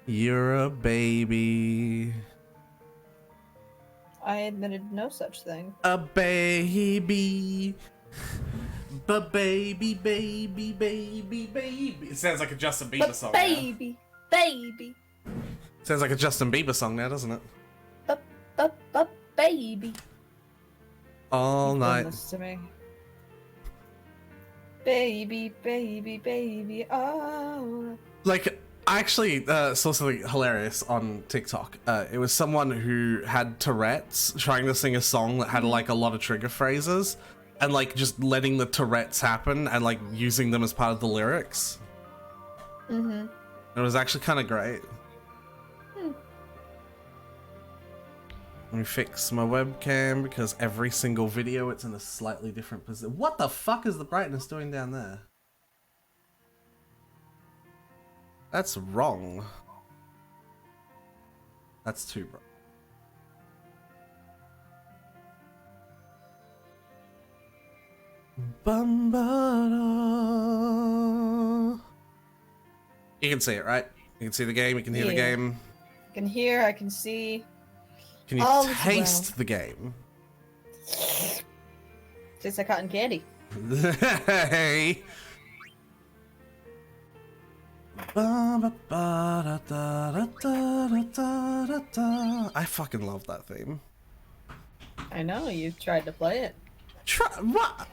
You're a baby. I admitted no such thing. A baby. Baby, baby, baby, baby. It sounds like a Justin Bieber song. Baby, now. baby. Sounds like a Justin Bieber song now, doesn't it? Baby. All You've night. done this to me. Baby, baby, baby. Oh. Like, I actually saw something hilarious on TikTok. It was someone who had Tourette's trying to sing a song that had like a lot of trigger phrases and like just letting the Tourette's happen and like using them as part of the lyrics. Mm-hmm. It was actually kind of great. Let me fix my webcam because every single video it's in a slightly different position. What the fuck is the brightness doing down there? That's wrong. That's too bright. You can see it, right? You can see the game, you can hear the game. I can hear, I can see. Can you taste the game? Tastes like cotton candy. Hey. I fucking love that theme. I know, you tried to play it. What?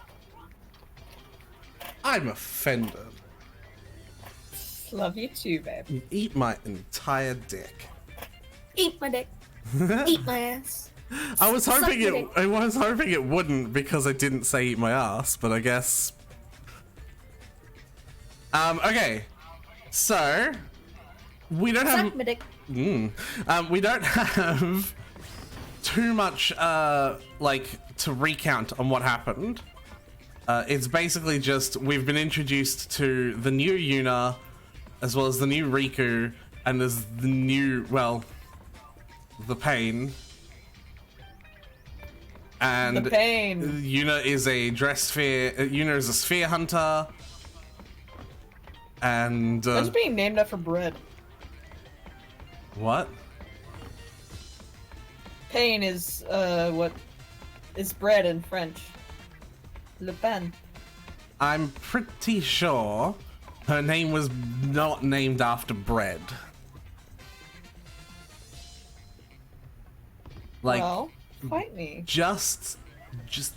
I'm offended. Love you too, babe. You eat my entire dick. Eat my dick. Eat my ass. I was hoping it wouldn't because I didn't say eat my ass, but I guess. Okay. So we don't have. Suck my dick. We don't have too much like to recount on what happened. It's basically just we've been introduced to the new Yuna, as well as the new Riku, and there's the new the Pain. And The Pain. Yuna is a Yuna is a sphere hunter. And That's being named after bread. What? Pain is what is bread in French. Le pain. I'm pretty sure her name was not named after bread. Like, well, fight me. Just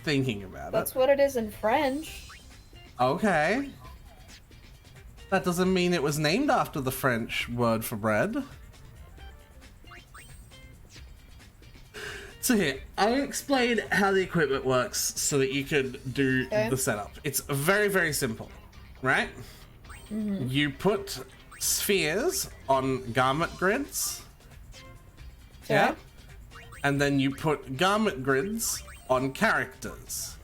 thinking about That's what it is in French. Okay. That doesn't mean it was named after the French word for bread. So here, I'll explain how the equipment works so that you can do the setup. It's very, very simple, right? Mm-hmm. You put spheres on garment grids. Okay. Yeah? And then you put garment grids on characters.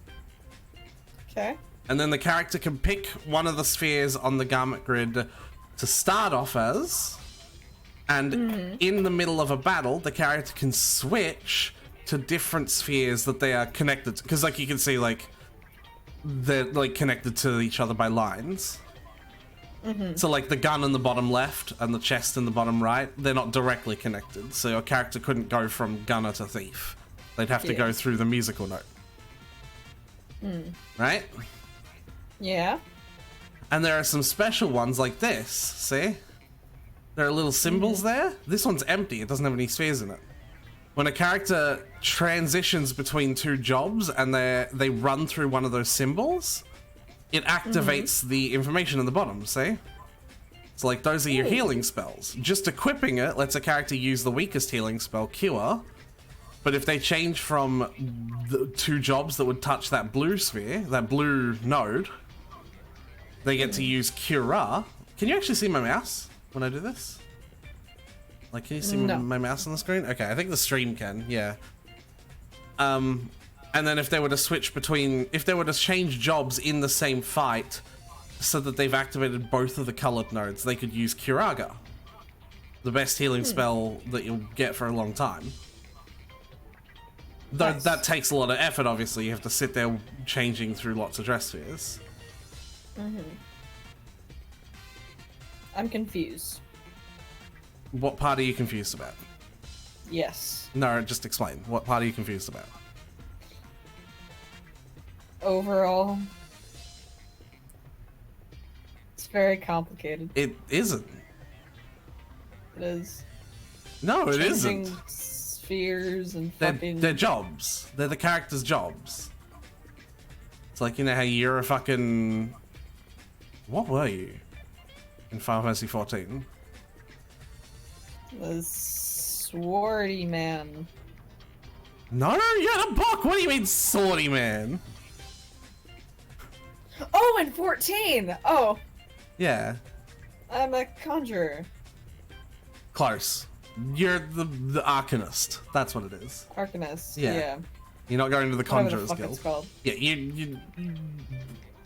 Okay. And then the character can pick one of the spheres on the garment grid to start off as. And in the middle of a battle, the character can switch to different spheres that they are connected to. Because, like, you can see, like, they're, like, connected to each other by lines. So, like, the gun in the bottom left and the chest in the bottom right, they're not directly connected. So your character couldn't go from gunner to thief. They'd have to go through the musical note. Right? Yeah. And there are some special ones like this, see? There are little symbols there. This one's empty, it doesn't have any spheres in it. When a character transitions between two jobs and they run through one of those symbols, it activates the information in the bottom, see? So like those are your healing spells. Just equipping it lets a character use the weakest healing spell, Cure. But if they change from the two jobs that would touch that blue sphere, that blue node, they get to use Cura. Can you actually see my mouse when I do this? Like, can you see my mouse on the screen? Okay, I think the stream can, yeah. And then if they were to switch between, if they were to change jobs in the same fight so that they've activated both of the colored nodes, they could use Curaga, the best healing spell that you'll get for a long time. Though that takes a lot of effort, obviously. You have to sit there changing through lots of dress spheres. I'm confused. What part are you confused about? Yes. No, just explain. What part are you confused about? Overall, it's very complicated. It isn't. It is. No, it Changing isn't. spheres and They're, fucking. they're jobs. They're the characters' jobs. It's like, you know how you're a fucking... What were you in Final Fantasy 14? The swordy man. No, you're the book! What do you mean, swordy man? Oh, and 14! Oh, Yeah, I'm a conjurer. close. You're the Arcanist. That's what it is. Arcanist. Yeah. Yeah. You're not going to the Whatever the Conjurer's fuck Guild. it's called. Yeah, you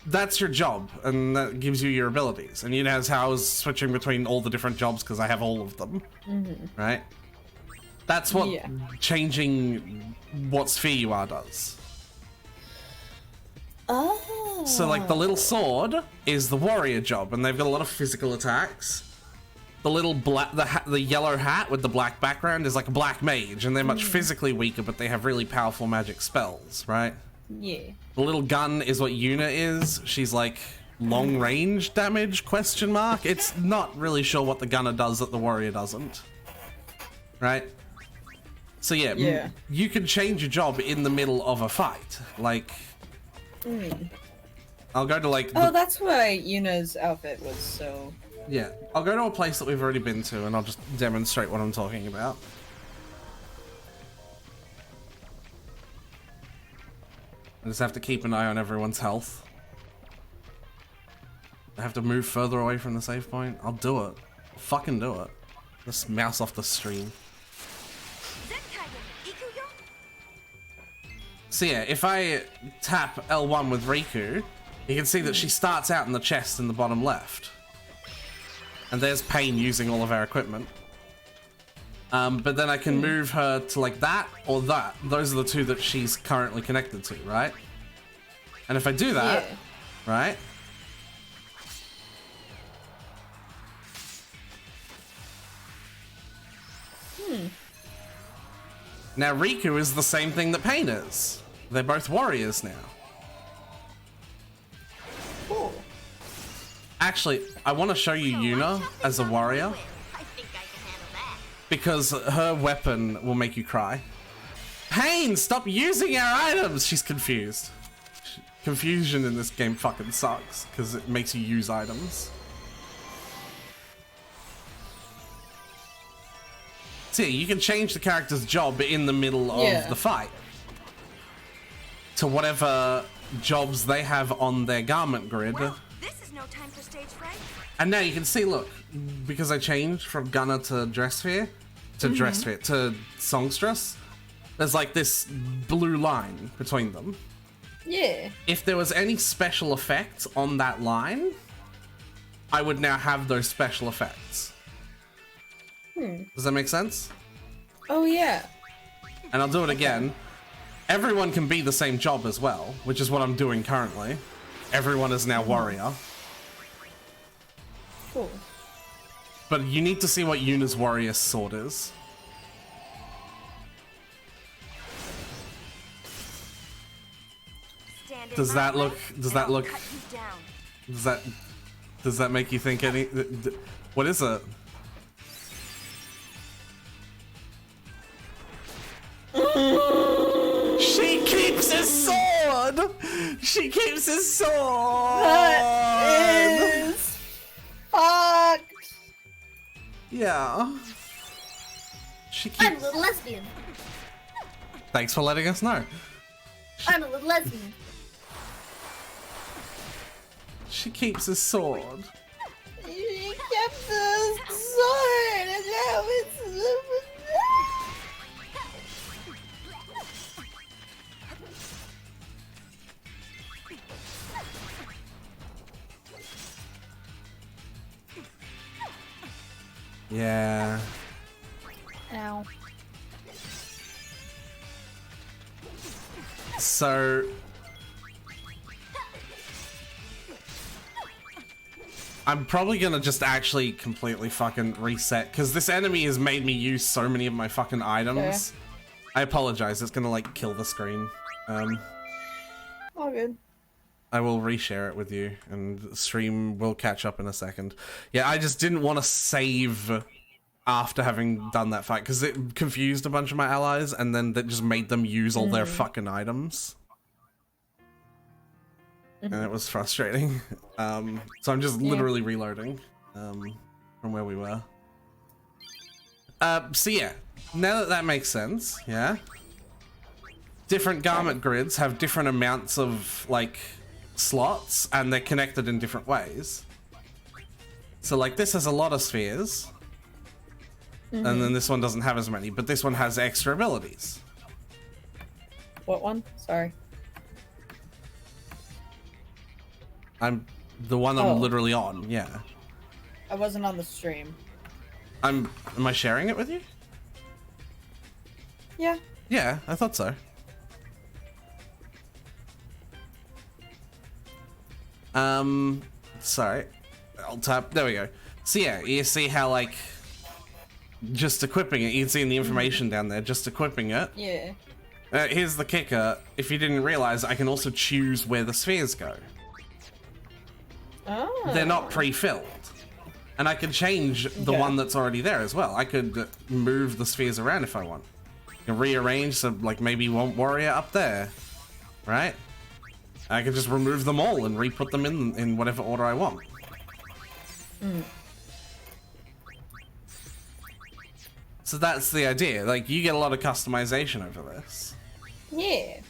that's your job, and that gives you your abilities. And you know how I was switching between all the different jobs because I have all of them, right? That's what changing what sphere you are does. Oh. So, like, the little sword is the warrior job, and they've got a lot of physical attacks. The little the yellow hat with the black background is like a black mage, and they're much physically weaker, but they have really powerful magic spells, right? Yeah. The little gun is what Yuna is. She's like long range damage, question mark. It's not really sure what the gunner does that the warrior doesn't. Right? So yeah, you can change your job in the middle of a fight. Like, I'll go to like... Oh, that's why Yuna's outfit was so... Yeah, I'll go to a place that we've already been to and I'll just demonstrate what I'm talking about. I just have to keep an eye on everyone's health. I have to move further away from the save point. I'll do it. I'll fucking do it. Just mouse off the stream. So yeah, if I tap L1 with Riku, you can see that she starts out in the chest in the bottom left. And there's Pain using all of our equipment. But then I can move her to like that or that. Those are the two that she's currently connected to, right? And if I do that, right? Now Riku is the same thing that Pain is. They're both warriors now. Cool. Actually, I want to show you Yuna as a warrior. Because her weapon will make you cry. Pain, stop using our items! She's confused. Confusion in this game fucking sucks, because it makes you use items. See, you can change the character's job in the middle of the fight. To whatever jobs they have on their garment grid. Well, this is no time for stage fright. And now you can see, look, because I changed from Gunner to Dressfair, to Songstress, there's like this blue line between them. Yeah. If there was any special effects on that line, I would now have those special effects. Does that make sense? Oh, yeah. And I'll do it again. Everyone can be the same job as well, which is what I'm doing currently. Everyone is now warrior. Cool. But you need to see what Yuna's warrior sword is. Does that look does that make you think any what is it? She keeps his sword! She keeps his sword! That is fucked. Yeah. She I'm a keeps... little lesbian. Thanks for letting us know. I'm a little lesbian. She keeps his sword. She kept the sword and now it's... Yeah. Ow. So I'm probably gonna just actually completely fucking reset, because this enemy has made me use so many of my fucking items. I apologize, it's gonna like kill the screen. All good. I will reshare it with you, and stream will catch up in a second. Yeah, I just didn't want to save after having done that fight, because it confused a bunch of my allies, and then that just made them use all their fucking items. And it was frustrating. So I'm just literally reloading from where we were. So yeah, now that makes sense, yeah? Different garment grids have different amounts of, like, slots, and they're connected in different ways. So, like, this has a lot of spheres, and then this one doesn't have as many, but this one has extra abilities. What one? Sorry. I'm the one I'm literally on, yeah. I wasn't on the stream. Am I sharing it with you? Yeah. Yeah, I thought so. Sorry. I'll tap, there we go. So yeah, you see how, like, just equipping it, you can see in the information down there, just equipping it. Yeah. Here's the kicker, if you didn't realize, I can also choose where the spheres go. Oh. They're not pre-filled. And I can change the one that's already there as well. I could move the spheres around if I want. I can rearrange, so like maybe you want warrior up there, right? I can just remove them all and re-put them in whatever order I want. So that's the idea. Like, you get a lot of customization over this. Yeah.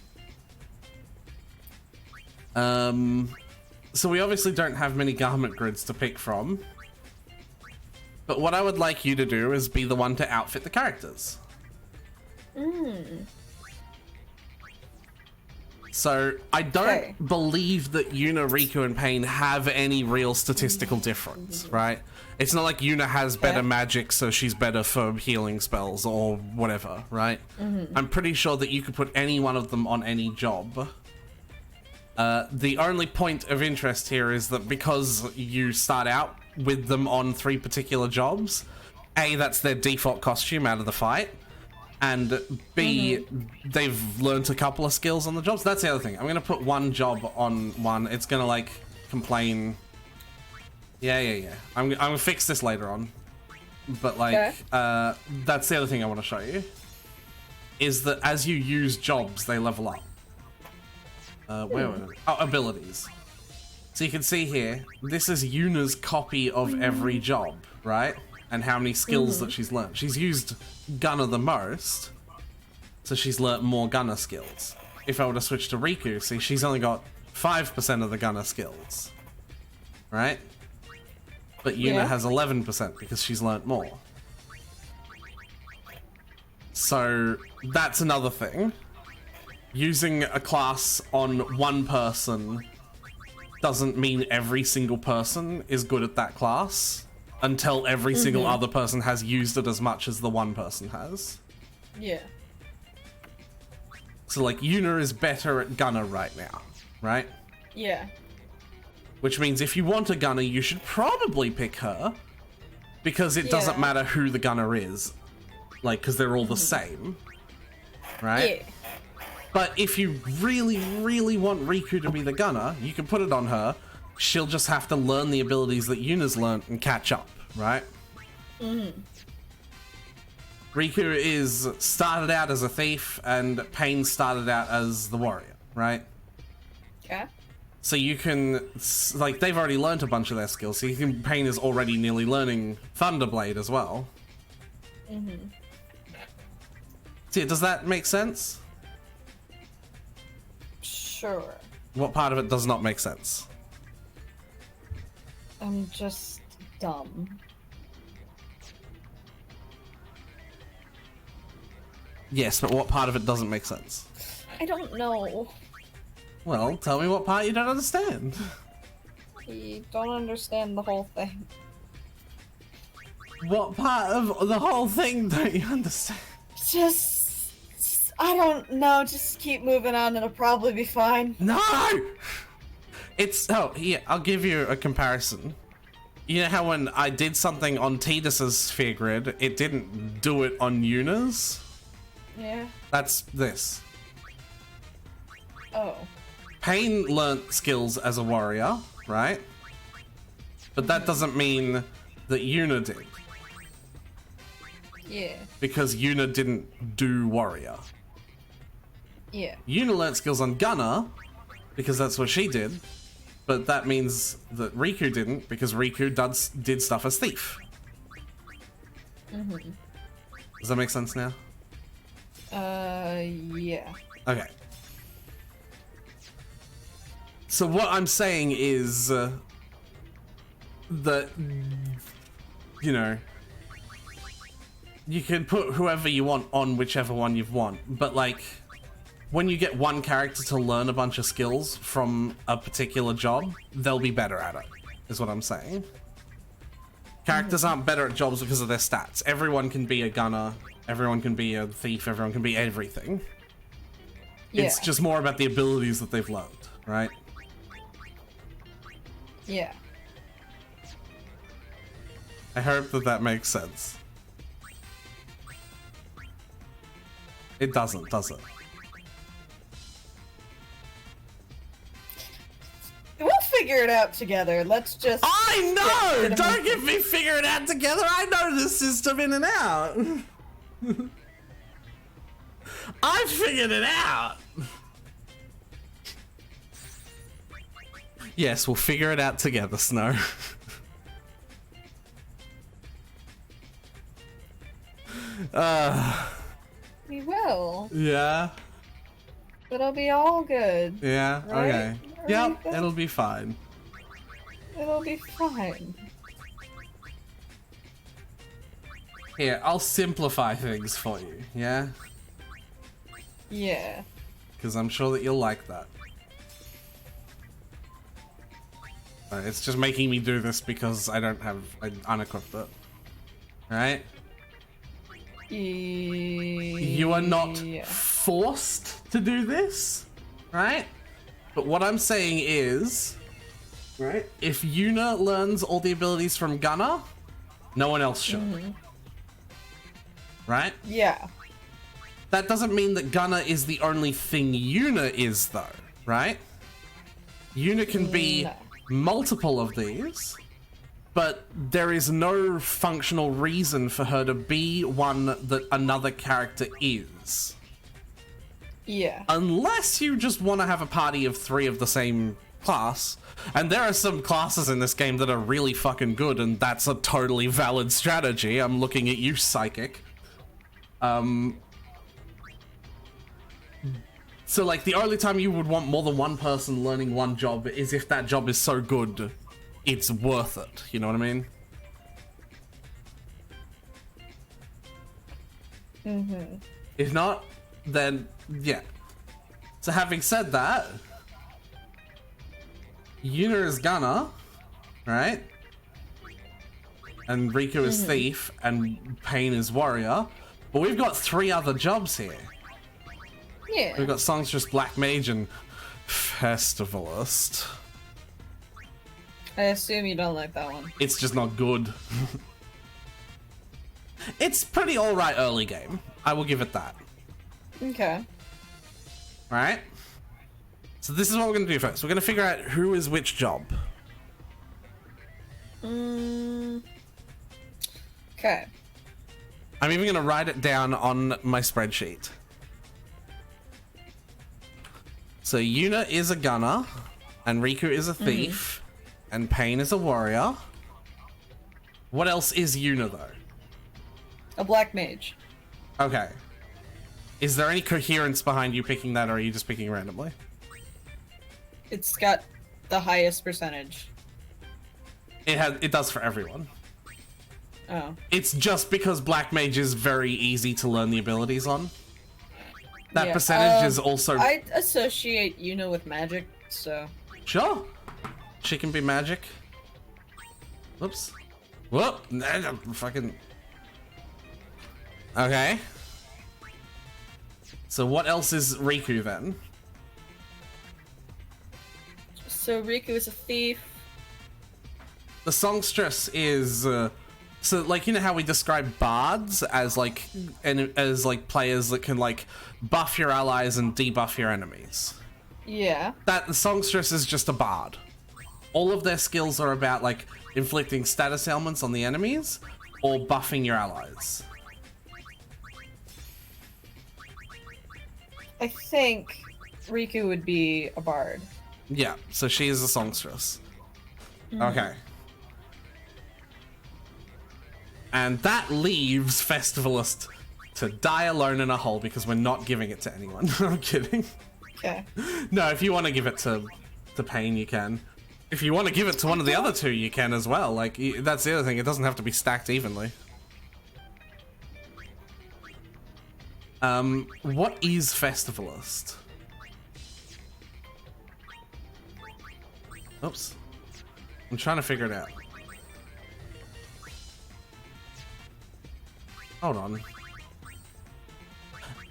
So we obviously don't have many garment grids to pick from. But what I would like you to do is be the one to outfit the characters. So I don't believe that Yuna, Riku, and Pain have any real statistical difference, right? It's not like Yuna has better magic, so she's better for healing spells or whatever, right? I'm pretty sure that you could put any one of them on any job. The only point of interest here is that because you start out with them on 3 particular jobs, A, that's their default costume out of the fight, and B, they've learned a couple of skills on the jobs. That's the other thing. I'm gonna put one job on one. It's gonna like complain. Yeah. I'm gonna fix this later on. But like, that's the other thing I want to show you. Is that as you use jobs, they level up. Where were they? Oh, abilities. So you can see here, this is Yuna's copy of every job, right? And how many skills that she's learned. She's used Gunner the most, so she's learnt more Gunner skills. If I were to switch to Riku, see, she's only got 5% of the Gunner skills, right? But Yuna has 11% because she's learnt more. So that's another thing. Using a class on one person doesn't mean every single person is good at that class until every single other person has used it as much as the one person has. Yeah. So like Yuna is better at Gunner right now, right? Yeah. Which means if you want a Gunner, you should probably pick her because it doesn't matter who the Gunner is, like, because they're all the same, right? Yeah. But if you really, really want Riku to be the Gunner, you can put it on her. She'll just have to learn the abilities that Yuna's learnt and catch up, right? Riku is started out as a thief, and Pain started out as the warrior, right? Okay. So you can, like, they've already learnt a bunch of their skills, so you can, Pain is already nearly learning Thunderblade as well. See, does that make sense? Sure. What part of it does not make sense? I'm just dumb. Yes, but what part of it doesn't make sense? I don't know. Well, tell me what part you don't understand. You don't understand the whole thing. What part of the whole thing don't you understand? Just... I don't know, just keep moving on, it'll probably be fine. No! It's... Oh, yeah, I'll give you a comparison. You know how when I did something on Tidus's sphere grid, it didn't do it on Yuna's? Yeah. That's this. Oh. Pain learnt skills as a warrior, right? But that doesn't mean that Yuna did. Yeah. Because Yuna didn't do warrior. Yeah. Yuna learnt skills on Gunner, because that's what she did. But that means that Riku didn't, because Riku did stuff as thief. Mm-hmm. Does that make sense now? Yeah. Okay. So what I'm saying is that, you know, you can put whoever you want on whichever one you want, but like, when you get one character to learn a bunch of skills from a particular job, they'll be better at it, is what I'm saying. Characters aren't better at jobs because of their stats. Everyone can be a gunner, everyone can be a thief, everyone can be everything. Yeah. It's just more about the abilities that they've learned, right? Yeah. I hope that that makes sense. It doesn't, does it? We'll figure it out together. Let's just. I know! get Don't get me figure it out together. I know the system in and out. I figured it out. Yes, we'll figure it out together, Snow. We will. Yeah. It'll be all good. Yeah, Right? okay. Right, Yep, good. it'll be fine. It'll be fine. Here, I'll simplify things for you, yeah? Yeah. Because I'm sure that you'll like that. It's just making me do this because I unequipped it. Right? You are not Yeah. forced to do this, right? But what I'm saying is, right, if Yuna learns all the abilities from Gunner, no one else should. Right? Yeah. That doesn't mean that Gunner is the only thing Yuna is, though, right? Yuna can be No. multiple of these, but there is no functional reason for her to be one that another character is. Yeah. Unless you just want to have a party of 3 of the same class. And there are some classes in this game that are really fucking good, and that's a totally valid strategy. I'm looking at you, Psychic. So, like, the only time you would want more than one person learning one job is if that job is so good, it's worth it. You know what I mean? Mm-hmm. If not, then, yeah. So having said that, Yuna is Gunner, right? And Riku is Thief, and Pain is Warrior. But we've got 3 other jobs here. Yeah. We've got Songstress, Black Mage, and Festivalist. I assume you don't like that one. It's just not good. It's pretty alright early game. I will give it that. Okay. Alright? So this is what we're going to do first. We're going to figure out who is which job. Okay. I'm even going to write it down on my spreadsheet. So Yuna is a gunner, and Riku is a thief, and Pain is a warrior. What else is Yuna, though? A black mage. Okay. Is there any coherence behind you picking that, or are you just picking randomly? It's got the highest percentage. It does for everyone. Oh. It's just because Black Mage is very easy to learn the abilities on. That Yeah, percentage is also... I associate Yuna with magic, so... Sure. She can be magic. Whoops. Whoop. Fucking... Okay. So what else is Riku then? So Riku is a thief. The songstress is so like, you know how we describe bards as like players that can like buff your allies and debuff your enemies. Yeah. That the songstress is just a bard. All of their skills are about like inflicting status ailments on the enemies or buffing your allies. I think Riku would be a bard. Yeah, so she is a songstress. Okay. And that leaves Festivalist to die alone in a hole because we're not giving it to anyone. I'm kidding. Okay. No, if you want to give it to Pain, you can. If you want to give it to one of the other two, you can as well. Like, that's the other thing. It doesn't have to be stacked evenly. What is Festivalist? Oops. I'm trying to figure it out. Hold on.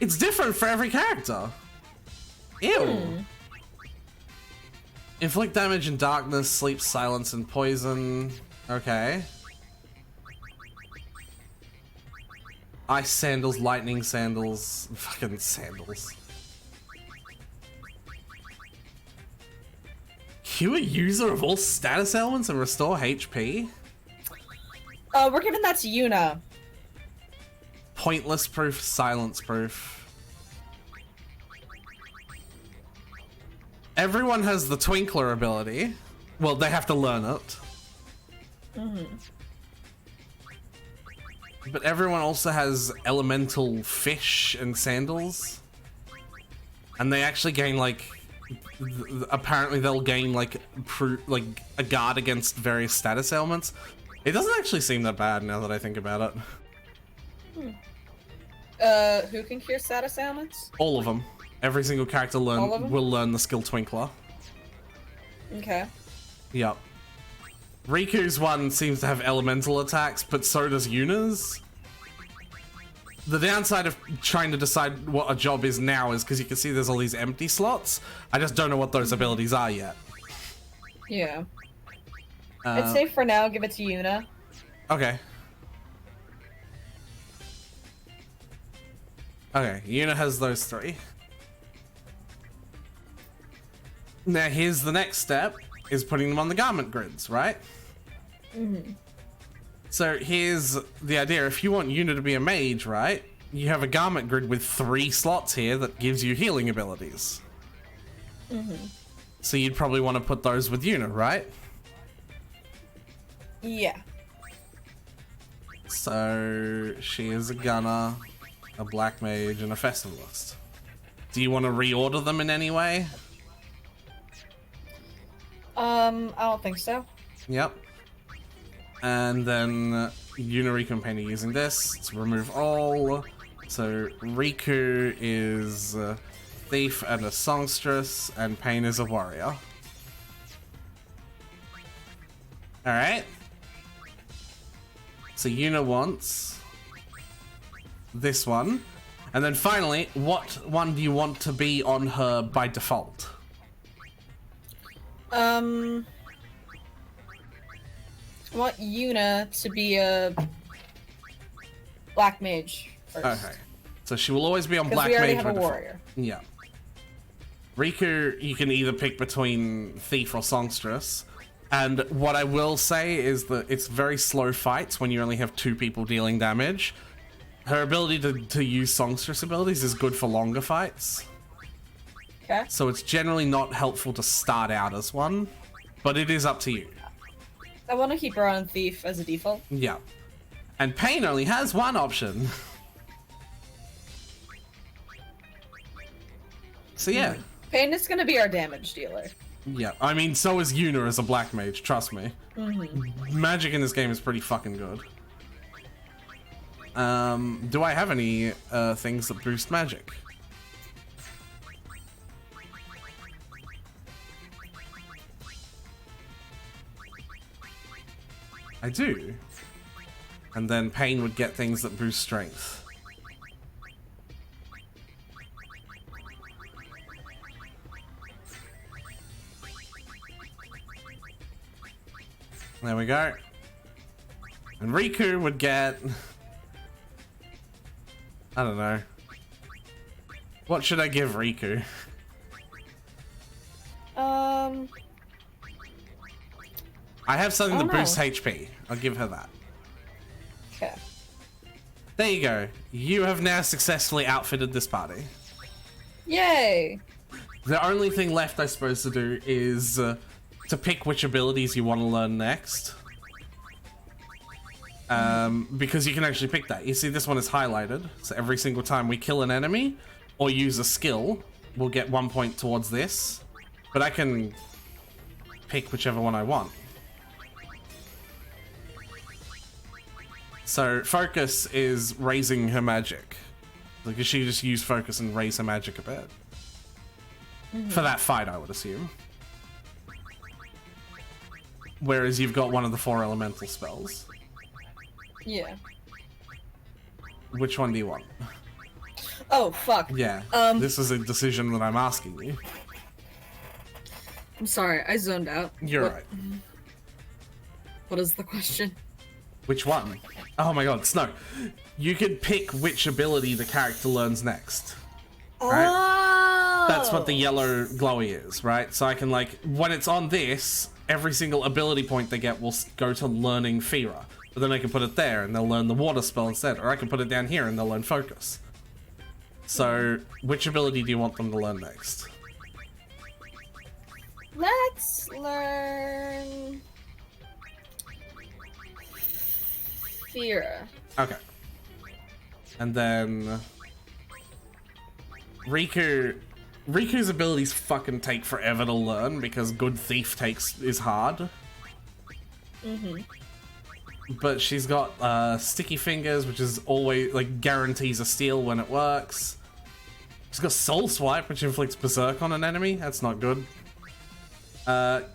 It's different for every character. Ew. Inflict damage in darkness, sleep, silence, and poison. Okay. Ice sandals, lightning sandals, fucking sandals. Cue a user of all status elements and restore HP? We're giving that to Yuna. Pointless proof, silence proof. Everyone has the Twinkler ability. Well, they have to learn it. But everyone also has elemental fish and sandals. And they actually gain like... apparently they'll gain like a guard against various status ailments. It doesn't actually seem that bad now that I think about it. Who can cure status ailments? All of them. Every single character will learn the skill Twinkler. Okay. Yep. Riku's one seems to have elemental attacks, but so does Yuna's. The downside of trying to decide what a job is now is because you can see there's all these empty slots. I just don't know what those abilities are yet. Yeah. I'd say for now, give it to Yuna. Okay. Okay, Yuna has those three. Now here's the next step, is putting them on the garment grids, right? So here's the idea. If you want Yuna to be a mage, right? You have a garment grid with 3 slots here that gives you healing abilities. So you'd probably want to put those with Yuna, right? Yeah. So she is a gunner, a black mage, and a festivalist. Do you want to reorder them in any way? I don't think so. Yep. And then Yuna, Riku, and Pain are using this to remove all. So Riku is a thief and a songstress, and Pain is a warrior. Alright. So Yuna wants this one. And then finally, what one do you want to be on her by default? I want Yuna to be a black mage first. Okay. So she will always be on black we already mage have by a default. warrior. Yeah. Riku, you can either pick between thief or songstress. And what I will say is that it's very slow fights when you only have 2 people dealing damage. Her ability to use songstress abilities is good for longer fights. Okay. So it's generally not helpful to start out as one, but it is up to you. I want to keep her on thief as a default. Yeah. And Pain only has one option. So yeah. Pain is going to be our damage dealer. Yeah, I mean, so is Yuna as a black mage, trust me. Magic in this game is pretty fucking good. Do I have any things that boost magic? I do. And then Pain would get things that boost strength. There we go. And Riku would get... I don't know. What should I give Riku? I have something that boosts HP. I'll give her that. Okay. There you go. You have now successfully outfitted this party. Yay! The only thing left, I suppose, to do is to pick which abilities you want to learn next. Because you can actually pick that. You see, this one is highlighted. So every single time we kill an enemy or use a skill, we'll get 1 point towards this. But I can pick whichever one I want. So focus is raising her magic. Like, she just use focus and raise her magic a bit. For that fight, I would assume. Whereas you've got one of the 4 elemental spells. Yeah. Which one do you want? Oh, fuck. Yeah, this is a decision that I'm asking you. I'm sorry, I zoned out. You're right. What is the question? Which one? Oh my god, Snow. You could pick which ability the character learns next. Right? Oh! That's what the yellow glowy is, right? So I can, like, when it's on this, every single ability point they get will go to learning Fira. But then I can put it there and they'll learn the water spell instead. Or I can put it down here and they'll learn focus. So, which ability do you want them to learn next? Let's learn... Fira. Okay. And then... Riku's abilities fucking take forever to learn because Good Thief is hard. But she's got Sticky Fingers, which is always, like, guarantees a steal when it works. She's got Soul Swipe, which inflicts Berserk on an enemy. That's not good.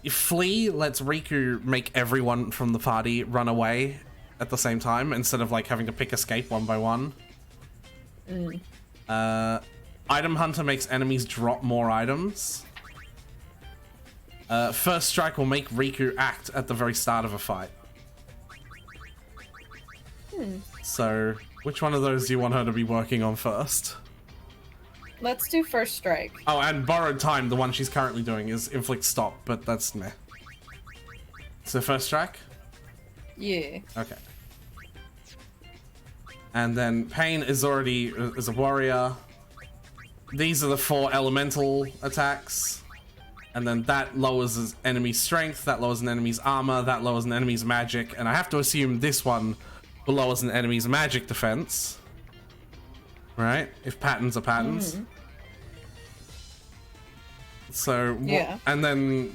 Flee lets Riku make everyone from the party run away at the same time, instead of, like, having to pick escape one by one. Item Hunter makes enemies drop more items. First Strike will make Riku act at the very start of a fight. So, which one of those do you want her to be working on first? Let's do First Strike. Oh, and Borrowed Time, the one she's currently doing, is Inflict Stop, but that's meh. So First Strike? Yeah. Okay. And then Pain is already is a warrior. These are the 4 elemental attacks. And then that lowers an enemy's strength, that lowers an enemy's armor, that lowers an enemy's magic, and I have to assume this one lowers an enemy's magic defense. Right? If patterns are patterns. So, yeah. And then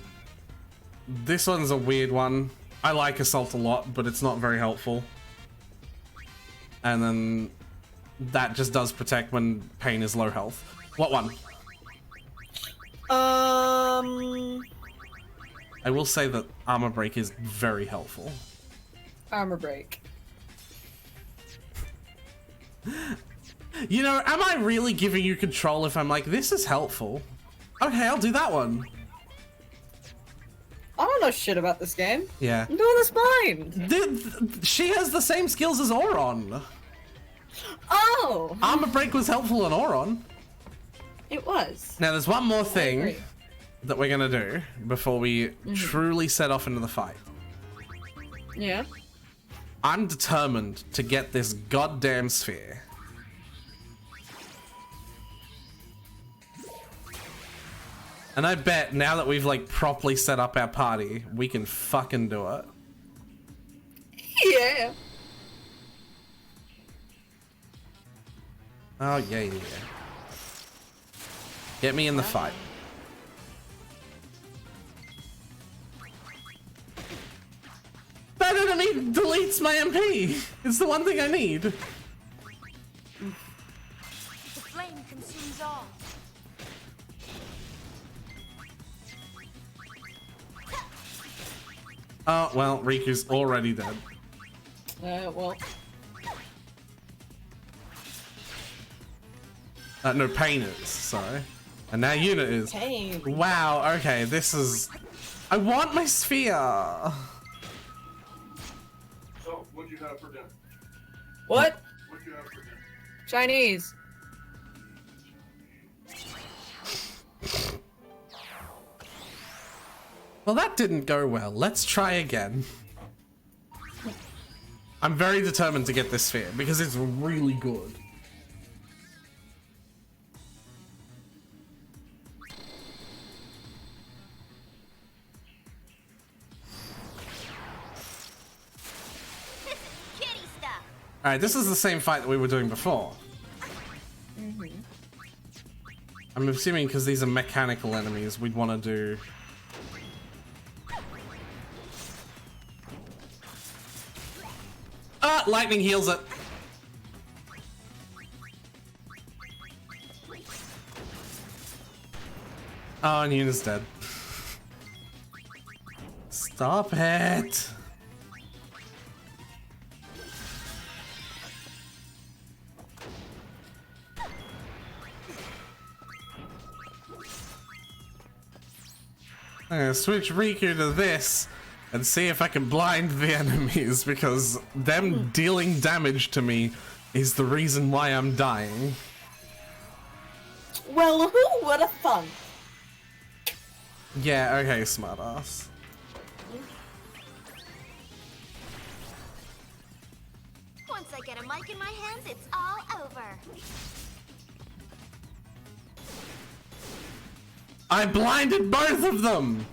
this one's a weird one. I like Assault a lot, but it's not very helpful. And then that just does protect when Pain is low health. What one? I will say that Armor Break is very helpful. Armor Break. You know, am I really giving you control if I'm like, this is helpful? Okay, I'll do that one. I don't know shit about this game. Yeah. I'm doing this blind. She has the same skills as Auron. Oh! Armor Break was helpful on Auron. It was. Now, there's one more thing that we're gonna do before we truly set off into the fight. Yeah? I'm determined to get this goddamn sphere. And I bet now that we've, like, properly set up our party, we can fucking do it. Yeah. Oh, yeah. Get me in the fight. That enemy deletes my MP! It's the one thing I need. The flame consumes all. Oh, well, Riku's already dead. Well. No, Pain is, sorry. And now Unit is. Pain. Wow, okay, this is... I want my sphere! What? Chinese. Well, that didn't go well. Let's try again. I'm very determined to get this sphere because it's really good. Alright, this is the same fight that we were doing before. I'm assuming because these are mechanical enemies, we'd want to do... Ah! Lightning heals it! Oh, and Yuna's dead. Stop it! I'm gonna switch Riku to this and see if I can blind the enemies because them dealing damage to me is the reason why I'm dying. Well, who would have thunk? Yeah, okay, smartass. Once I get a mic in my hands, it's all over. I blinded both of them!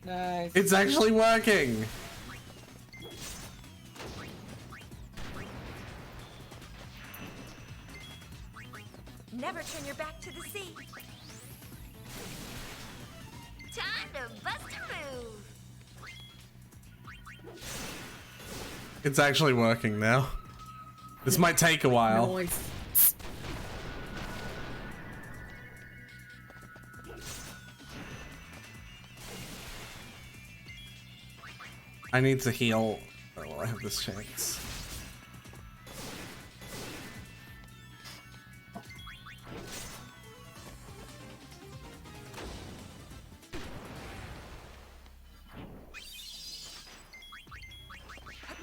Nice. It's actually working! Never turn your back to the sea. Time to bust a move. It's actually working now. This might take a while. Noise. I need to heal. Oh, well, I have this chance.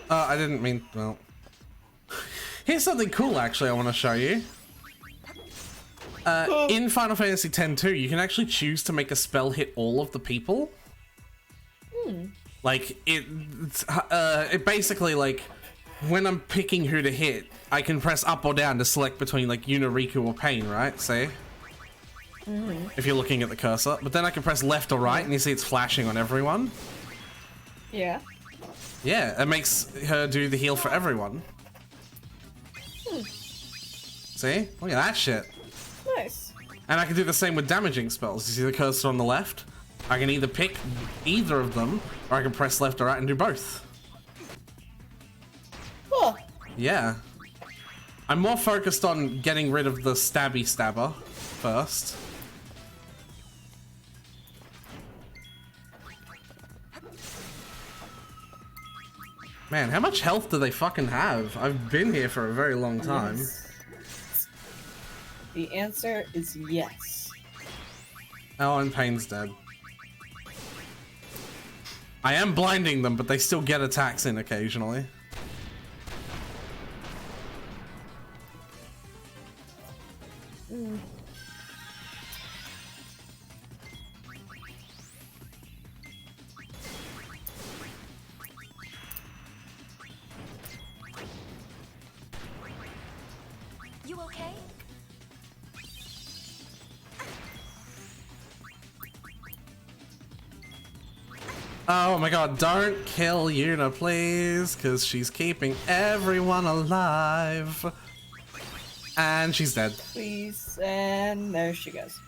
I didn't mean, well. Here's something cool actually I want to show you. In Final Fantasy X-2, you can actually choose to make a spell hit all of the people. Like, it basically, like, when I'm picking who to hit, I can press up or down to select between, like, Yuna, Riku, or Pain, right? See? If you're looking at the cursor. But then I can press left or right, and you see it's flashing on everyone. Yeah. Yeah, it makes her do the heal for everyone. See? Look at that shit. Nice. And I can do the same with damaging spells. You see the cursor on the left? I can either pick either of them, or I can press left or right and do both. Huh. Yeah. I'm more focused on getting rid of the stabby stabber first. Man, how much health do they fucking have? I've been here for a very long time. Yes. The answer is yes. Oh, and Pain's dead. I am blinding them, but they still get attacks in occasionally. You okay? Oh my god, don't kill Yuna, please, because she's keeping everyone alive. And she's dead. Please, and there she goes.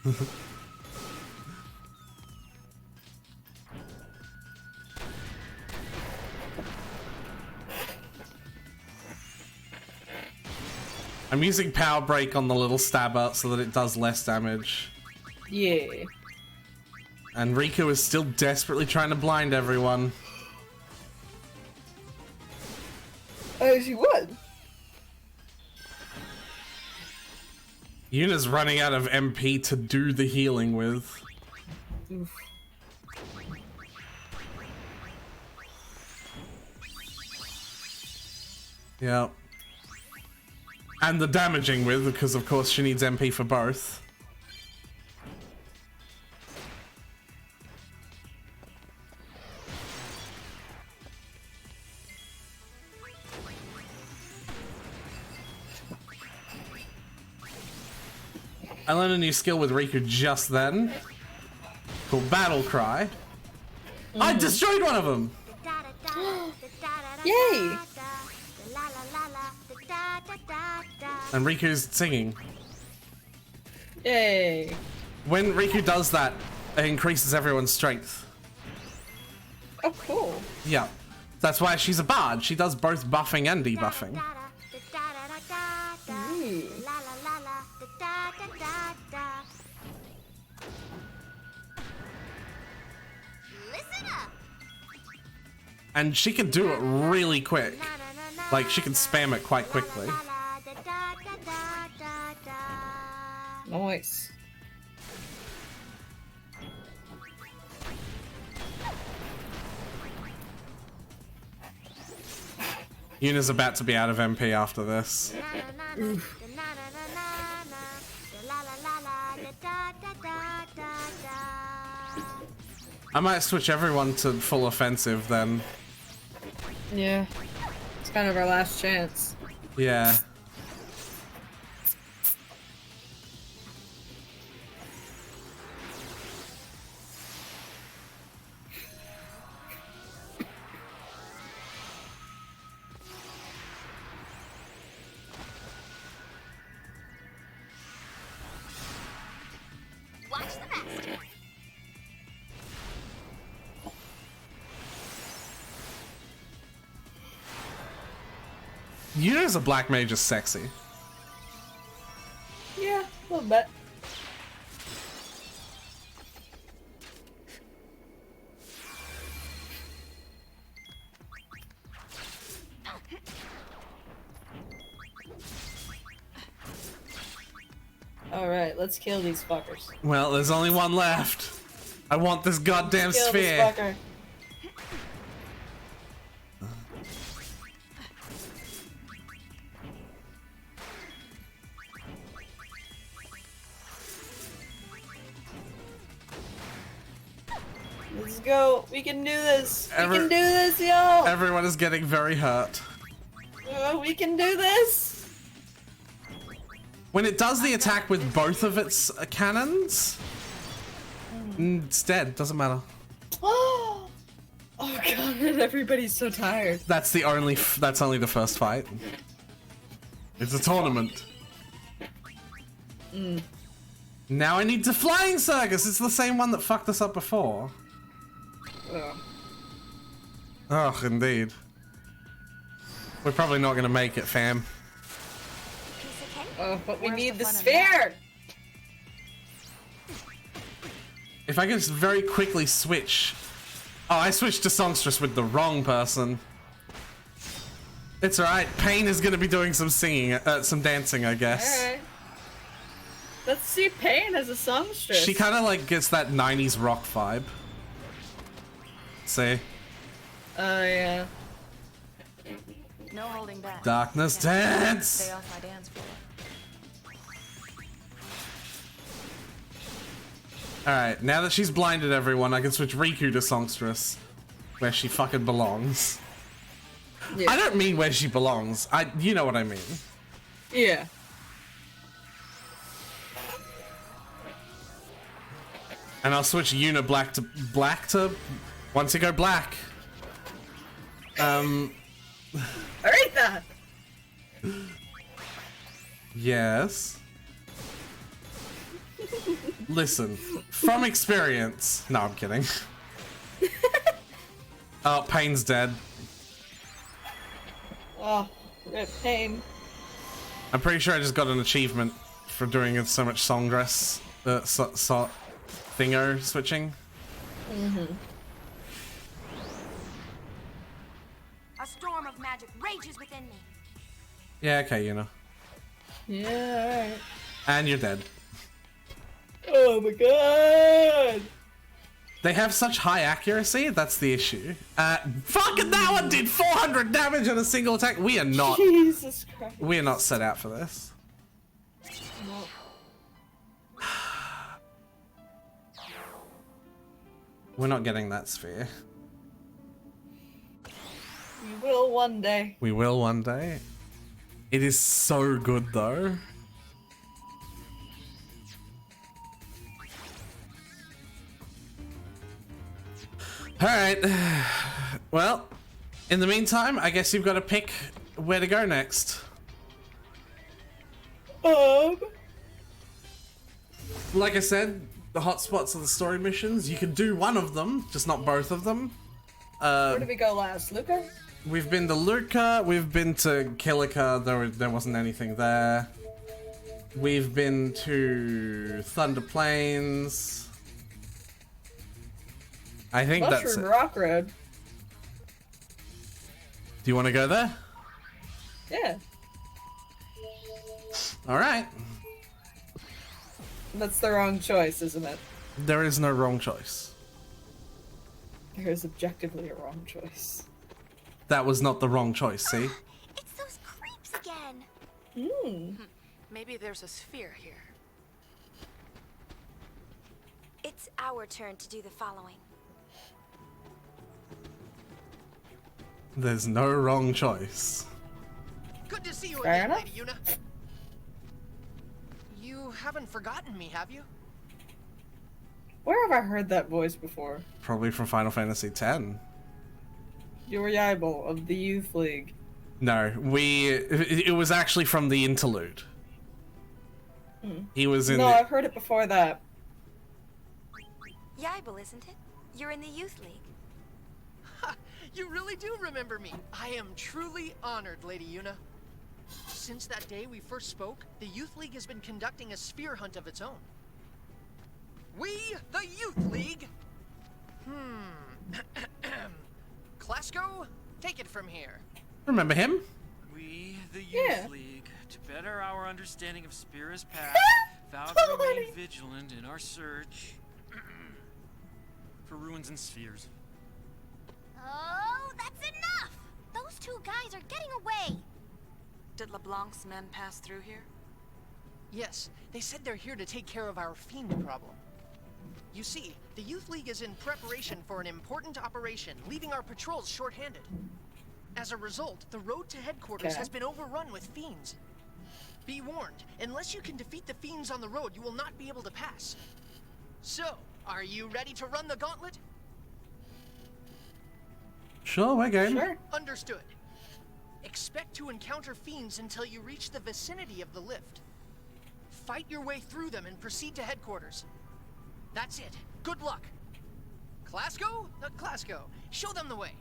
I'm using Power Break on the little stabber so that it does less damage. Yeah. And Riku is still desperately trying to blind everyone. Oh, she would. Yuna's running out of MP to do the healing with. Oof. Yep. And the damaging with, because of course she needs MP for both. I learned a new skill with Riku just then, called Battlecry. I destroyed one of them! Yay! And Riku's singing. Yay! When Riku does that, it increases everyone's strength. Oh, cool. Yeah. That's why she's a bard. She does both buffing and debuffing. Listen up. And she can do it really quick. Like, she can spam it quite quickly. Nice. Yuna's about to be out of MP after this. I might switch everyone to full offensive then. Yeah. It's kind of our last chance. Yeah. Watch the master. Yuna as a black mage is sexy. Yeah, a little bit. Alright, let's kill these fuckers. Well, there's only one left. I want this goddamn Kill sphere. this fucker. Let's go. We can do this. We can do this, yo. Everyone is getting very hurt. We can do this. When it does the attack with both of its cannons, it's dead. Doesn't matter. Oh god, everybody's so tired. That's the only. That's only the first fight. It's a tournament. Now I need to flying circus. It's the same one that fucked us up before. Oh, indeed. We're probably not gonna make it, fam. Oh, but we need the sphere! If I could just very quickly switch. Oh, I switched to songstress with the wrong person. It's alright. Pain is gonna be doing some singing, some dancing, I guess. Alright. Let's see Pain as a songstress. She kind of like gets that 90s rock vibe. See? Oh, yeah. No holding back. Darkness dance! Stay off my dance floor. Alright, now that she's blinded everyone, I can switch Riku to songstress. Where she fucking belongs. Yeah. I don't mean where she belongs. You know what I mean. Yeah. And I'll switch Yuna black to once you go black. Alright then! Yes. Listen, from experience. No, I'm kidding. Oh, Pain's dead. Oh, rip Pain. I'm pretty sure I just got an achievement for doing so much song dress, thingo switching. A storm of magic rages within me. Yeah, okay, you know. Yeah, alright. And you're dead. Oh my god! They have such high accuracy, that's the issue. Fucking that one did 400 damage on a single attack. We are not. Jesus Christ. We are not set out for this. No. We're not getting that sphere. You will one day. We will one day. It is so good though. Alright. Well, in the meantime, I guess you've got to pick where to go next. Like I said, the hotspots are the story missions. You can do one of them, just not both of them. Where did we go last? Luca? We've been to Luca, we've been to Kilika, there wasn't anything there. We've been to Thunder Plains. I think that's Mushroom it. Rock Road. Do you want to go there? Yeah. Alright. That's the wrong choice, isn't it? There is no wrong choice. There is objectively a wrong choice. That was not the wrong choice, see? It's those creeps again. Maybe there's a sphere here. It's our turn to do the following. There's no wrong choice. Good to see you Fair again, enough. Lady Yuna. You haven't forgotten me, have you? Where have I heard that voice before? Probably from Final Fantasy X. Yoriable of the Youth League. No, it was actually from the interlude. He was in No, the, I've heard it before that. Yibel, isn't it? You're in the Youth League. Ha! You really do remember me. I am truly honored, Lady Yuna. Since that day we first spoke, the Youth League has been conducting a sphere hunt of its own. We, the Youth League! Clasco, take it from here. remember him? We, the Youth Yeah. League, to better our understanding of Spira's past, vow to remain vigilant in our search for ruins and spheres. Oh, that's enough! Those two guys are getting away. Did LeBlanc's men pass through here? Yes, they said they're here to take care of our fiend problem. You see, the Youth League is in preparation for an important operation, leaving our patrols short-handed. As a result, the road to headquarters has been overrun with fiends. Be warned, unless you can defeat the fiends on the road, you will not be able to pass. So, are you ready to run the gauntlet? Sure, we're game. Sure. Understood. Expect to encounter fiends until you reach the vicinity of the lift. Fight your way through them and proceed to headquarters. That's it. Good luck. Clasco? Clasco, show them the way.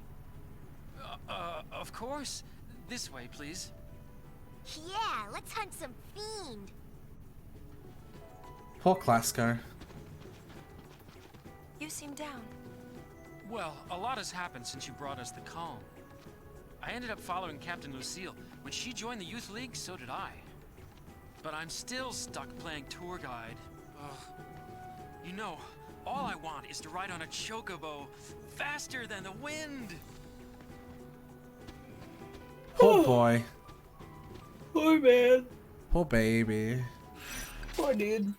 Of course. This way, please. Yeah, let's hunt some fiend. Poor Clasco. You seem down. Well, a lot has happened since you brought us the calm. I ended up following Captain Lucille. When she joined the Youth League, so did I. But I'm still stuck playing tour guide. Ugh. You know, all I want is to ride on a chocobo faster than the wind. Poor boy. Poor man. Poor baby. Poor dude.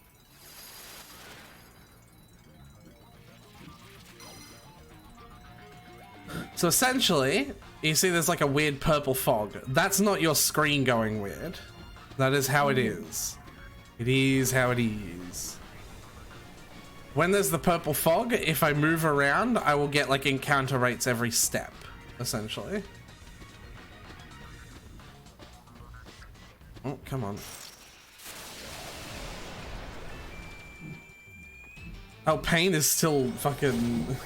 So essentially, you see there's like a weird purple fog. That's not your screen going weird. That is how it is. It is how it is. When there's the purple fog, if I move around, I will get like encounter rates every step, essentially. Oh, come on. Oh, pain is still fucking...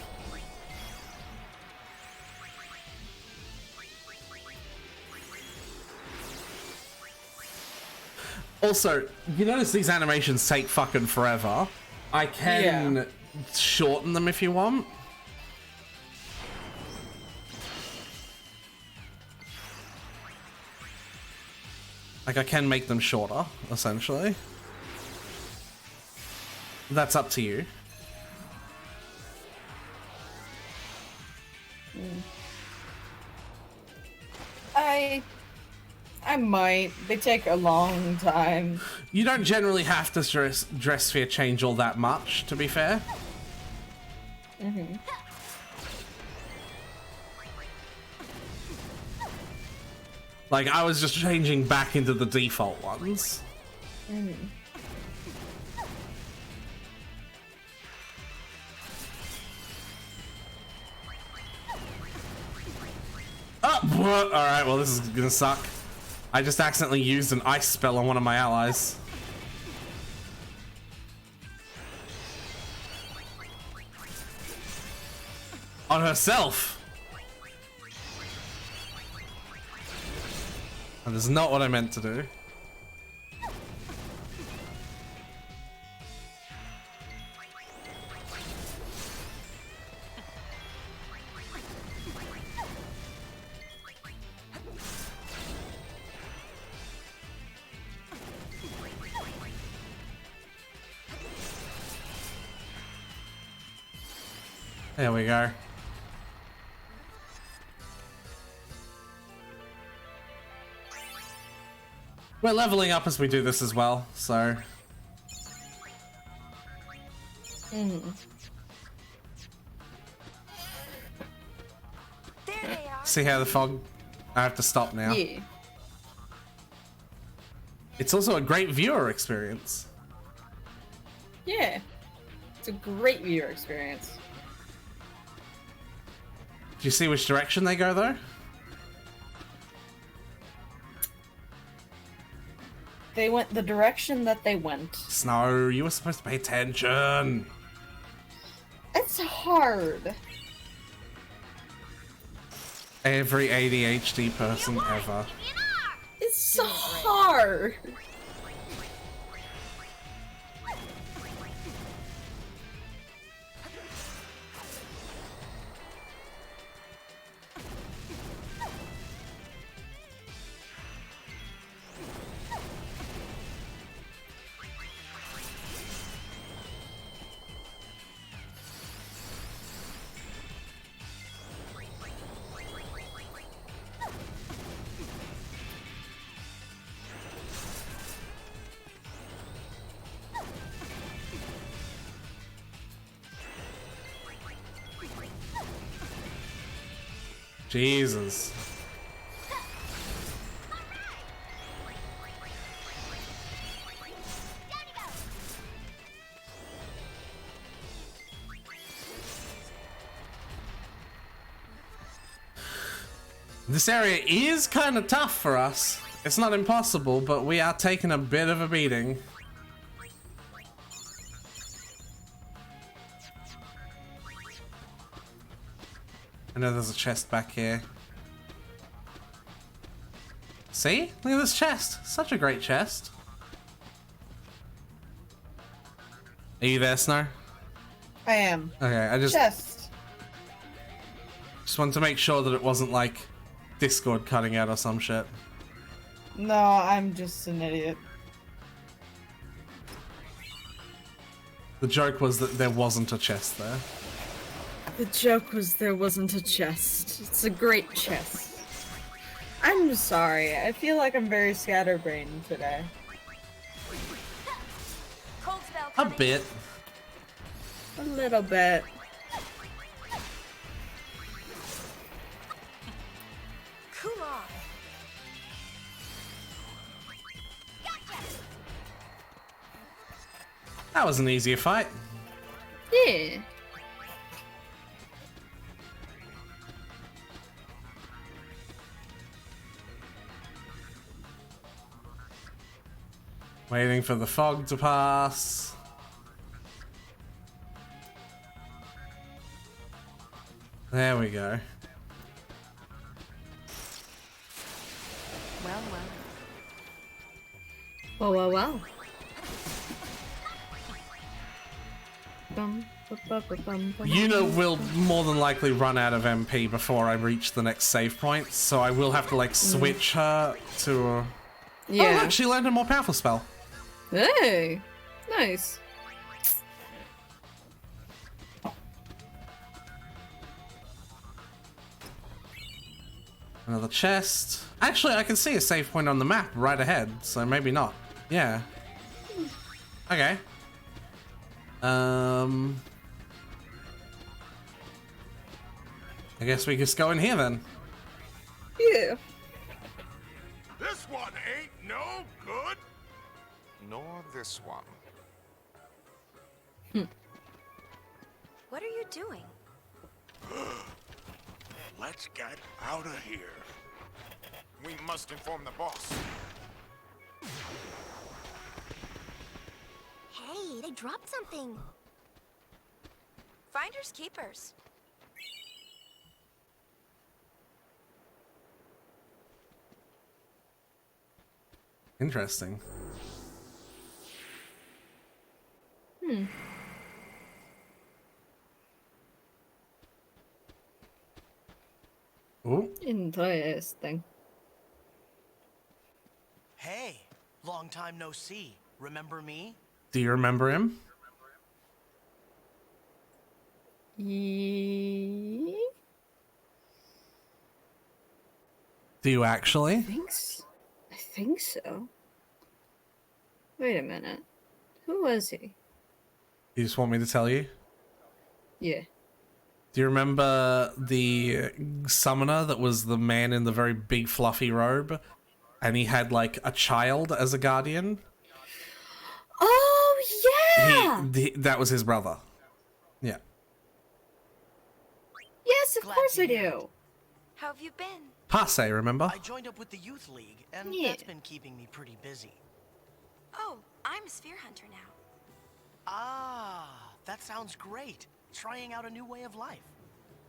Also, you notice these animations take fucking forever. I can shorten them if you want. Like, I can make them shorter, essentially. That's up to you. I might. They take a long time. You don't generally have to dress sphere change all that much, to be fair. Like, I was just changing back into the default ones. Oh, what? Alright, well, this is gonna suck. I just accidentally used an ice spell on one of my allies. On herself. That is not what I meant to do. There we go. We're leveling up as we do this as well, so... There they are. See how the fog... I have to stop now. Yeah. It's also a great viewer experience. Yeah. It's a great viewer experience. Do you see which direction they go, though? They went the direction that they went. Snow, you were supposed to pay attention. It's hard. Every ADHD person ever. It's so hard. Jesus. This area is kind of tough for us. It's not impossible, but we are taking a bit of a beating. I know there's a chest back here. See? Look at this chest. Such a great chest. Are you there, Snow? I am. Okay, I just Chest. wanted to make sure that it wasn't like Discord cutting out or some shit. No, I'm just an idiot. The joke was that there wasn't a chest there. The joke was there wasn't a chest. It's a great chest. I'm sorry. I feel like I'm very scatterbrained today. Cold spell A coming. bit. A little bit. Cool off. That was an easier fight. Yeah. Waiting for the fog to pass. There we go. Well, well. Well, well, well. Bum, bum, bum, bum, bum. Yuna will more than likely run out of MP before I reach the next save point, so I will have to like switch her to a... Oh Yeah. look, she learned a more powerful spell. Hey. Nice. Another chest. Actually, I can see a save point on the map right ahead, so maybe not. Yeah. Okay. I guess we just go in here then. Yeah. This one ain't no good. Nor this one. What are you doing? Let's get out of here. We must inform the boss. Hey, they dropped something. Finders keepers. Interesting. Ooh. Interesting. Hey, long time no see. Remember me? Do you remember him? Ye- Do you actually? I think so. Wait a minute. Who was he? You just want me to tell you? Yeah. Do you remember the summoner that was the man in the very big fluffy robe? And he had like a child as a guardian? Oh, yeah! That was his brother. Yeah. Yes, of Glad course to I hear do. How have you been? Passe, remember? I joined up with the Youth League, and Yeah. that's been keeping me pretty busy. Oh, I'm a sphere hunter now. Ah, that sounds great. Trying out a new way of life.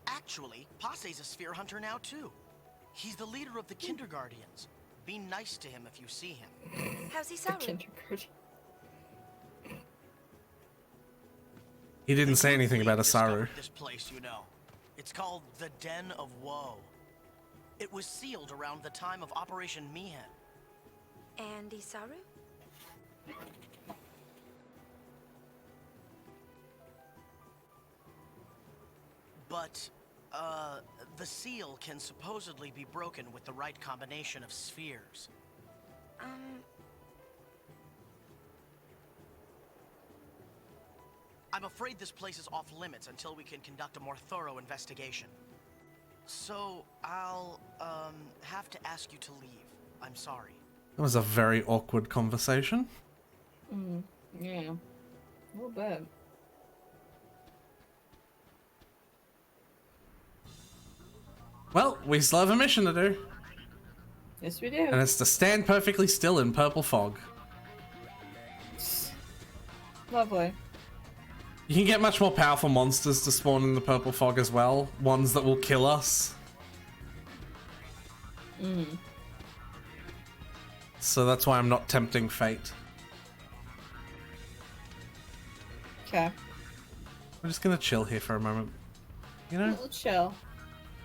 Actually, Passe's a sphere hunter now too. He's the leader of the Kinderguardians. Be nice to him if you see him. How's The Isaru? kindergarten. He didn't say anything about Discovered Asaru. this place, you know. It's called the Den of Woe. It was sealed around the time of Operation Mihen. And Isaru? But, the seal can supposedly be broken with the right combination of spheres. I'm afraid this place is off limits until we can conduct a more thorough investigation. So, I'll, have to ask you to leave. I'm sorry. That was a very awkward conversation. Yeah. A little bit. Well, we still have a mission to do. Yes, we And do. it's to stand perfectly still in purple fog. Lovely. You can get much more powerful monsters to spawn in the purple fog as well. Ones that will kill us. So that's why I'm not tempting fate. Okay. We're just gonna chill here for a moment. You A know? little chill.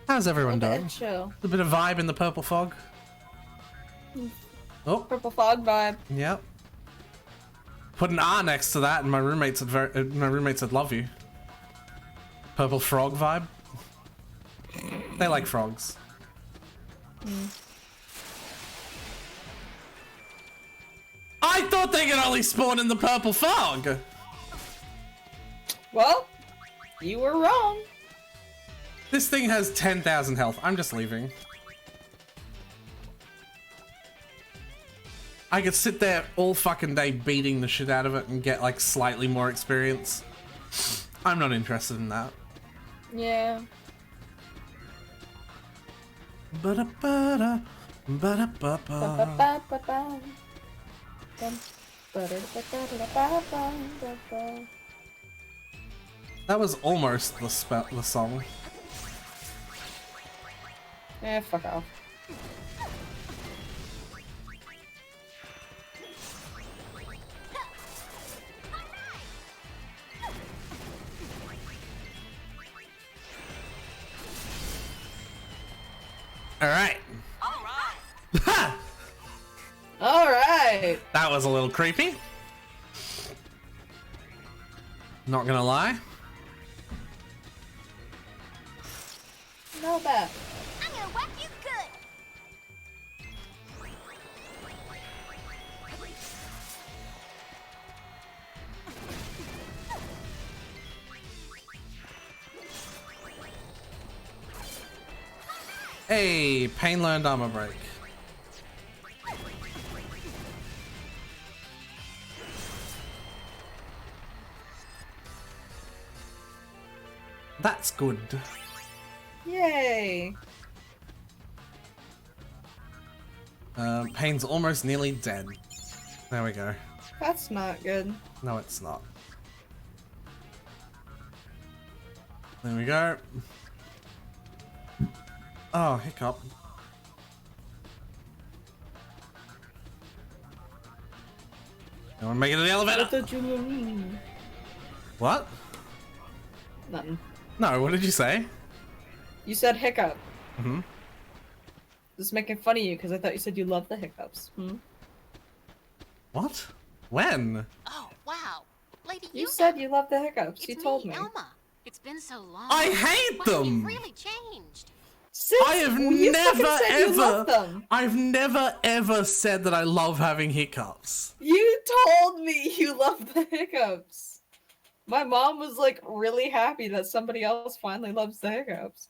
How's everyone A bit doing? chill. A bit of vibe in the purple fog. Oh, Purple fog vibe. yep. Put an R next to that, and my roommates would love you. Purple frog vibe. They like frogs. I thought they could only spawn in the purple fog. Well, you were wrong. This thing has 10,000 health. I'm just leaving. I could sit there all fucking day beating the shit out of it and get like slightly more experience. I'm not interested in that. Yeah. Ba-da-ba-da, ba-da-ba-ba. Ba-ba-ba-ba-ba. Bum. Ba-da-ba-da-ba-ba-ba-ba-ba. That was almost the song. Eh, fuck off. All right. Ha! Alright. That was a little creepy. Not gonna lie. No bad. I'm gonna whack you good. Hey, pain learned armor break. That's good. Yay! Pain's almost nearly dead. There we go. That's not good. No, it's not. There we go. Oh, hiccup. You wanna make it to the elevator? What did you mean? What? Nothing. No, what did you say? You said hiccup. Mm-hmm. Just making fun of you because I thought you said you love the hiccups. What? When? Oh, wow. Lady, You said you love the hiccups. It's You told me. Elma. It's been so long. I hate Wow, them! You've really changed. I have You fucking never said you loved ever, them. I've never ever said that I love having hiccups. You told me you love the hiccups. My mom was like really happy that somebody else finally loves the hiccups.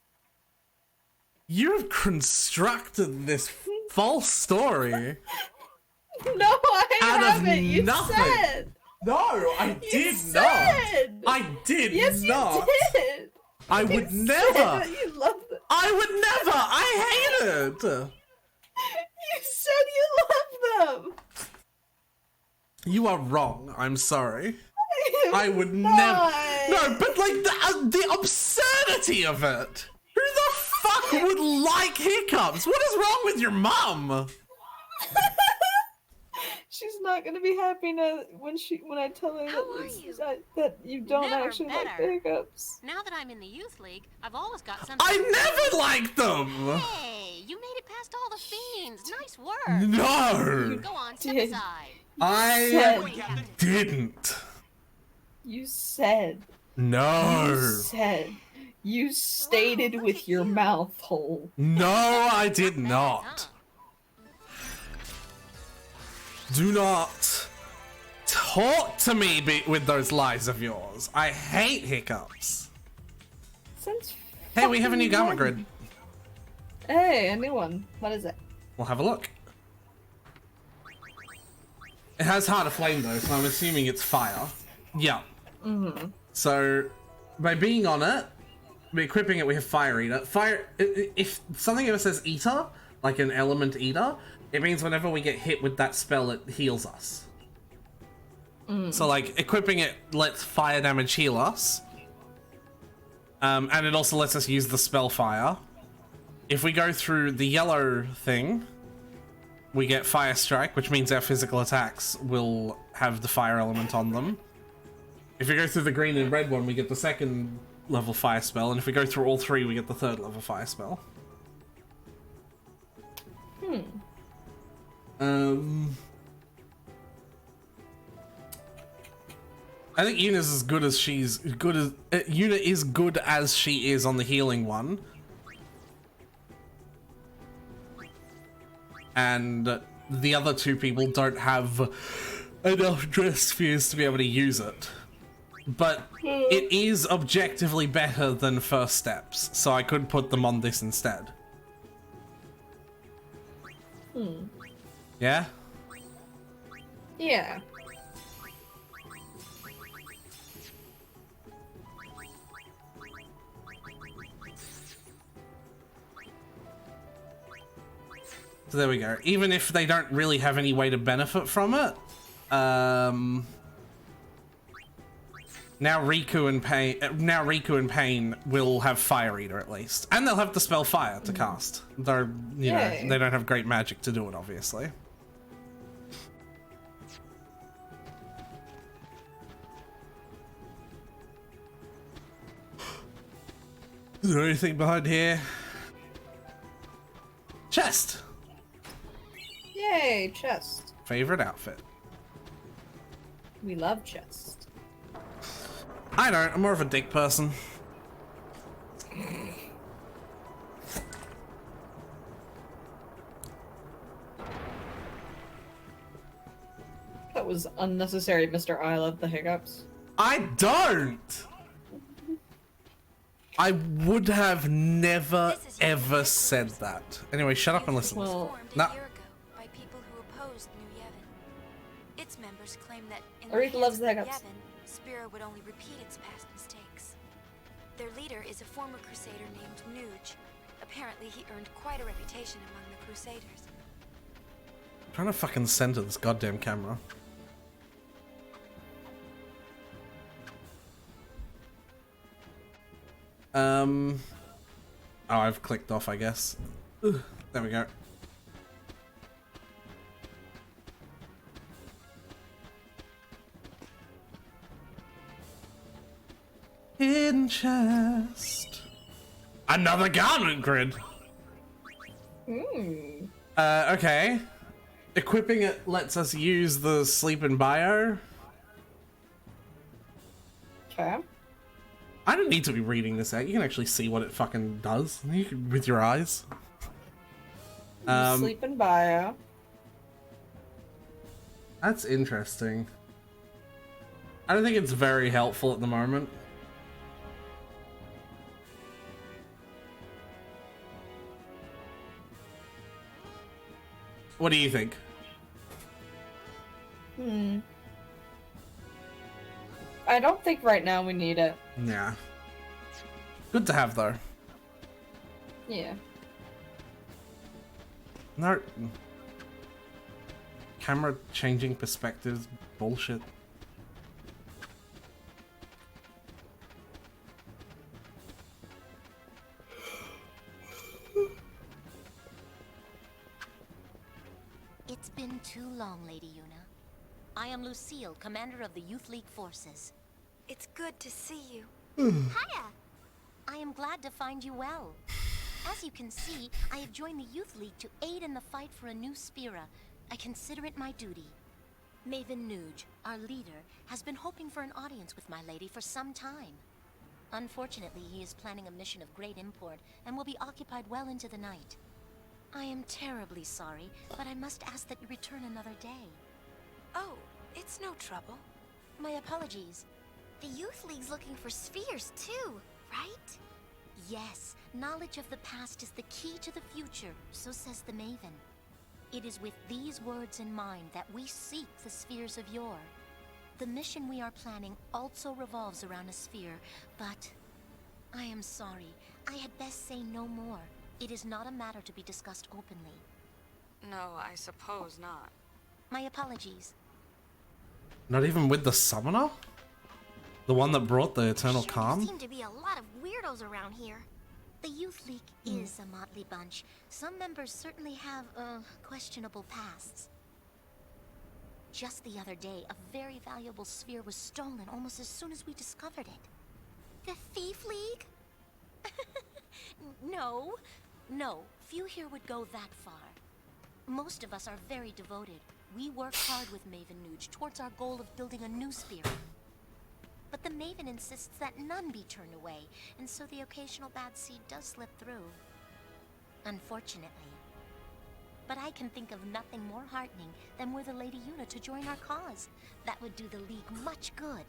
You've constructed this false story. No, I Out of haven't. You nothing. said. No, I You did said. not. I did Yes, not. you did. I You would said never. that you love them. I would never. I hate it. You said you love them. You are wrong. I'm sorry. I I would not. never. No, but like the absurdity of it. Who the fuck would like hiccups? What is wrong with your mum? She's not gonna be happy now when I tell her How are you? that you don't Never actually like the better. hiccups. Now that I'm in the youth league, I've always got something. I never liked them. Hey, you made it past all the fiends. Nice work. No, Go on, step did. aside. I Said, didn't. you said. No. You said. You stated with your mouth hole. No, I did Bad, not. huh? Do not talk to me with those lies of yours. I hate hiccups. Since Hey, we have a new fucking garment when? grid. Hey, a new one. What is it? We'll have a look. It has Heart of Flame though, so I'm assuming it's fire. Yeah. Mm-hmm. So, by being on it, by equipping it, we have Fire Eater. If something ever says Eater, like an element eater, it means whenever we get hit with that spell, it heals us. So, like, equipping it lets fire damage heal us. And it also lets us use the spell Fire. If we go through the yellow thing, we get Fire Strike, which means our physical attacks will have the fire element on them. If we go through the green and red one, we get the second level fire spell, and if we go through all three, we get the third level fire spell. I think Yuna's as good as Yuna is good as she is on the healing one. And the other two people don't have enough dress spheres to be able to use it. But it is objectively better than First Steps, so I could put them on this instead. Yeah? Yeah. So there we go. Even if they don't really have any way to benefit from it, now Riku and Pain will have Fire Eater at least, and they'll have the spell Fire to cast. Though you know Yay. they don't have great magic to do it, obviously. Is there anything behind here? Chest. Yay, chest. Favorite outfit. We love chest. I don't. I'm more of a dick person. That was unnecessary, Mr. I love the hiccups. I don't. I would have never ever said that. Anyway, shut up and listen. Well, Formed a Nah. year ago by people who opposed New Yevon. Its members claim that in Riku the loves hands the of hiccups. Yevon, Spira would only repeat its past mistakes. Their leader is a former crusader named Nuge. Apparently, he earned quite a reputation among the crusaders. I'm trying to fucking center this goddamn camera. Oh, I've clicked off, I guess. Ugh, there we go. Hidden chest. Another garment grid. Okay. Equipping it lets us use the sleep and bio. Okay. I don't need to be reading this out. You can actually see what it fucking does you can, with your eyes. Sleep and bio. That's interesting. I don't think it's very helpful at the moment. What do you think? I don't think right now we need it. Yeah. Good to have though. Yeah. No. Camera changing perspectives. Bullshit. It's been too long, Lady Yuna. I am Lucille, commander of the Youth League forces. It's good to see you. Hiya! I am glad to find you well. As you can see, I have joined the Youth League to aid in the fight for a new Spira. I consider it my duty. Maven Nuge, our leader, has been hoping for an audience with my lady for some time. Unfortunately, he is planning a mission of great import and will be occupied well into the night. I am terribly sorry, but I must ask that you return another day. Oh, it's no trouble. My apologies. The Youth League's looking for spheres too, right? Yes, knowledge of the past is the key to the future, so says the Maven. It is with these words in mind that we seek the spheres of yore. The mission we are planning also revolves around a sphere, but I am sorry. I had best say no more. It is not a matter to be discussed openly. No, I suppose not. My apologies. Not even with the summoner? The one that brought the eternal Sure calm? seem to be a lot of weirdos around here. The Youth League is a motley bunch. Some members certainly have, questionable pasts. Just the other day, a very valuable sphere was stolen almost as soon as we discovered it. The Thief League? No, few here would go that far. Most of us are very devoted. We work hard with Maven Nuge towards our goal of building a new sphere. But the Maven insists that none be turned away, and so the occasional bad seed does slip through. Unfortunately. But I can think of nothing more heartening than were the Lady Yuna to join our cause. That would do the League much good.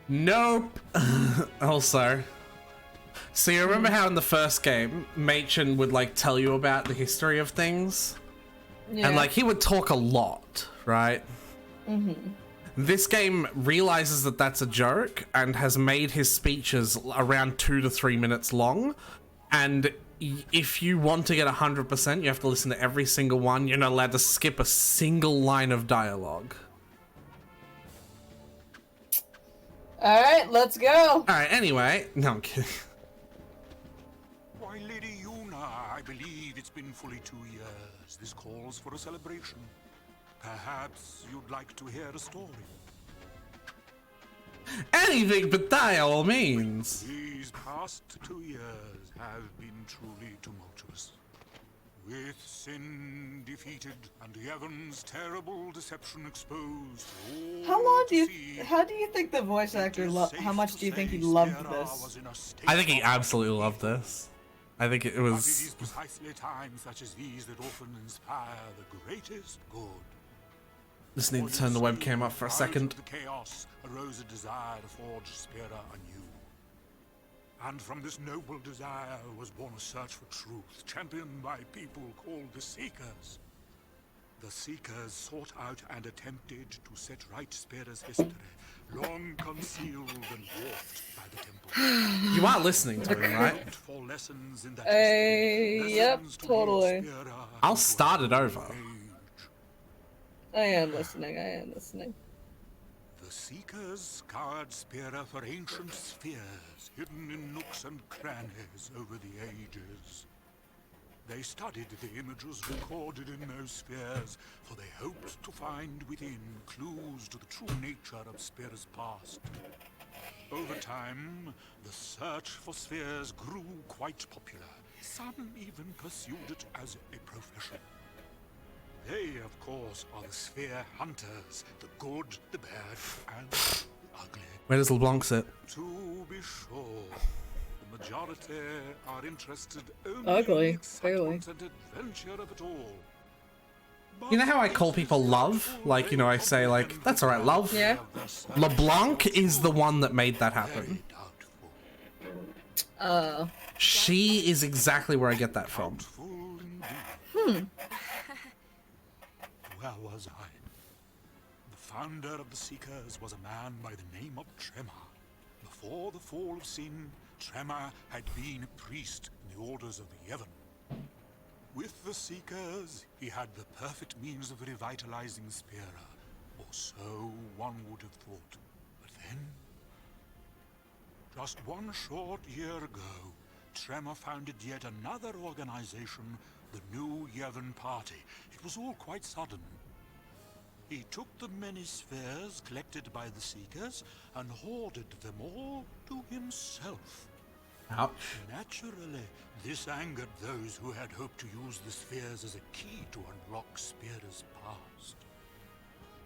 Nope. Also, so you remember how in the first game, Machen would like tell you about the history of things? Yeah. And like he would talk a lot, right? This game realizes that that's a joke and has made his speeches around 2 to 3 minutes long. And if you want to get 100%, you have to listen to every single one. You're not allowed to skip a single line of dialogue. Alright, let's go. Alright, anyway. No, I'm kidding. Why, Lady Yuna, I believe it's been fully 2 years. This calls for a celebration. Perhaps you'd like to hear a story. Anything but by all means. These past 2 years have been truly tumultuous. With sin defeated and Yevon's terrible deception exposed. How do you think the voice actor how much do you think he loved this? I think he absolutely loved this. I think it But it was... is precisely times such as these that often inspire the greatest good. Just need to turn the webcam up for a second. Out of the chaos arose a desire to forge Spira anew. And from this noble desire was born a search for truth, championed by people called the Seekers. The Seekers sought out and attempted to set right Spira's history, long concealed and warped by the temple. You are listening to him, right? Looked for lessons in that history, Yep, lessons to totally. lead Spira I'll into start it a over. age. I am listening, I am listening. The Seekers scoured Spira for ancient spheres, hidden in nooks and crannies over the ages. They studied the images recorded in those spheres, for they hoped to find within clues to the true nature of Spira's past. Over time, the search for spheres grew quite popular. Some even pursued it as a profession. They, of course, are the sphere hunters, the good, the bad, and the ugly. Where does LeBlanc sit? To be sure, the majority are interested only Ugly, in the clearly. excitement and adventure of it all. You know how I call people love? Like, you know, I say, like, that's alright, love. Yeah. LeBlanc is the one that made that happen. She is exactly where I get that from. Where was I? The founder of the Seekers was a man by the name of Tremor. Before the fall of sin, Tremor had been a priest in the orders of the Yevon. With the Seekers, he had the perfect means of revitalizing Spira, or so one would have thought. But then, just one short year ago, Tremor founded yet another organization, the New Yevon Party. It was all quite sudden. He took the many spheres collected by the Seekers and hoarded them all to himself. Ouch. Naturally, this angered those who had hoped to use the spheres as a key to unlock Spira's past.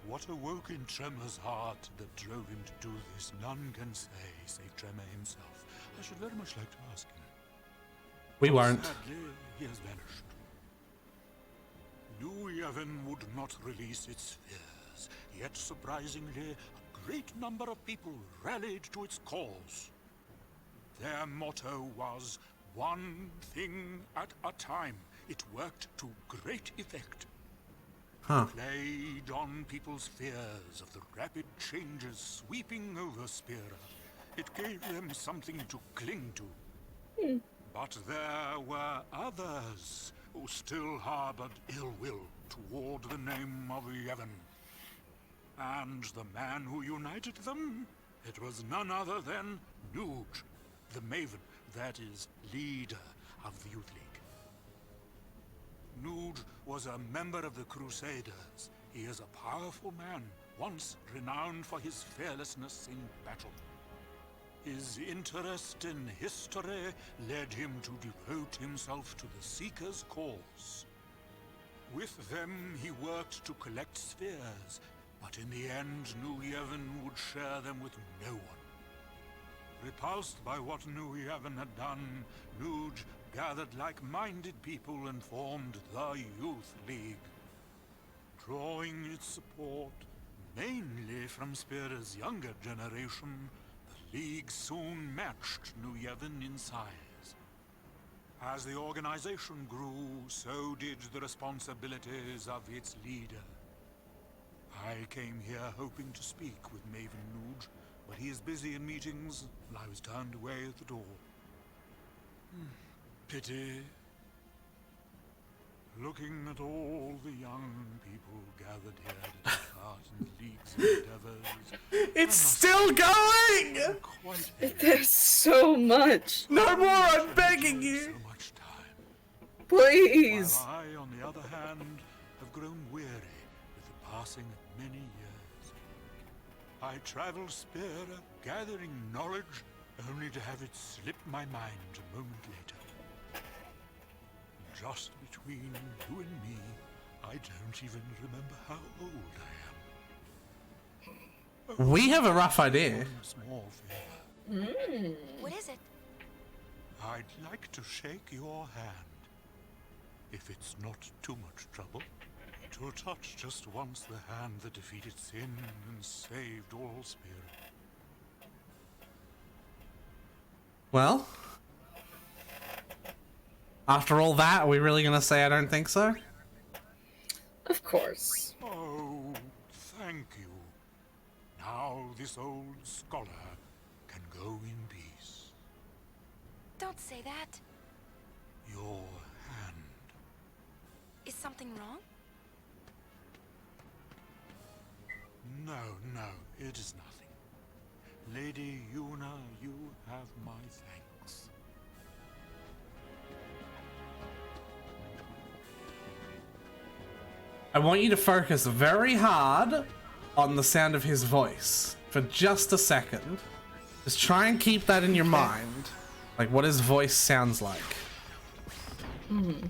What awoke in Tremor's heart that drove him to do this, none can say, save Tremor himself. I should very much like to ask him. We weren't. Sadly, he has vanished. New Yevon would not release its spheres, yet surprisingly, a great number of people rallied to its cause. Their motto was, one thing at a time. It worked to great effect. Huh. Played on people's fears of the rapid changes sweeping over Spira. It gave them something to cling to. But there were others who still harbored ill will toward the name of Yevon. And the man who united them, it was none other than Nuge, the Maven, that is, leader of the Youth League. Nuge was a member of the Crusaders. He is a powerful man, once renowned for his fearlessness in battle. His interest in history led him to devote himself to the Seekers' cause. With them, he worked to collect spheres, but in the end, New Yevon would share them with no one. Repulsed by what New Yevon had done, Nuge gathered like-minded people and formed the Youth League. Drawing its support mainly from Spira's younger generation, the League soon matched New Yevon in size. As the organization grew, so did the responsibilities of its leader. I came here hoping to speak with Maven Nuge, but he is busy in meetings, and I was turned away at the door. Pity. Looking at all the young people gathered here to take part in the League's endeavors. It's still going! Quite There's so much. No more, I'm begging so you! much time. Please. While I, on the other hand, have grown weary with the passing of many years. I travel Spira, gathering knowledge, only to have it slip my mind a moment later. Just between you and me, I don't even remember how old I am. We have a rough idea. One small favor. What is it? I'd like to shake your hand. If it's not too much trouble. To touch just once the hand that defeated sin and saved all spirit. Well, after all that, are we really gonna say I don't think so? Of course. Oh, thank you. Now this old scholar can go in peace. Don't say that. Your hand. Is something wrong? No, it is nothing. Lady Yuna, you have my thanks. I want you to focus very hard on the sound of his voice for just a second. Just try and keep that in your mind. Like what his voice sounds like. Mm-hmm.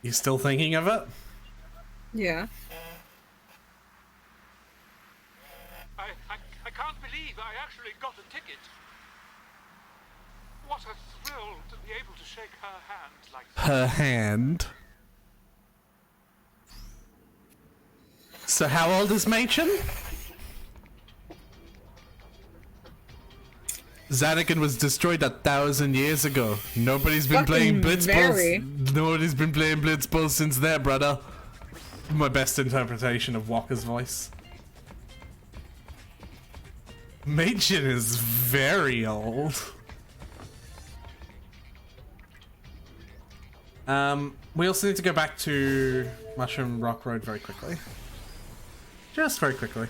You still thinking of it? Yeah. I can't believe I actually got a ticket. What a thrill to be able to shake her hand like that. Her hand. So how old is Machen? Zanakin was destroyed 1,000 years ago. Nobody's been playing Blitzball. Nobody's been playing Blitzball since there, brother. My best interpretation of Walker's voice. Machen is very old. We also need to go back to Mushroom Rock Road very quickly. Just very quickly.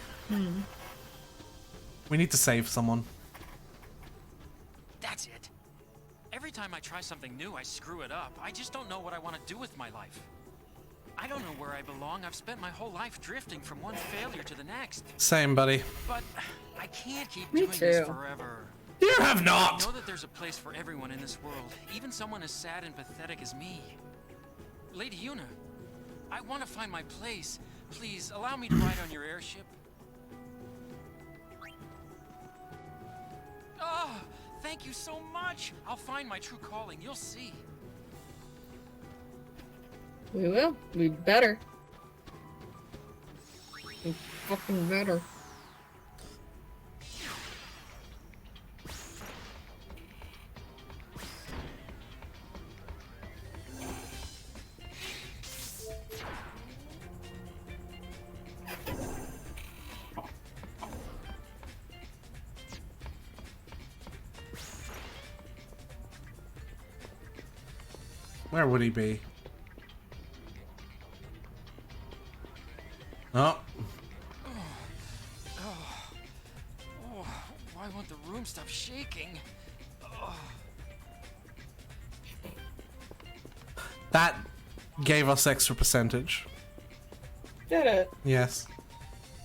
We need to save someone. That's it. Every time I try something new, I screw it up. I just don't know what I want to do with my life. I don't know where I belong. I've spent my whole life drifting from one failure to the next. Same, buddy. But I can't keep Me doing this too. forever. You have not! I know that there's a place for everyone in this world, even someone as sad and pathetic as me. Lady Yuna, I want to find my place. Please, allow me to ride on your airship. Oh, thank you so much. I'll find my true calling. You'll see. We will. We better. We fucking better. Where would he be? Oh. Oh, why won't the room stop shaking? That gave us extra percentage. Did it? Yes.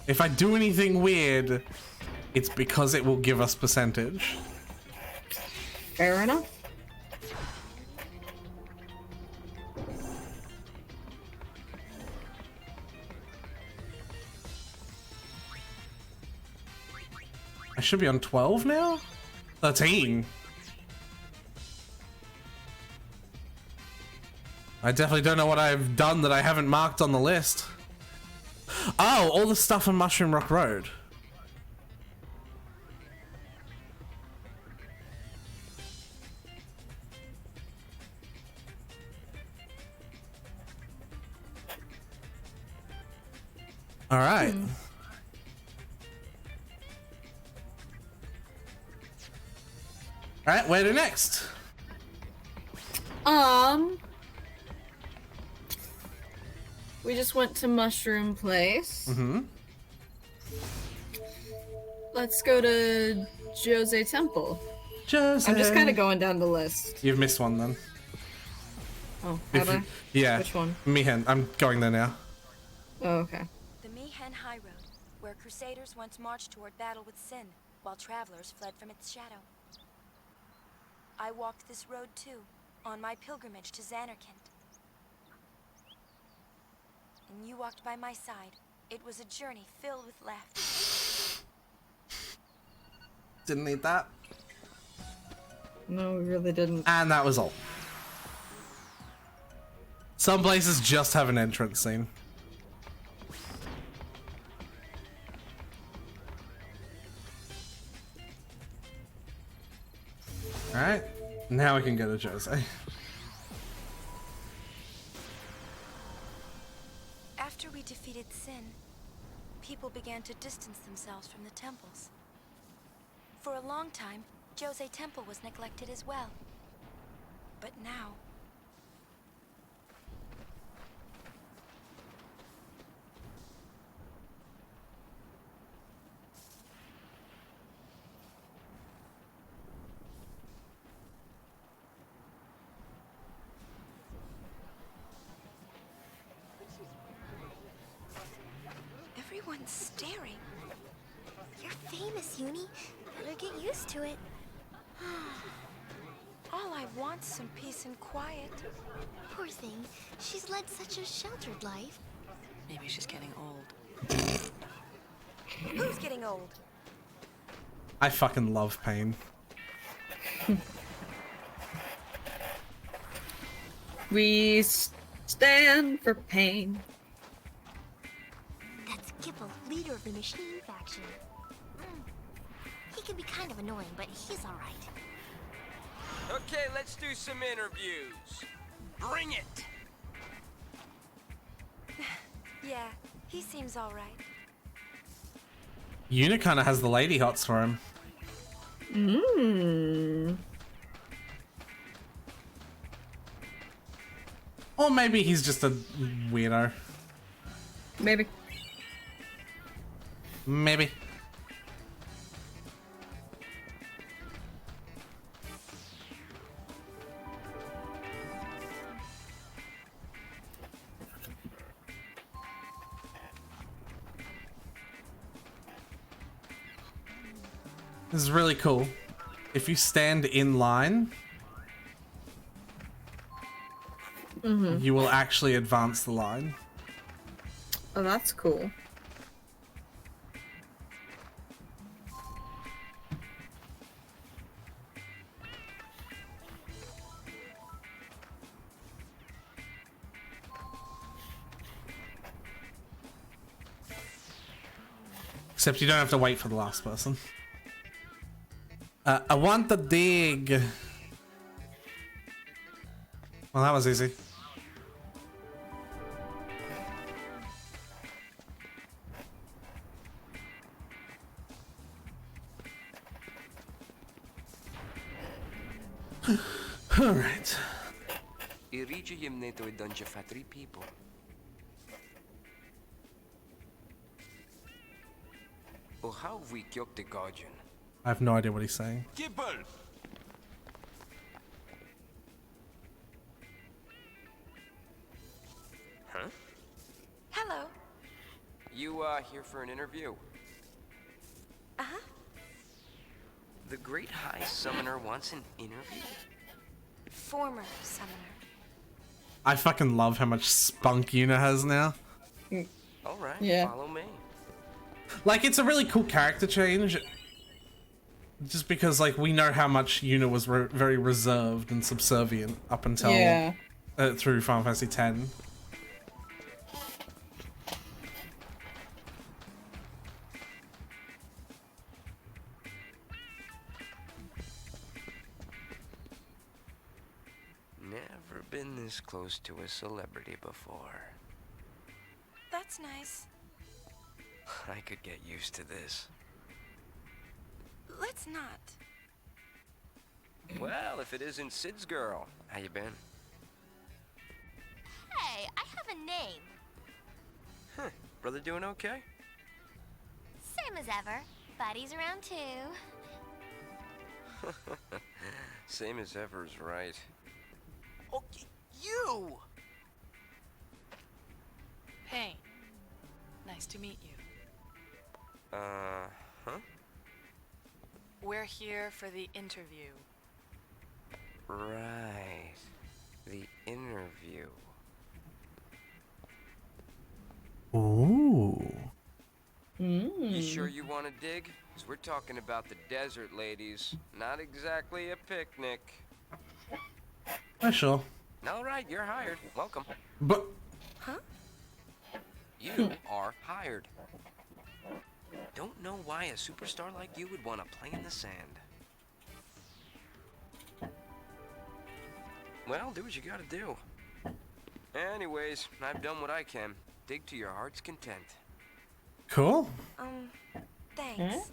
If I do anything weird, it's because it will give us percentage. Fair enough. I should be on 12 now? 13. I definitely don't know what I've done that I haven't marked on the list. Oh, all the stuff on Mushroom Rock Road. All right. All right, where to next? We just went to Mushroom Place. Mm-hmm. Let's go to Jose Temple. Jose. I'm just kind of going down the list. You've missed one then. Oh, If have I? you- yeah. Which one? Mihen. I'm going there now. Oh, okay. The Mihen High Road, where Crusaders once marched toward battle with sin, while travelers fled from its shadow. I walked this road too, on my pilgrimage to Xanarkand. And you walked by my side. It was a journey filled with laughter. Didn't need that. No, we really didn't. And that was all. Some places just have an entrance scene. Alright, now we can go to Jose. After we defeated sin, people began to distance themselves from the temples. For a long time, Jose Temple was neglected as well. But now... everyone's staring. You're famous, Uni. Better get used to it. All I want's some peace and quiet. Poor thing. She's led such a sheltered life. Maybe she's getting old. Who's getting old? I fucking love pain. We stand for pain. That's Gipple, leader of the machine faction. He can be kind of annoying, but he's alright. Okay, let's do some interviews. Bring it! Yeah, he seems all right. Una kind of has the lady hots for him. Or maybe he's just a weirdo. Maybe. Maybe. This is really cool. If you stand in line, you will actually advance the line. Oh, that's cool. Except you don't have to wait for the last person. I want the dig. Well, that was easy. All right. Irigium neto dungeon for 3 people. Oh, how we killed the guardian? I have no idea what he's saying. Gibble! Huh? Hello. You, here for an interview? Uh-huh. The Great High Summoner wants an interview? Former summoner. I fucking love how much spunk Una has now. Alright, Yeah. follow me. Like, it's a really cool character change. Just because, like, we know how much Una was very reserved and subservient up until through Final Fantasy X. Never been this close to a celebrity before. That's nice. I could get used to this. Let's not. Well, if it isn't Sid's girl, how you been? Hey, I have a name. Huh, brother doing okay? Same as ever. Buddy's around too. Same as ever is right. Oh, you! Hey, nice to meet you. Huh? We're here for the interview. Right. The interview. Ooh. You sure you want to dig? 'Cause we're talking about the desert, ladies. Not exactly a picnic. Sure. All right, you're hired. Welcome. But... Huh? You are hired. Don't know why a superstar like you would want to play in the sand. Well, do what you gotta do. Anyways, I've done what I can. Dig to your heart's content. Cool. Thanks.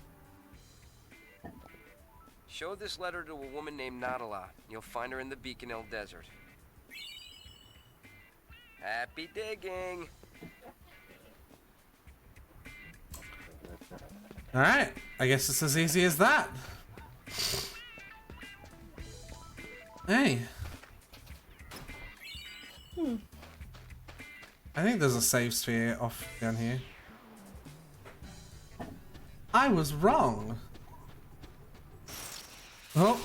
Show this letter to a woman named Nadala. You'll find her in the Beacon Hill Desert. Happy digging! Alright, I guess it's as easy as that. Hey. I think there's a save sphere off down here. I was wrong. Oh.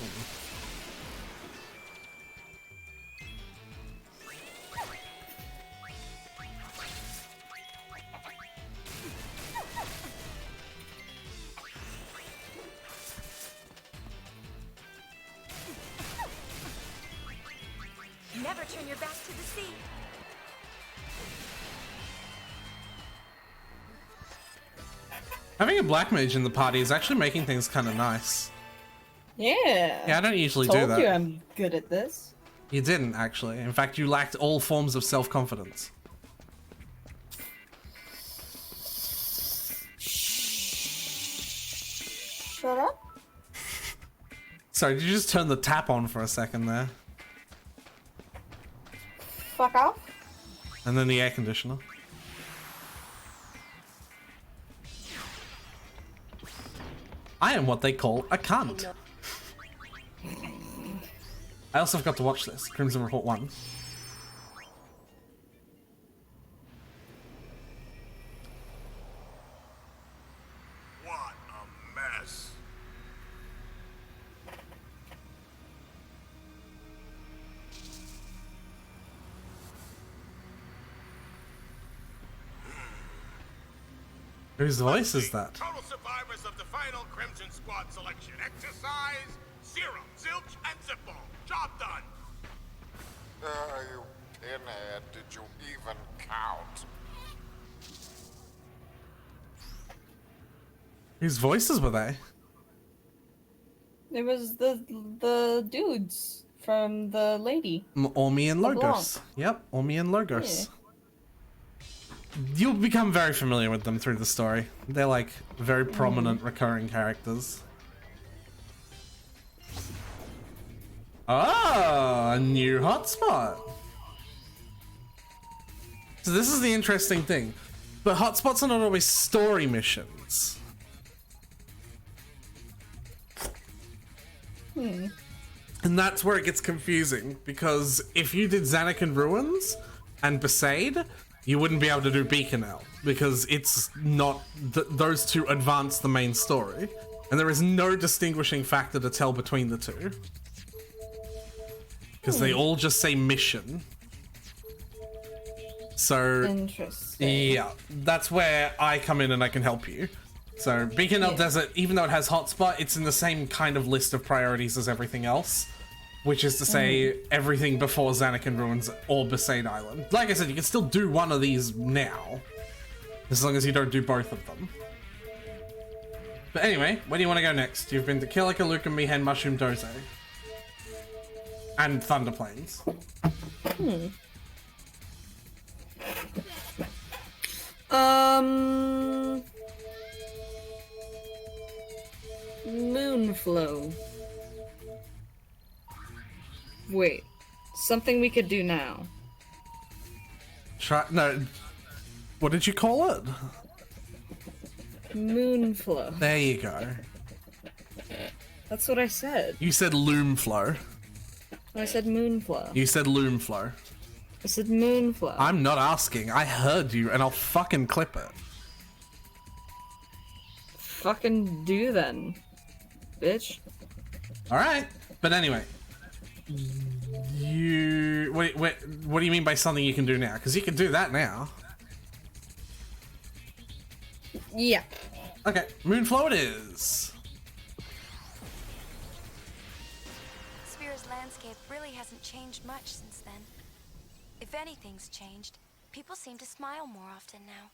Never turn your back to the sea. Having a black mage in the party is actually making things kind of nice. Yeah. Yeah, I don't usually do Told that. you I'm good at this. You didn't, actually. In fact, you lacked all forms of self-confidence. Shut up. Sorry, did you just turn the tap on for a second there? Fuck off. And then the air conditioner. I am what they call a cunt. I also forgot to watch this. Crimson Report 1. What a mess. Whose voice is that? Total survivors of the final Crimson Squad selection exercise: zero, zilch, and zippo. Job done. You pinhead, did you even count? Whose voices were they? It was the dudes from the lady. Ormi and LeBlanc. Logos. Yep, Ormi and Logos. You'll become very familiar with them through the story. They're like very prominent recurring characters. Oh, a new hotspot. So this is the interesting thing. But hotspots are not always story missions. And that's where it gets confusing, because if you did Xanakin Ruins and Besaid, you wouldn't be able to do Beaconel, because it's not those two advance the main story, and there is no distinguishing factor to tell between the two, because they all just say mission. So interesting. Yeah, that's where I come in and I can help you. So Beaconel Desert, even though it has hotspot, it's in the same kind of list of priorities as everything else, which is to say everything before Xanakin Ruins or Besaid Island. Like I said, you can still do one of these now, as long as you don't do both of them. But anyway, where do you want to go next? You've been to Kilika, Luca, Mihen, Mushroom, Doze. And Thunder Plains. Moonflow. Wait, something we could do now. No, what did you call it? Moonflow. There you go. That's what I said. You said Loomflow. I said Moonflow. You said Loomflow. I said Moonflow. I'm not asking. I heard you, and I'll fucking clip it. Fucking do then, bitch. All right, but anyway, you wait. What do you mean by something you can do now? Because you can do that now. Yeah. Okay, Moonflow it is. Sphere's landscape really hasn't changed much since then. If anything's changed, people seem to smile more often now.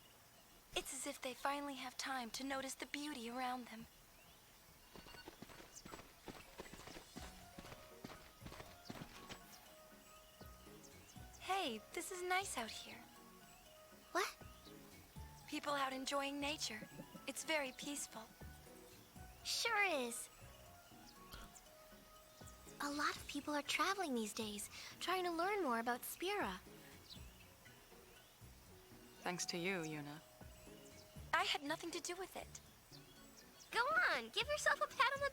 It's as if they finally have time to notice the beauty around them. Hey, this is nice out here. What? People out enjoying nature. It's very peaceful. Sure is. A lot of people are traveling these days, trying to learn more about Spira. Thanks to you, Yuna. I had nothing to do with it. Go on, give yourself a pat on the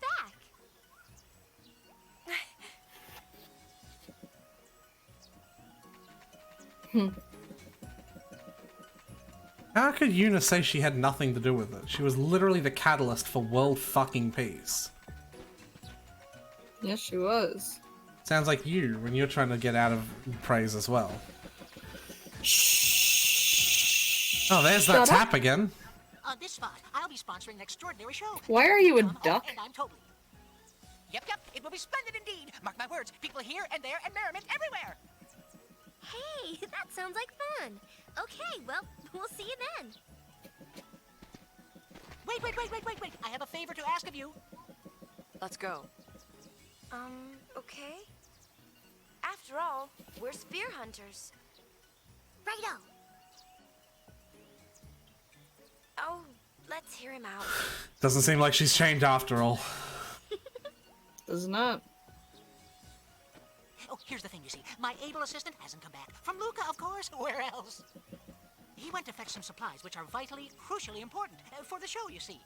back. How could Yuna say she had nothing to do with it? She was literally the catalyst for world fucking peace. Yes, she was. Sounds like you when you're trying to get out of praise as well. Oh, there's that tap again. On this spot, I'll be sponsoring an extraordinary show. Why are you a duck? And I'm totally. Yep, it will be splendid indeed. Mark my words, people here and there and merriment everywhere. Hey, that sounds like fun. Okay, well, we'll see you then. Wait. I have a favor to ask of you. Let's go. Okay. After all, we're spear hunters. Righto. Oh, let's hear him out. Doesn't seem like she's changed after all. Does not. Oh, here's the thing, you see. My able assistant hasn't come back. From Luca, of course. Where else? He went to fetch some supplies, which are vitally, crucially important for the show, you see.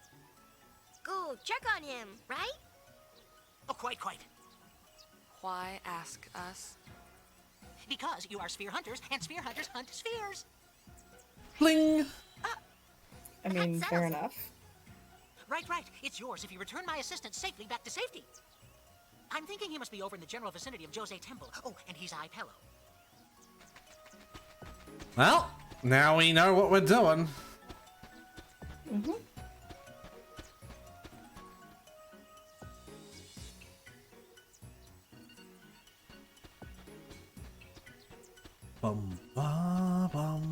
Go check on him, right? Oh, quite. Why ask us? Because you are sphere hunters, and sphere hunters hunt spheres. Bling! I mean, fair enough. Right. It's yours if you return my assistant safely back to safety. I'm thinking he must be over in the general vicinity of Jose Temple. Oh, and he's Ipello. Well, now we know what we're doing. Mm-hmm. Bum ba bum.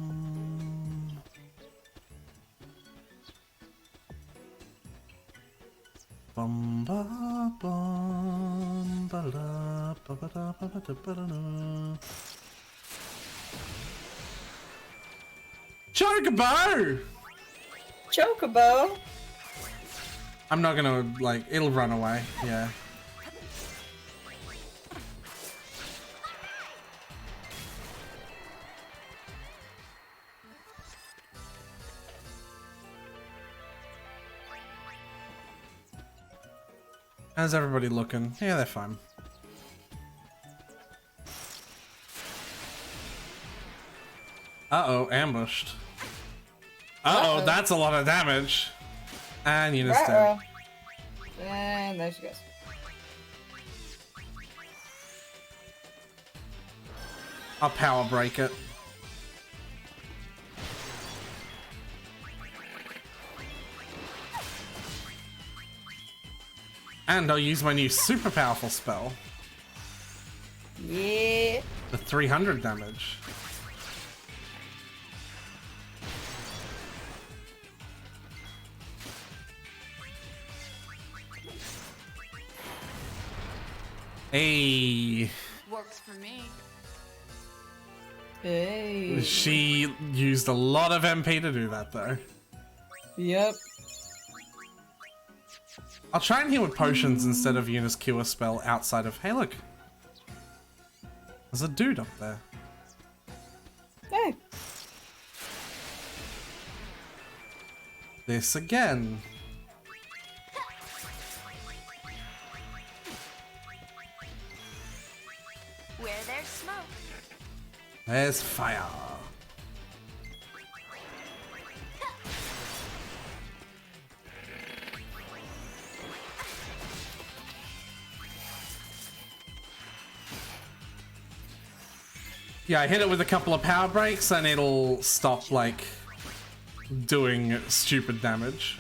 Bum ba bum ba da ba ba da ba ba da ba da da. Chocobo! I'm not gonna, like, it'll run away, yeah. How's everybody looking? Yeah, they're fine. Uh-oh, ambushed. Uh-oh, that's a lot of damage. And Yuna's dead. And there she goes. I'll power break it. And I'll use my new super powerful spell. Yeah. The 300 damage. Hey. Works for me. Hey. She used a lot of MP to do that, though. Yep. I'll try and heal with potions instead of Yuna's cure spell outside of... Hey, look. There's a dude up there. Hey. This again. Where there's smoke. There's fire. Yeah, I hit it with a couple of power breaks and it'll stop, like, doing stupid damage.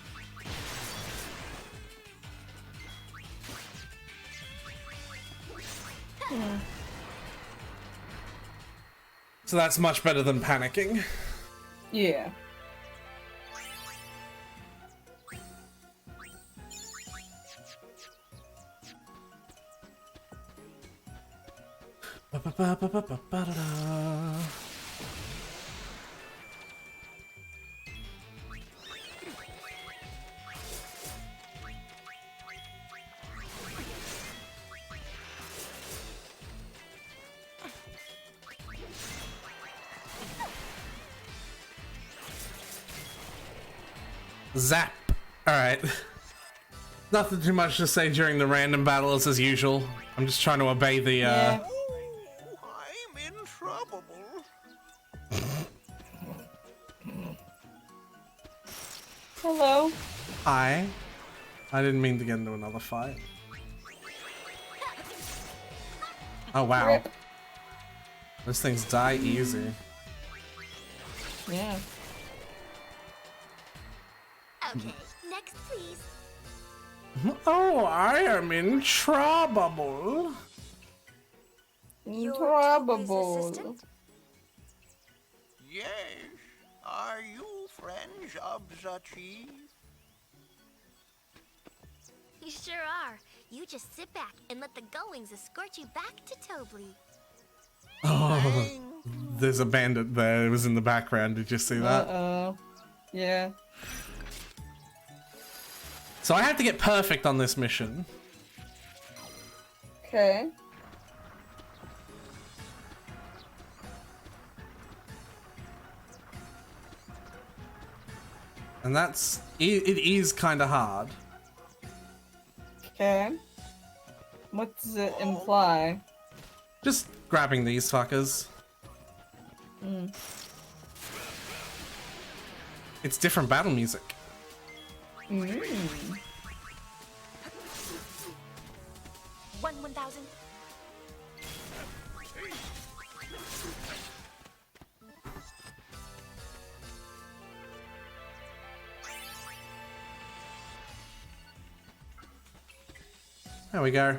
So that's much better than panicking. Yeah. Zap. Alright. Nothing too much to say during the random battles as usual. I'm just trying to obey the Yeah. I'm in trouble. Hello. Hi. I didn't mean to get into another fight. Oh wow. Rip. Those things die easy. Yeah. Okay, next please. Oh, I am in trouble. Trouble. Yes. Are you friends of the chief? You sure are. You just sit back and let the goings escort you back to Tobley. Oh, there's a bandit there. It was in the background. Did you see that? Uh-oh. Yeah. So I have to get perfect on this mission. Okay. And that's... It is kind of hard. Okay. What does it imply? Just grabbing these fuckers. Mm. It's different battle music. Mm. 1,000. There we go.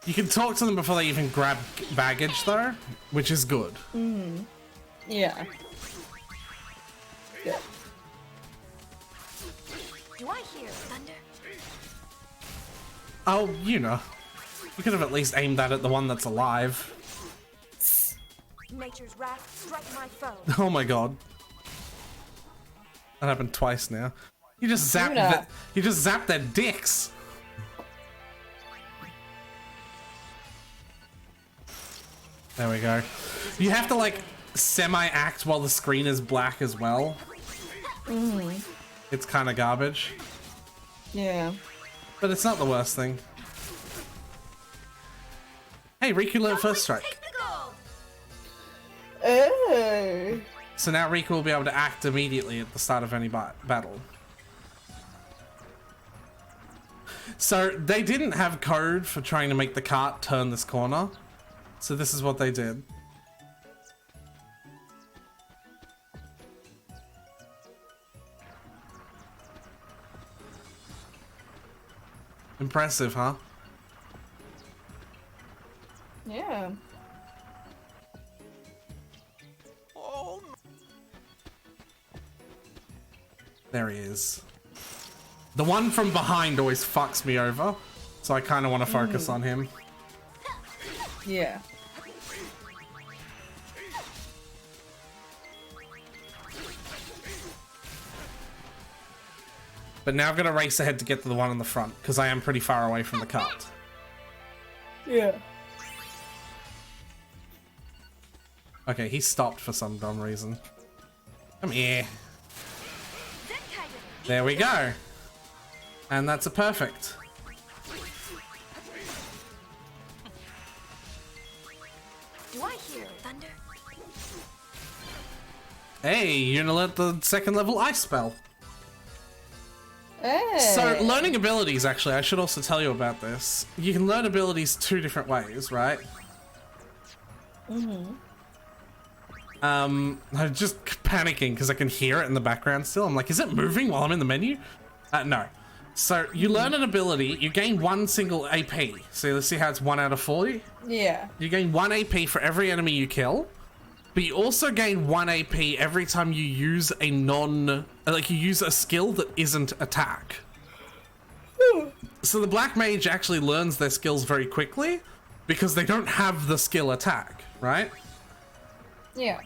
You can talk to them before they even grab baggage, though, which is good. Mm. Yeah. Yeah. Do I hear thunder? Oh, you know. We could have at least aimed that at the one that's alive. Nature's wrath, strike my foe. Oh my god. That happened twice now. You just zapped you just zapped their dicks. There we go. You have to like semi-act while the screen is black as well. Mm. It's kind of garbage. Yeah. But it's not the worst thing. Hey, Riku learned first strike. Oh. So now Riku will be able to act immediately at the start of any battle. So they didn't have code for trying to make the cart turn this corner. So this is what they did. Impressive, huh? Yeah. There he is. The one from behind always fucks me over, so I kind of want to focus on him. Yeah. But now I've got to race ahead to get to the one in the front, because I am pretty far away from the cart. Yeah. Okay, he stopped for some dumb reason. Come here. There we go. And that's a perfect. Do I hear thunder? Hey, you're gonna learn the second level ice spell. Hey. So, learning abilities, actually, I should also tell you about this. You can learn abilities 2 different ways, right? Mm-hmm. I'm just panicking because I can hear it in the background still. I'm like, is it moving while I'm in the menu? No. So, you learn an ability, you gain 1 single AP. So, let's see how it's 1 out of 40? Yeah. You gain 1 AP for every enemy you kill. But you also gain 1 AP every time you use a you use a skill that isn't attack. So the Black Mage actually learns their skills very quickly because they don't have the skill attack, right? Yeah.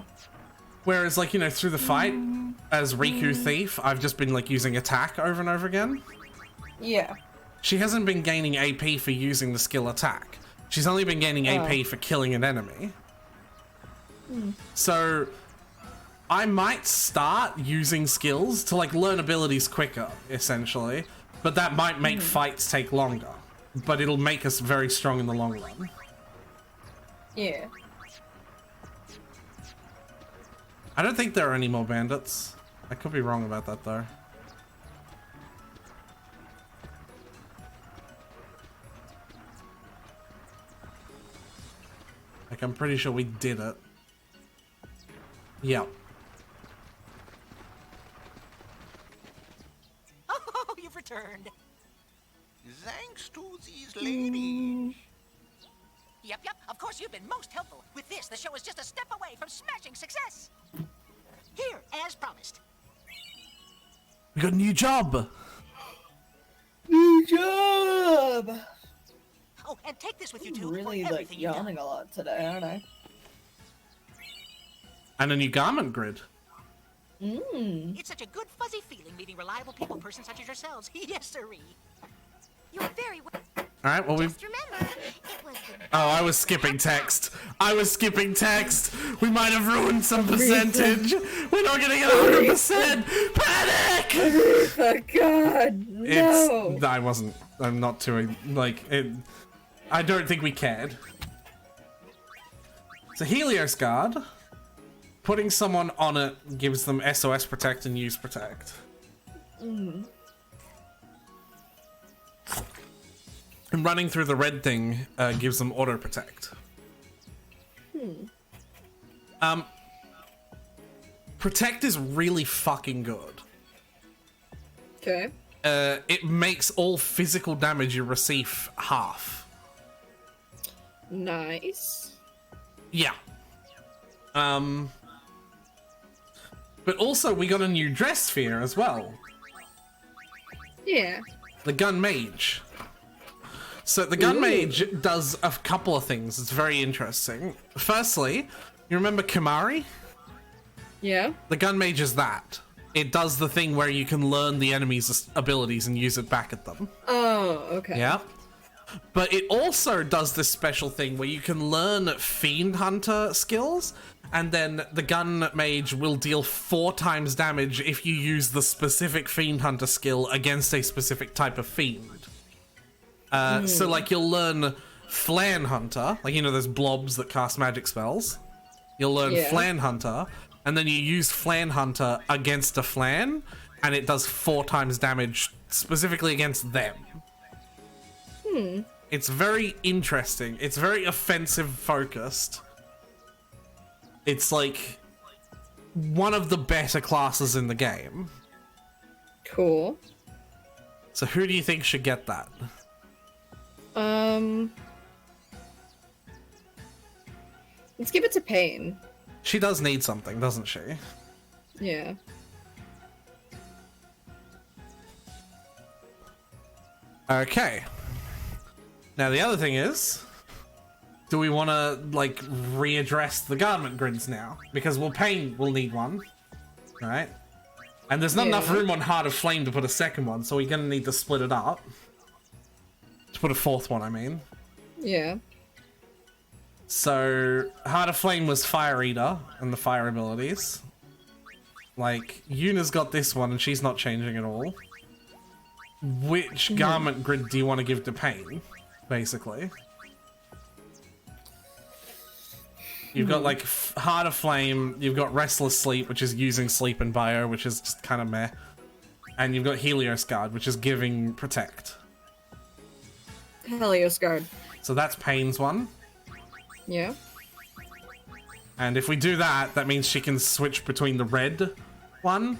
Whereas, like, you know, through the fight, as Riku Thief, I've just been, like, using attack over and over again. Yeah. She hasn't been gaining AP for using the skill attack. She's only been gaining AP for killing an enemy. So, I might start using skills to, like, learn abilities quicker, essentially. But that might make fights take longer. But it'll make us very strong in the long run. Yeah. I don't think there are any more bandits. I could be wrong about that, though. Like, I'm pretty sure we did it. Yep. Oh, you've returned. Thanks to these ladies. Yep, of course you've been most helpful. With this, the show is just a step away from smashing success. Here, as promised. We got a new job! New job! Oh, and take this with you too. I'm really, for like, everything you've done. yawning a lot today, aren't I? And a new garment grid. It's such a good fuzzy feeling meeting reliable people persons such as yourselves. Yes, sirree. You're very well. Alright, well, Just remember, it was the Oh, I was skipping text. I was skipping text. We might have ruined some percentage. We're not getting 100%. Panic! Oh God, no! I wasn't. I'm not too, like, it. I don't think we cared. So Helios Guard. Putting someone on it gives them SOS Protect and Use Protect. And running through the red thing gives them Auto Protect. Protect is really fucking good. Okay. It makes all physical damage you receive half. Nice. Yeah. But also we got a new dress sphere as well. Yeah. The Gun Mage. So the Gun Mage does a couple of things. It's very interesting. Firstly, you remember Kimari? Yeah. The Gun Mage is that. It does the thing where you can learn the enemy's abilities and use it back at them. Oh, okay. Yeah. But it also does this special thing where you can learn Fiend Hunter skills, and then the Gun Mage will deal 4 times damage if you use the specific Fiend Hunter skill against a specific type of Fiend. So, like, you'll learn Flan Hunter, like, you know, those blobs that cast magic spells. You'll learn Flan Hunter, and then you use Flan Hunter against a Flan, and it does 4 times damage specifically against them. It's very interesting. It's very offensive focused. It's like one of the better classes in the game. Cool. So who do you think should get that? Let's give it to Pain. She does need something, doesn't she? Yeah. Okay. Now the other thing is, do we want to, like, readdress the garment grids now? Because Pain will need one, right? And there's not enough room on Heart of Flame to put a second one, so we're gonna need to split it up. To put a fourth one, I mean. Yeah. So, Heart of Flame was Fire Eater and the fire abilities. Like, Yuna's got this one and she's not changing at all. Which garment grid do you want to give to Pain, basically? You've got like Heart of Flame, you've got Restless Sleep, which is using Sleep and Bio, which is just kind of meh. And you've got Helios Guard, which is giving Protect. Helios Guard. So that's Pain's one. Yeah. And if we do that, that means she can switch between the red one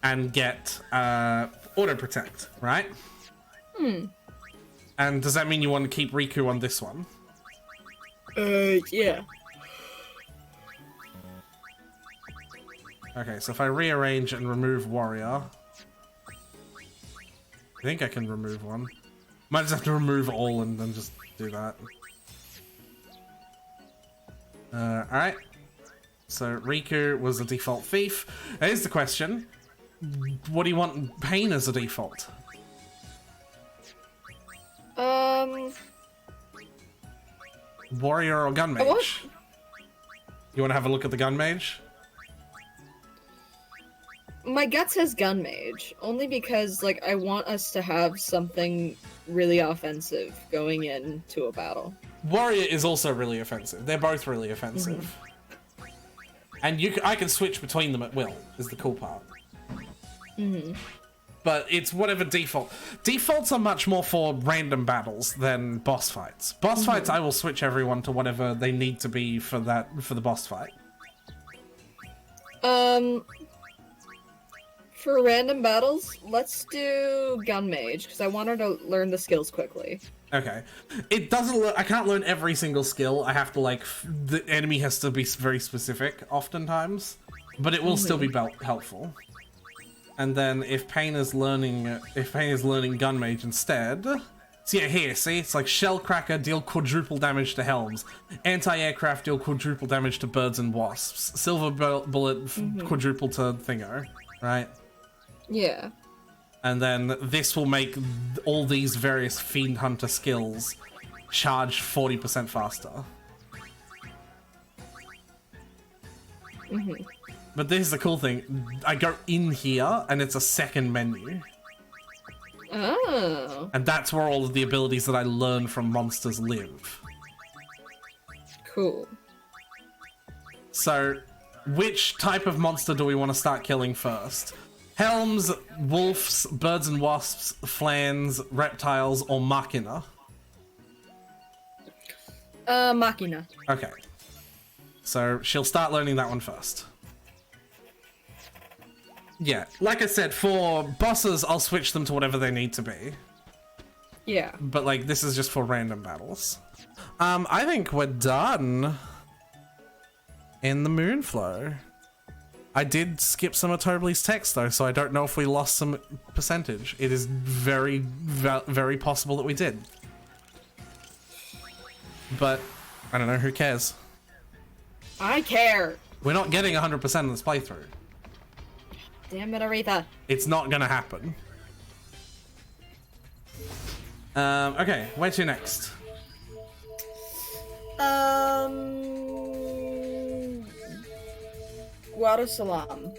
and get Auto Protect, right? And does that mean you want to keep Riku on this one? Yeah. Okay, so if I rearrange and remove Warrior... I think I can remove one. Might just have to remove all and then just do that. Alright. So Riku was a default thief. Here's the question. What do you want Pain as a default? Warrior or Gun Mage? What? You want to have a look at the Gun Mage? My gut says Gun Mage, only because, like, I want us to have something really offensive going into a battle. Warrior is also really offensive. They're both really offensive. And I can switch between them at will, is the cool part. But it's whatever default. Defaults are much more for random battles than boss fights. Boss fights, I will switch everyone to whatever they need to be for the boss fight. For random battles, let's do Gun Mage, because I want her to learn the skills quickly. Okay. It doesn't I can't learn every single skill. I have to, like, the enemy has to be very specific oftentimes. But it will still be helpful. And then if Pain is learning Gun Mage instead... So yeah, here, see? It's like Shellcracker, deal quadruple damage to helms. Anti-aircraft, deal quadruple damage to birds and wasps. Silver bullet, quadruple to Thingo. Right? Yeah. And then this will make all these various Fiend Hunter skills charge 40% faster. But this is the cool thing. I go in here, and it's a second menu. Oh. And that's where all of the abilities that I learn from monsters live. Cool. So, which type of monster do we want to start killing first? Helms, wolves, birds and wasps, flans, reptiles, or machina? Machina. Okay. So, she'll start learning that one first. Yeah, like I said, for bosses, I'll switch them to whatever they need to be. Yeah. But, like, this is just for random battles. I think we're done in the Moonflow. I did skip some of Tobley's text, though, so I don't know if we lost some percentage. It is very, very possible that we did. But, I don't know, who cares? I care! We're not getting 100% of this playthrough. Damn it, Aretha. It's not gonna happen. Okay, where to next? Guado Salam.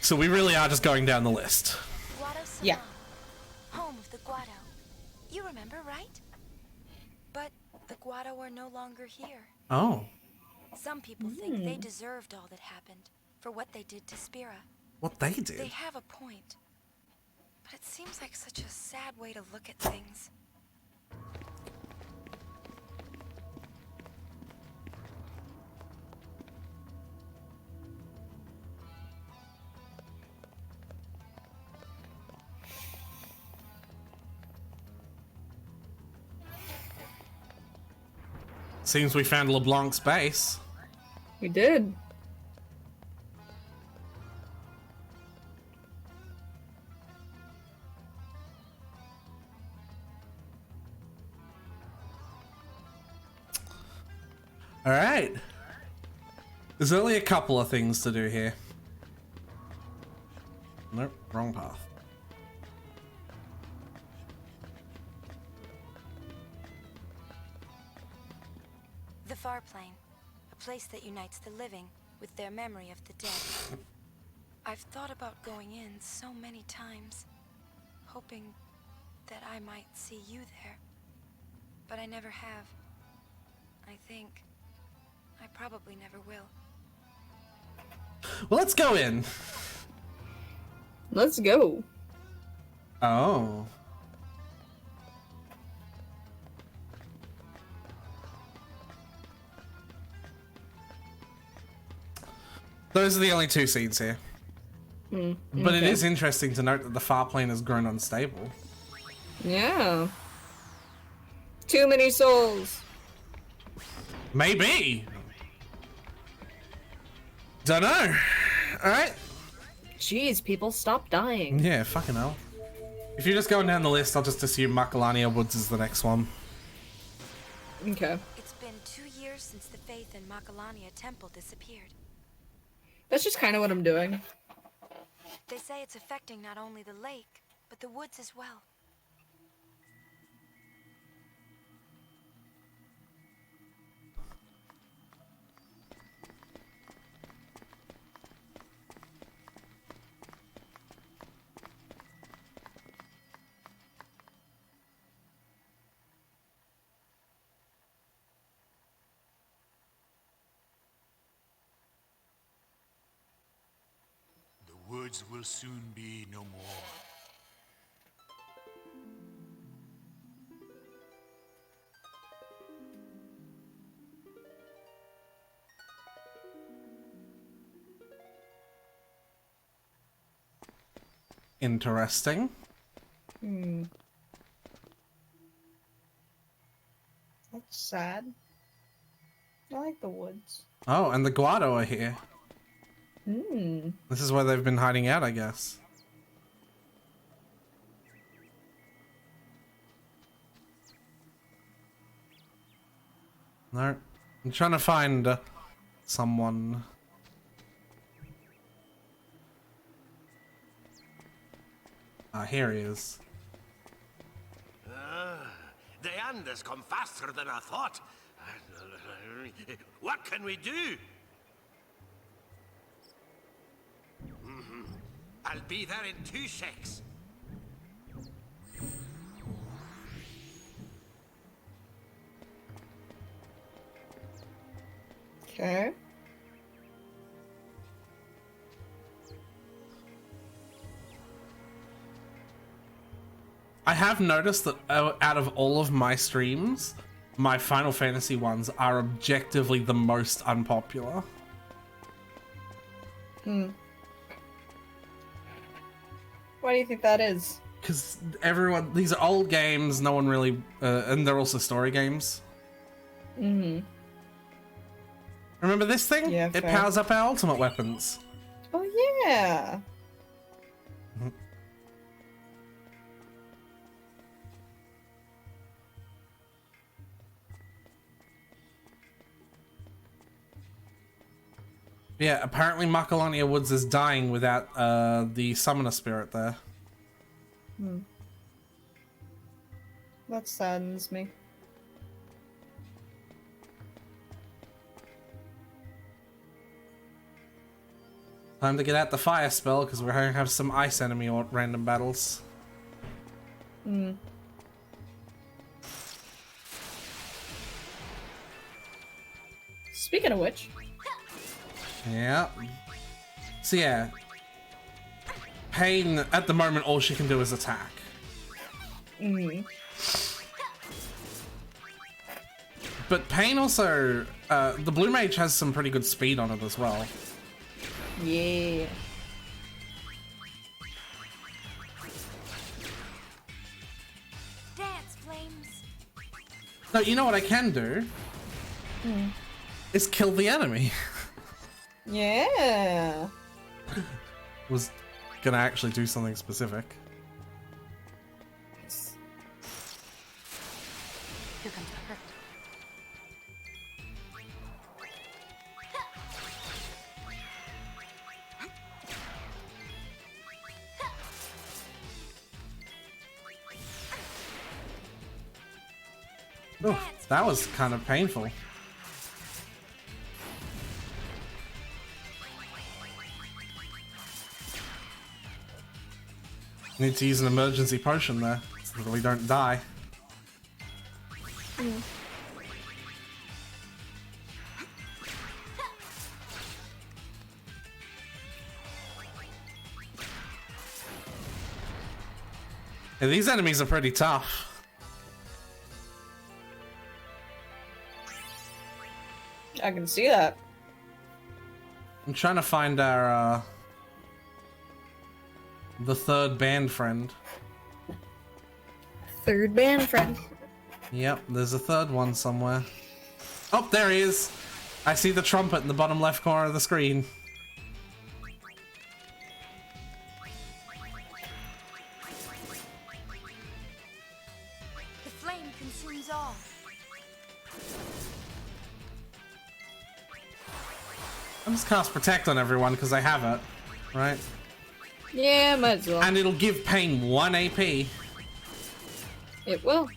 So we really are just going down the list. Guado Salam, yeah. Home of the Guado. You remember, right? But the Guado are no longer here. Oh. Some people think they deserved all that happened for what they did to Spira. What they did? They have a point. But it seems like such a sad way to look at things. Seems we found LeBlanc's base. We did. Alright. There's only a couple of things to do here. Nope, wrong path. The Far Plane, a place that unites the living with their memory of the dead. I've thought about going in so many times, hoping that I might see you there. But I never have. I think I probably never will. Well, let's go in. Let's go. Oh. Those are the only two scenes here. But it is interesting to note that the far plane has grown unstable. Yeah. Too many souls. Maybe. Don't know. Alright. Jeez, people, stop dying. Yeah, fucking hell. If you're just going down the list, I'll just assume Mcelania Woods is the next one. Okay. It's been 2 years since the faith in Mcelania Temple disappeared. That's just kind of what I'm doing. They say it's affecting not only the lake, but the woods as well. The woods will soon be no more. Interesting. That's sad. I like the woods. Oh, and the Guado are here. This is where they've been hiding out, I guess. No, I'm trying to find someone. Ah, here he is. The end has come faster than I thought. What can we do? I'll be there in 2 secs. Okay. I have noticed that out of all of my streams, my Final Fantasy ones are objectively the most unpopular. Why do you think that is? Because everyone, these are old games, no one really, and they're also story games. Remember this thing? Yeah, it fair. powers up our ultimate weapons. Oh yeah. Yeah, apparently Mcelania Woods is dying without the summoner spirit there. That saddens me. Time to get out the fire spell because we're going to have some ice enemy or random battles. Speaking of which, Yeah. So yeah. Pain, at the moment, all she can do is attack. But Pain also, the Blue Mage has some pretty good speed on it as well. yeah. Dance, flames! No, you know what I can do? Is kill the enemy. Yeah. Was gonna actually do something specific. Here comes the hurt. Oh, that was kind of painful. Need to use an emergency potion there, so that we don't die. Yeah, these enemies are pretty tough. I can see that. I'm trying to find our, the third band friend. Third band friend. Yep, there's a third one somewhere. Oh, there he is! I see the trumpet in the bottom left corner of the screen. The flame consumes all. I'll just cast Protect on everyone because I have it, right? Yeah, might as well. And it'll give Pain 1 AP. It will.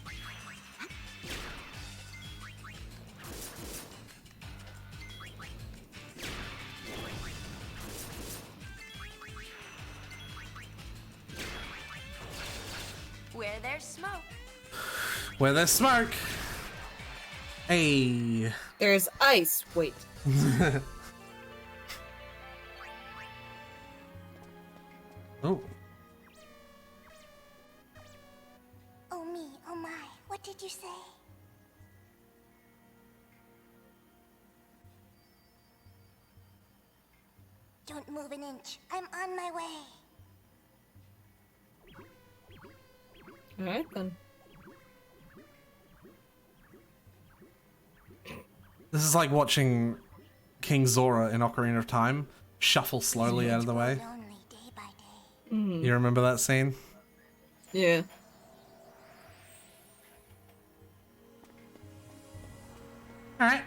Where there's smoke. Where there's smoke. Hey. There's ice. Wait. Oh. Oh me, oh my, what did you say? Don't move an inch. I'm on my way. Alright then. This is like watching King Zora in Ocarina of Time shuffle slowly out of the way. You remember that scene? Yeah. Alright.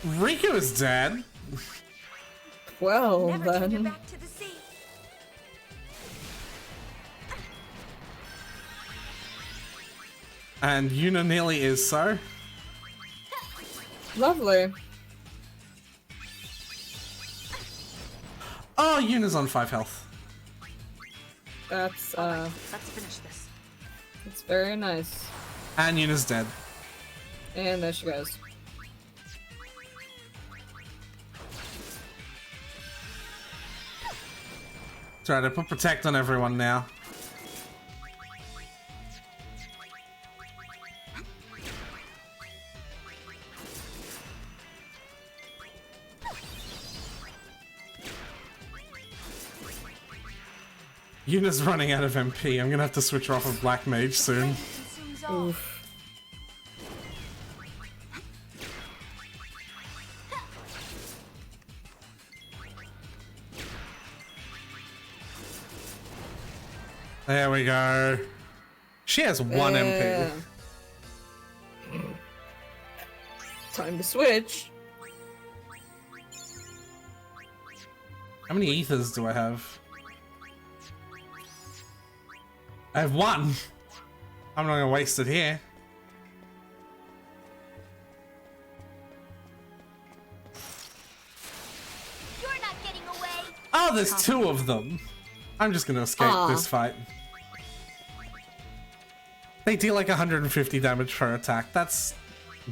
Riku is dead. Well, Never turn your then. back to the sea. And Yuna nearly is so. Lovely. Oh, Yuna's on 5 health. That's, Let's finish this. it's very nice. And Yuna's dead. And there she goes. That's right, I put Protect on everyone now. Yuna's running out of MP. I'm gonna have to switch her off of Black Mage soon. Consumes all. Oof. There we go. She has 1 MP. Time to switch. How many ethers do I have? I have 1. I'm not gonna waste it here. You're not getting away. Oh, there's 2 of them. I'm just gonna escape this fight. They deal like 150 damage per attack. That's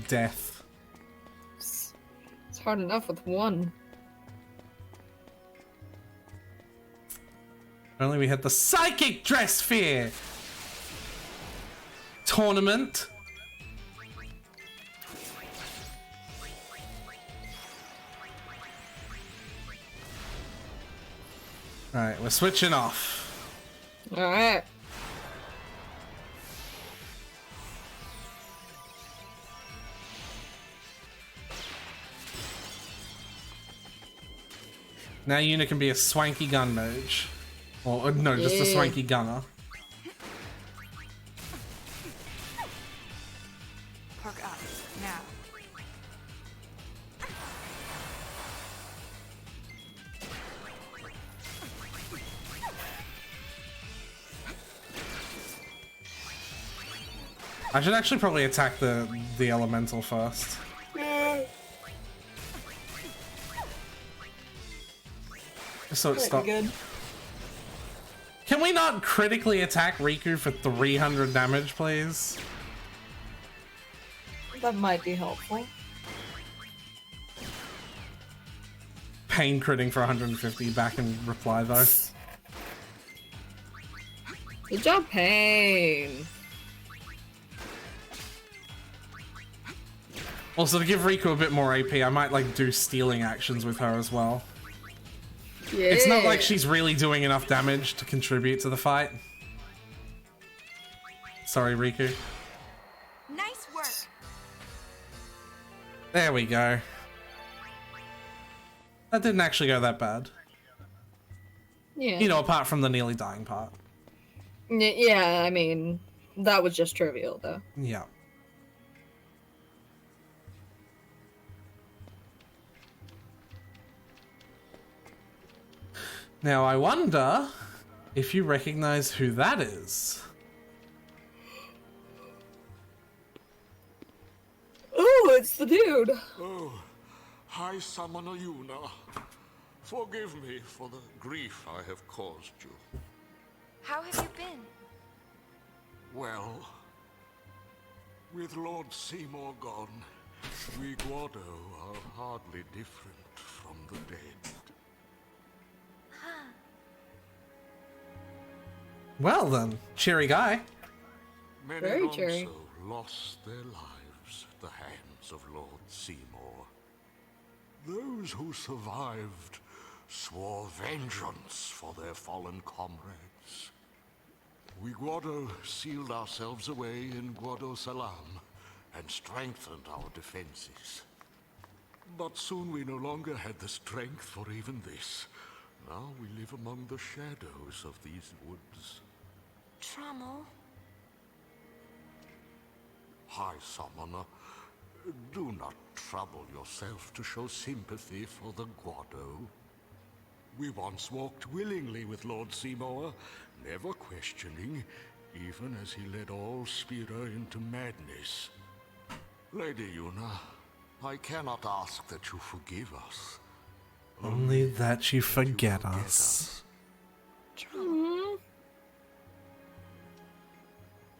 death. It's hard enough with 1. Only we had the Psychic Dress Sphere tournament. Alright, we're switching off. Alright. Now Yuna can be a swanky gun mage. Or, no, just a swanky gunner. Perk up, now. I should actually probably attack the elemental first. So it stopped. Good. Can we not critically attack Riku for 300 damage, please? That might be helpful. Pain critting for 150 back in reply, though. Good job, Pain. Also, to give Riku a bit more AP, I might, like, do stealing actions with her as well. Yeah. It's not like she's really doing enough damage to contribute to the fight. Sorry, Riku. Nice work. There we go. That didn't actually go that bad. Yeah. You know, apart from the nearly dying part. Yeah, I mean, that was just trivial, though. Yeah. Now, I wonder if you recognize who that is. Oh, it's the dude. Oh, High Summoner Yuna. Forgive me for the grief I have caused you. How have you been? Well, with Lord Seymour gone, we Guado are hardly different from the dead. Well then, cheery guy. Many Very cheery. also lost their lives at the hands of Lord Seymour. Those who survived swore vengeance for their fallen comrades. We Guado sealed ourselves away in Guado Salam and strengthened our defenses. But soon we no longer had the strength for even this. Now we live among the shadows of these woods. Trommel. High Summoner, do not trouble yourself to show sympathy for the Guado. We once walked willingly with Lord Seymour, never questioning, even as he led all Spira into madness. Lady Yuna, I cannot ask that you forgive us. Only that you forget us.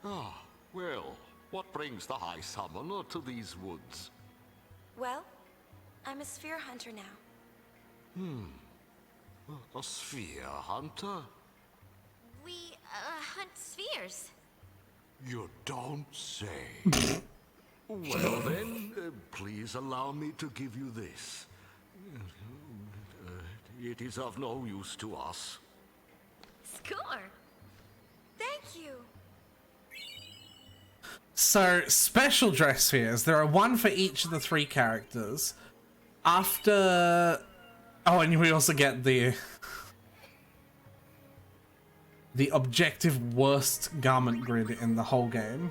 Ah, well, what brings the High Summoner to these woods? Well, I'm a sphere hunter now. A sphere hunter? We, hunt spheres. You don't say. Well then, please allow me to give you this. It is of no use to us. Score. Thank you. So, special dress spheres. There are one for each of the 3 characters. After... Oh, and we also get the objective worst garment grid in the whole game.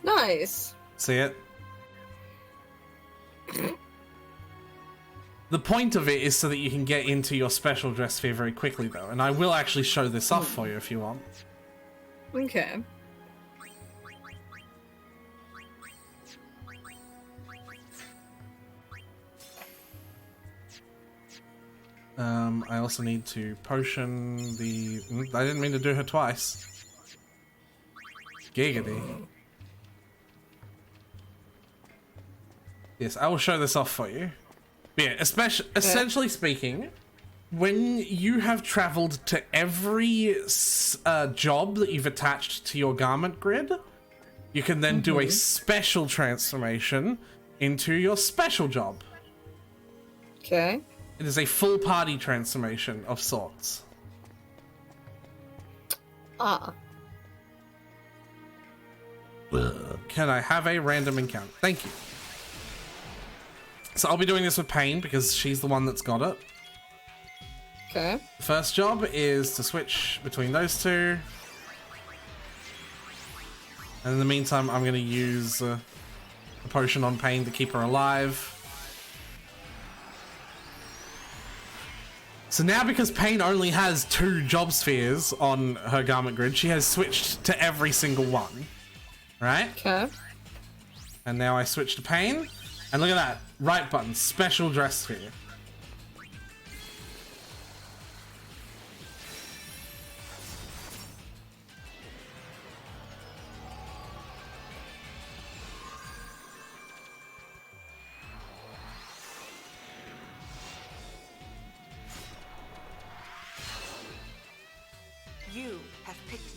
Nice. See it? The point of it is so that you can get into your special dress sphere very quickly, though. And I will actually show this off for you if you want. Okay. I also need to potion the... I didn't mean to do her twice. Giggity. Yes, I will show this off for you. But yeah, essentially speaking, when you have traveled to every job that you've attached to your garment grid, you can then do a special transformation into your special job. Okay. It is a full party transformation of sorts. Ah. Can I have a random encounter? Thank you. So I'll be doing this with Pain because she's the one that's got it. Okay. The first job is to switch between those 2. And in the meantime, I'm going to use a potion on Pain to keep her alive. So now, because Pain only has 2 job spheres on her garment grid, she has switched to every single one. Right? Okay. And now I switch to Pain. And look at that. Right button. Special dress sphere.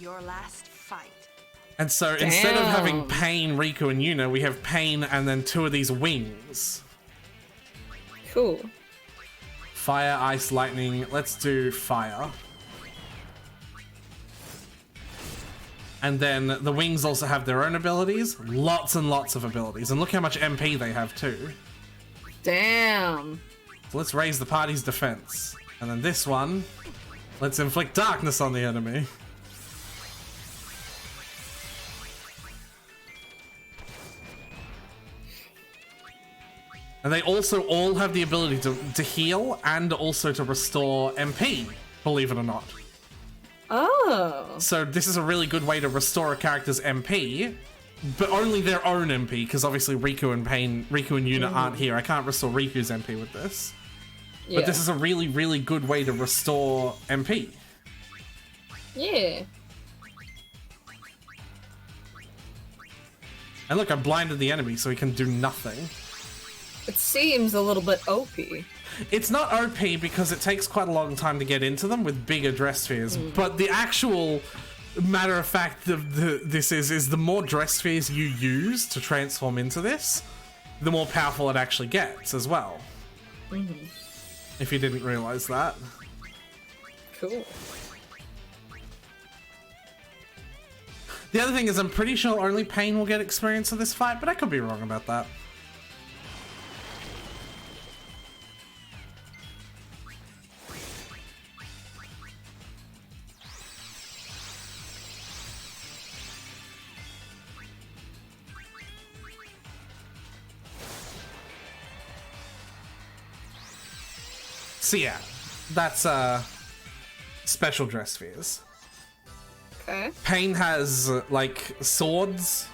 your last fight. And so instead of having Pain, Riku, and Yuna, we have Pain and then 2 of these wings. Cool. Fire, ice, lightning. Let's do fire. And then the wings also have their own abilities. Lots and lots of abilities. And look how much MP they have too. Damn. So let's raise the party's defense. And then this one, let's inflict darkness on the enemy. And they also all have the ability to heal and also to restore MP, believe it or not. Oh. So this is a really good way to restore a character's MP, but only their own MP, because obviously Riku and Yuna aren't here. I can't restore Riku's MP with this. Yeah. But this is a really, really good way to restore MP. Yeah. And look, I blinded the enemy so he can do nothing. It seems a little bit OP. It's not OP because it takes quite a long time to get into them with bigger dress spheres, but the actual matter of fact of this is the more dress spheres you use to transform into this, the more powerful it actually gets as well. If you didn't realize that. Cool. The other thing is I'm pretty sure only Pain will get experience of this fight, but I could be wrong about that. So yeah, that's special dress spheres. Okay. Pain has like swords.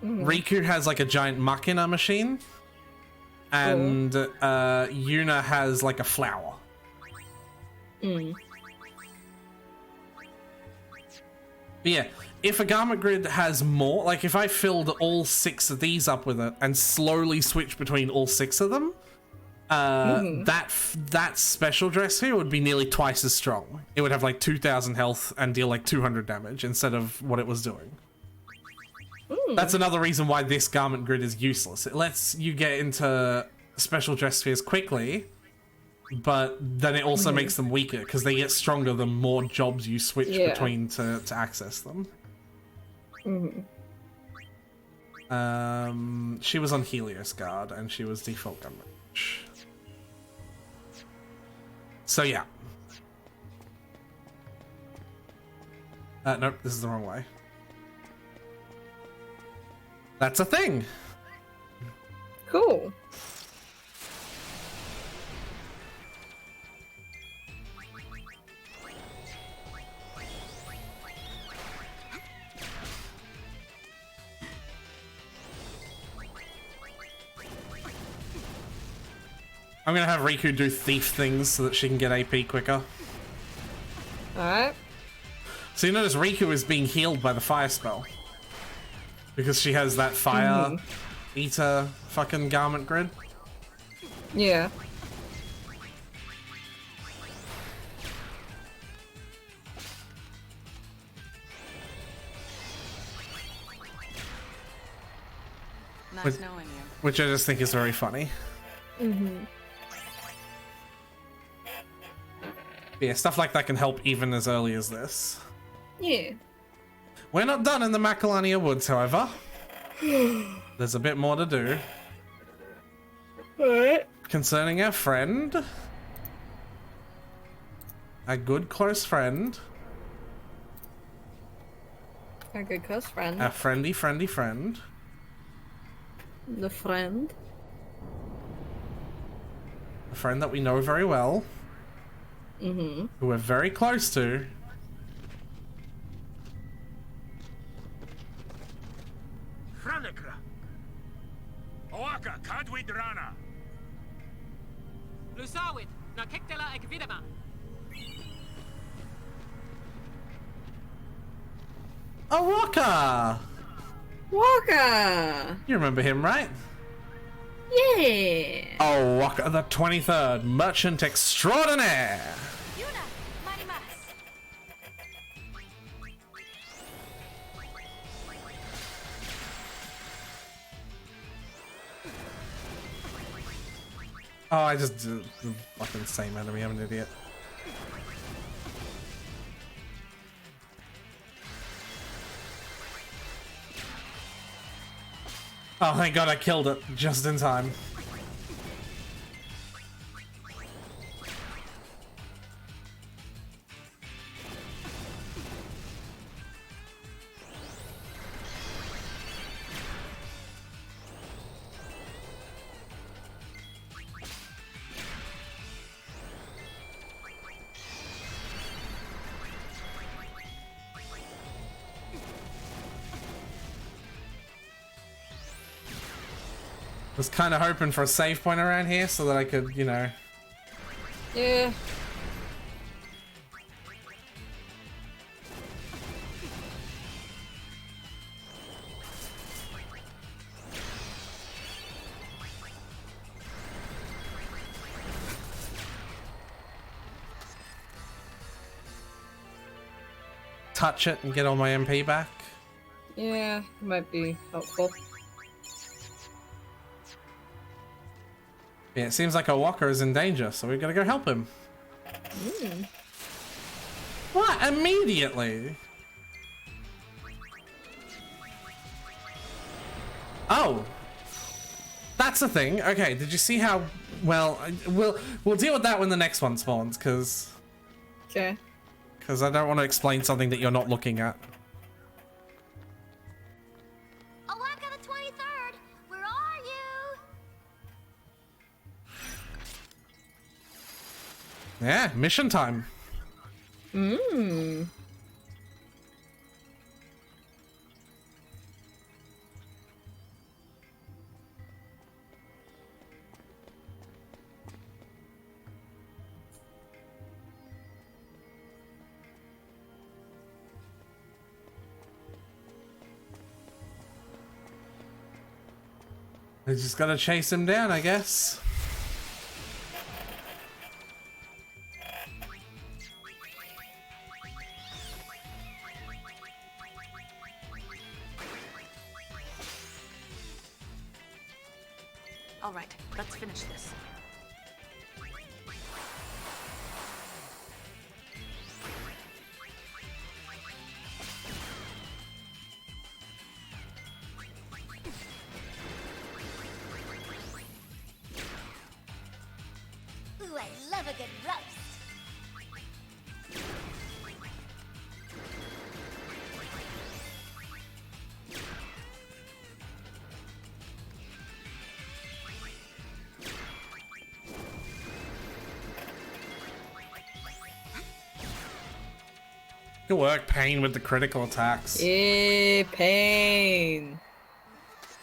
Riku has like a giant machina machine. And Yuna has like a flower. But yeah, if a garment grid has more, like if I filled all 6 of these up with it and slowly switch between all 6 of them, that special dress here would be nearly twice as strong. It would have like 2,000 health and deal like 200 damage instead of what it was doing. That's another reason why this garment grid is useless. It lets you get into special dress spheres quickly, but then it also makes them weaker because they get stronger the more jobs you switch between to access them. She was on Helios Guard and she was default gun range. So yeah. Nope, this is the wrong way. That's a thing. Cool. I'm gonna have Riku do thief things so that she can get AP quicker. Alright. So you notice Riku is being healed by the fire spell. Because she has that fire eater fucking garment grid. Yeah. Nice knowing you. Which I just think is very funny. Yeah, stuff like that can help even as early as this. Yeah. We're not done in the Mcelania Woods, however. There's a bit more to do. Alright. Concerning our friend. A good close friend. A good close friend. A friendly friend. The friend. A friend that we know very well. Who we're very close to. Franekra. Oaka, Kadwidrana. Lusawit, nakiktela ekvidama. Waka! Waka! You remember him, right? Yeah! Oh, Waka the 23rd, Merchant Extraordinaire! Oh, I just did the fucking same enemy. I'm an idiot. Oh, thank God I killed it just in time. Was kind of hoping for a save point around here so that I could, you know. Yeah. Touch it and get all my MP back. Yeah, might be helpful. Yeah, it seems like our walker is in danger, so we gotta go help him. What? Immediately? Oh. That's the thing. Okay, did you see how... Well, we'll deal with that when the next one spawns, because... Okay. Because I don't want to explain something that you're not looking at. Alaka the 23rd, where are you? Yeah, mission time. Mmm. I just gotta chase him down, I guess. All right, let's finish this. Ooh, I love a good roast. Good work, Pain, with the critical attacks. Yeah, Pain.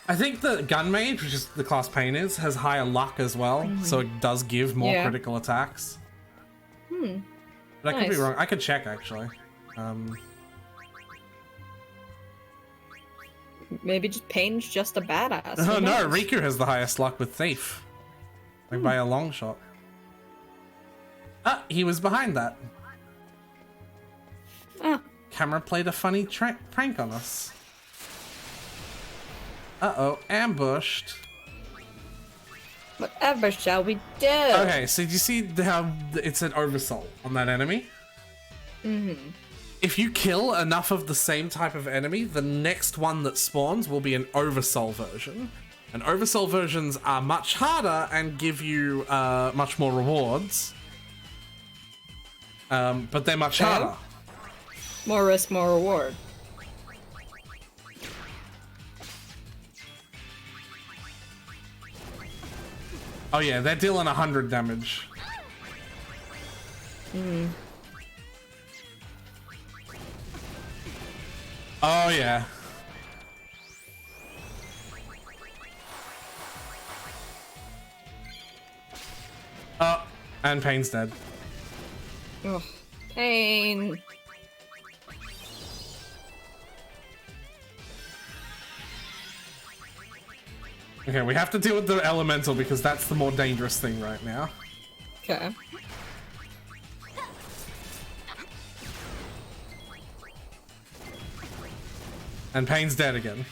I think the Gun Mage, which is the class Pain is, has higher luck as well, so it does give more critical attacks. But I could be wrong. I could check, actually. Maybe just Pain's just a badass. Oh Who no, knows? Riku has the highest luck with Thief. Like by a long shot. Ah, he was behind that. Ah. Camera played a funny prank on us. Uh-oh, ambushed. Whatever shall we do? Okay, so do you see how it's an oversoul on that enemy? Mm-hmm. If you kill enough of the same type of enemy, the next one that spawns will be an oversoul version. And oversoul versions are much harder and give you much more rewards. But they're much harder. More risk, more reward. Oh yeah, they're dealing 100 damage. Hmm. Oh yeah. Oh, and Pain's dead. Ugh, Pain. Okay, we have to deal with the elemental because that's the more dangerous thing right now. Okay. And Pain's dead again.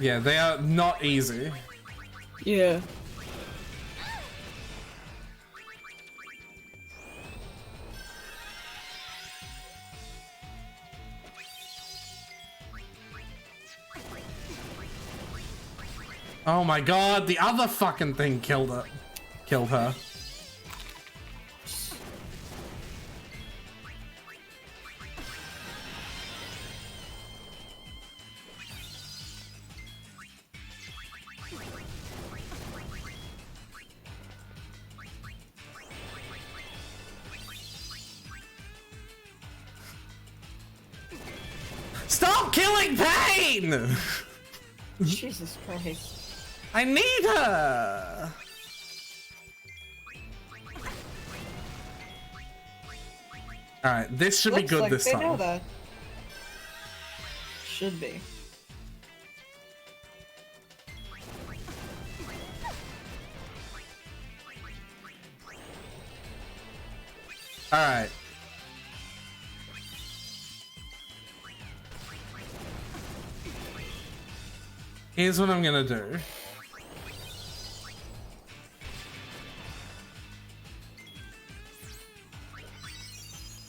Yeah, they are not easy. Yeah. Oh my god, the other fucking thing killed her. Killed her. Stop killing Pain! Jesus Christ. I need her! Alright, this should be Looks good like this they know time. that. Should be. Alright. Here's what I'm gonna do.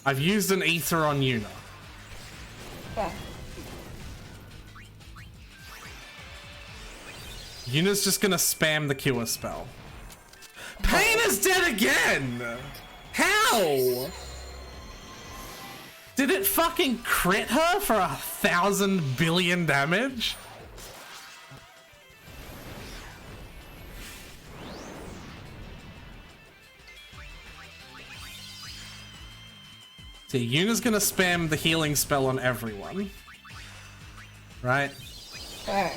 I've used an ether on Yuna. Yeah. Yuna's just gonna spam the cure spell. Pain is dead again! How? Did it fucking crit her for 1,000 billion damage? See, Yuna's gonna spam the healing spell on everyone. Right? Okay.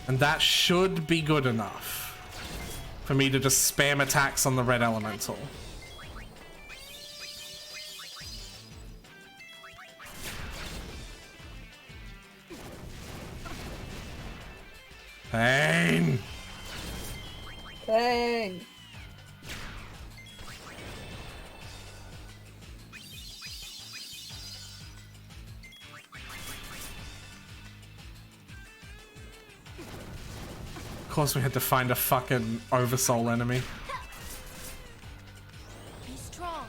And that should be good enough for me to just spam attacks on the red elemental. Pain! Dang. Of course we had to find a fucking oversoul enemy. Be strong.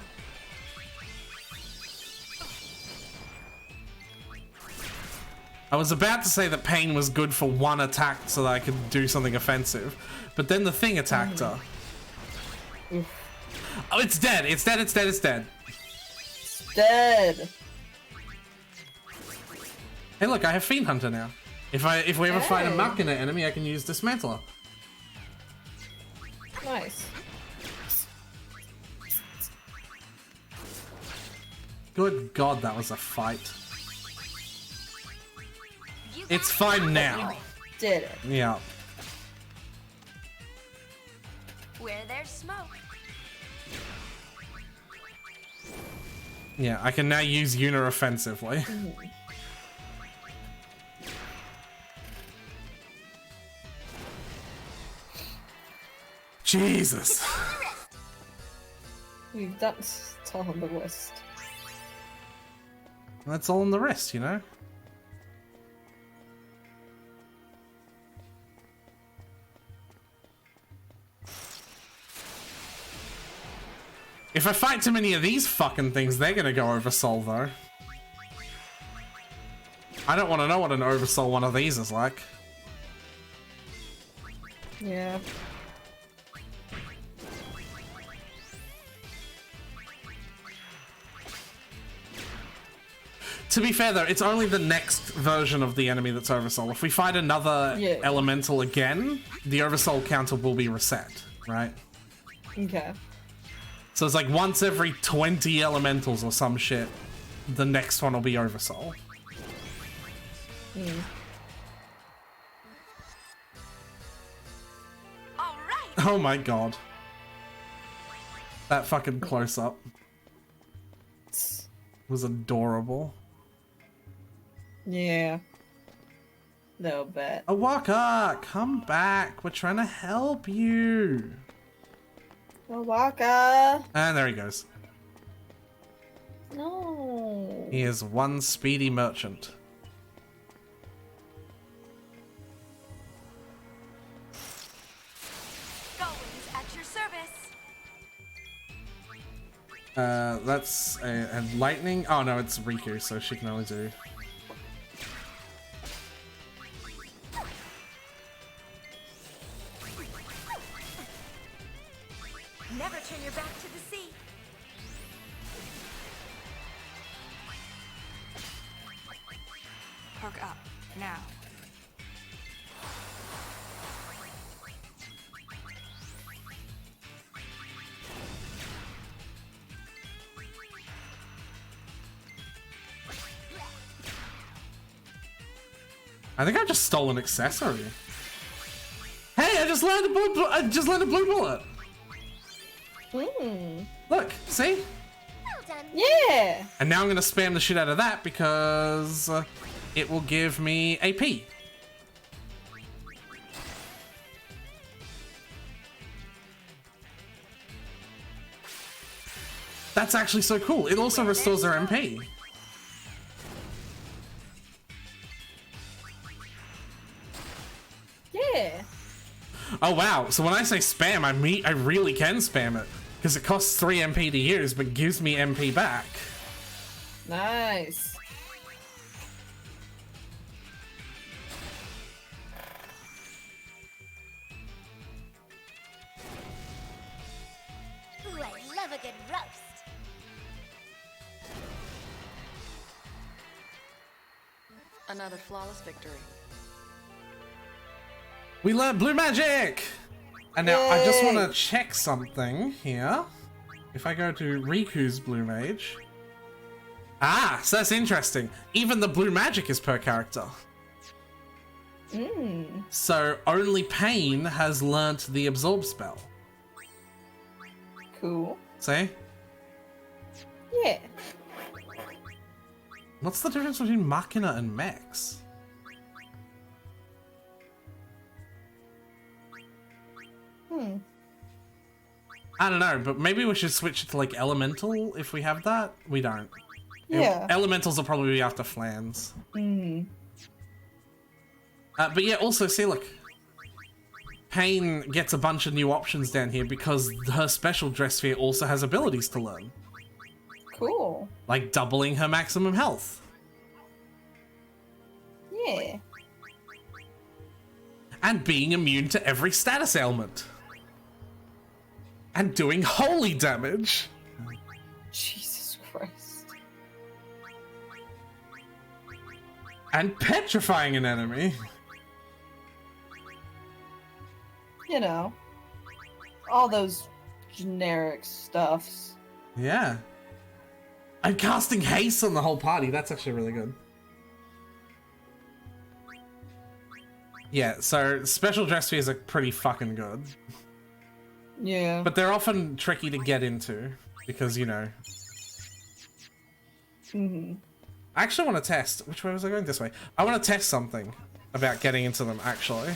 I was about to say that Pain was good for one attack so that I could do something offensive, but then the thing attacked her. Oh, it's dead! It's dead, it's dead, it's dead. It's dead. Hey look, I have Fiend Hunter now. If we ever find a Machina enemy, I can use Dismantler. Nice. Good god, that was a fight. It's fine now. Did it. Yeah. Where there's smoke. Yeah, I can now use Yuna offensively. Jesus. We've done it's all on the list. That's all on the wrist, you know? If I fight too many of these fucking things, they're gonna go oversoul though. I don't want to know what an oversoul one of these is like. Yeah. To be fair though, it's only the next version of the enemy that's oversoul. If we fight another elemental again, the oversoul counter will be reset, right? Okay. So it's like once every 20 elementals or some shit, the next one will be oversoul. Oh my god. That fucking close-up was adorable. Yeah. No bet. Awaka, come back. We're trying to help you. Waka. And there he goes. No. He is one speedy merchant. Golems at your service. That's a lightning. Oh no, it's Riku, so she can only do. Never turn your back to the sea. Perk up, now. I think I just stole an accessory. Hey, I just learned a blue bullet. Look, see? Well done. Yeah. And now I'm gonna spam the shit out of that because it will give me AP. That's actually so cool. It also restores their MP. Yeah. Oh wow, so when I say spam, I really can spam it. Because it costs 3 MP to use, but gives me MP back. Nice. Ooh, I love a good roast. Another flawless victory. We learned blue magic! And now I just want to check something here. If I go to Riku's blue mage. Ah, so that's interesting. Even the blue magic is per character. So only Pain has learnt the absorb spell. Cool. See? Yeah. What's the difference between Machina and Mechs? I don't know, but maybe we should switch it to like Elemental if we have that. We don't. Yeah. Elementals will probably be after Flans. But yeah, also, see, look. Pain gets a bunch of new options down here because her special dress sphere also has abilities to learn. Cool. Like doubling her maximum health. Yeah. And being immune to every status ailment. And doing holy damage. Jesus Christ. And petrifying an enemy. You know. All those generic stuffs. Yeah. And casting haste on the whole party. That's actually really good. Yeah, so special dress spheres are pretty fucking good. Yeah. But they're often tricky to get into. Because, you know. I actually want to test. Which way was I going? This way. I want to test something about getting into them, actually.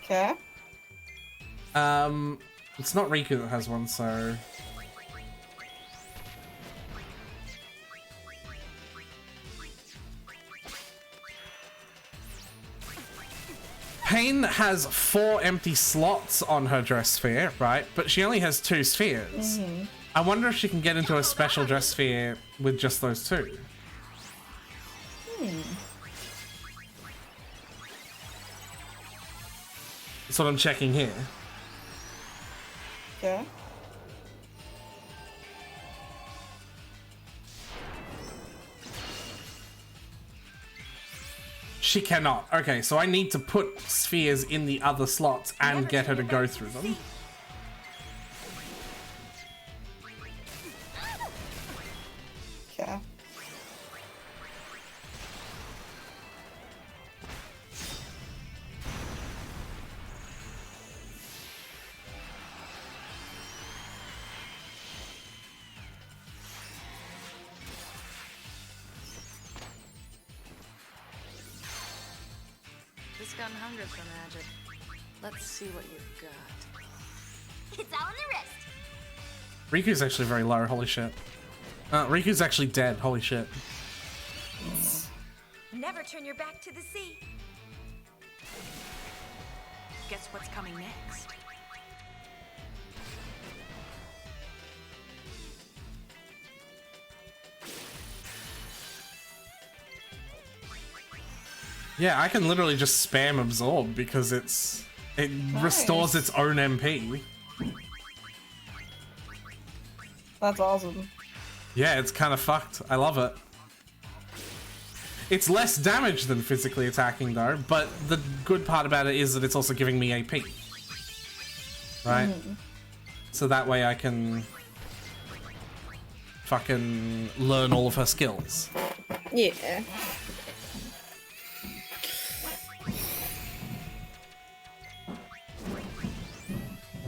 Okay. It's not Riku that has one, so... Pain has 4 empty slots on her dress sphere, right? But she only has 2 spheres. I wonder if she can get into a special dress sphere with just those 2. That's what I'm checking here. Okay. She cannot. Okay, so I need to put spheres in the other slots and get her to go through them. Okay. gotten hungry for magic. Let's see what you've got. It's all in the wrist. Riku's actually very low, holy shit. Riku's actually dead, holy shit. Never turn your back to the sea. Guess what's coming next? Yeah, I can literally just spam absorb because it restores its own MP. That's awesome. Yeah, it's kind of fucked. I love it. It's less damage than physically attacking though, but the good part about it is that it's also giving me AP. Right? So that way I can fucking learn all of her skills. Yeah.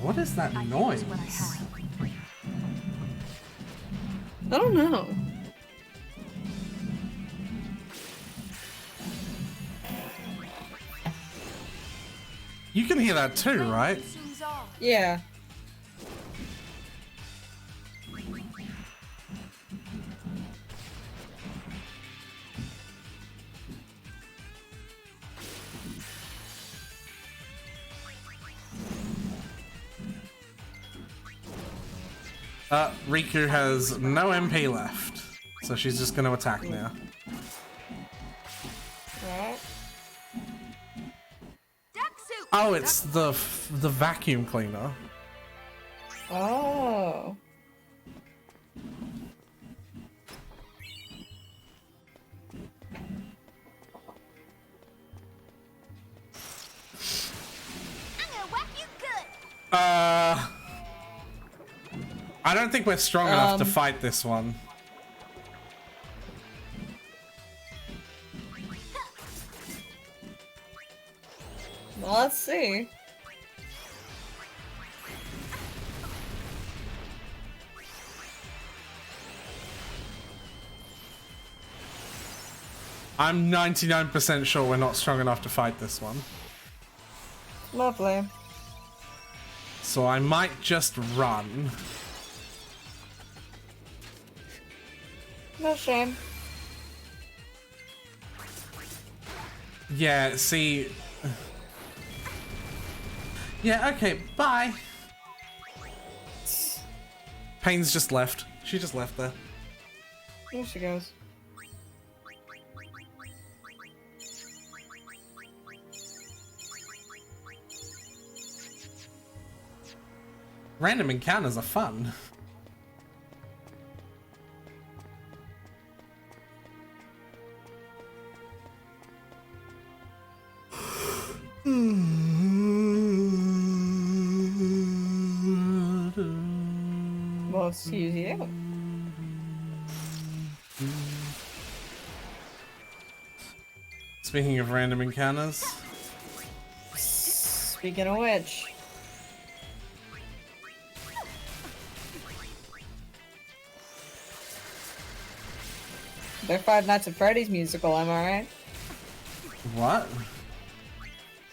What is that noise? I don't know. You can hear that too, right? Yeah. Riku has no MP left, so she's just going to attack now. Right. Oh, it's the vacuum cleaner. Oh. I'm gonna whack you good. I don't think we're strong enough to fight this one. Well, let's see. I'm 99% sure we're not strong enough to fight this one. Lovely. So I might just run. No shame. Yeah, see... Yeah, okay, bye. Pain's just left. She just left there. Here she goes. Random encounters are fun. Well, excuse you. Speaking of random encounters. Speaking of which. They're Five Nights at Freddy's musical, am I right? What?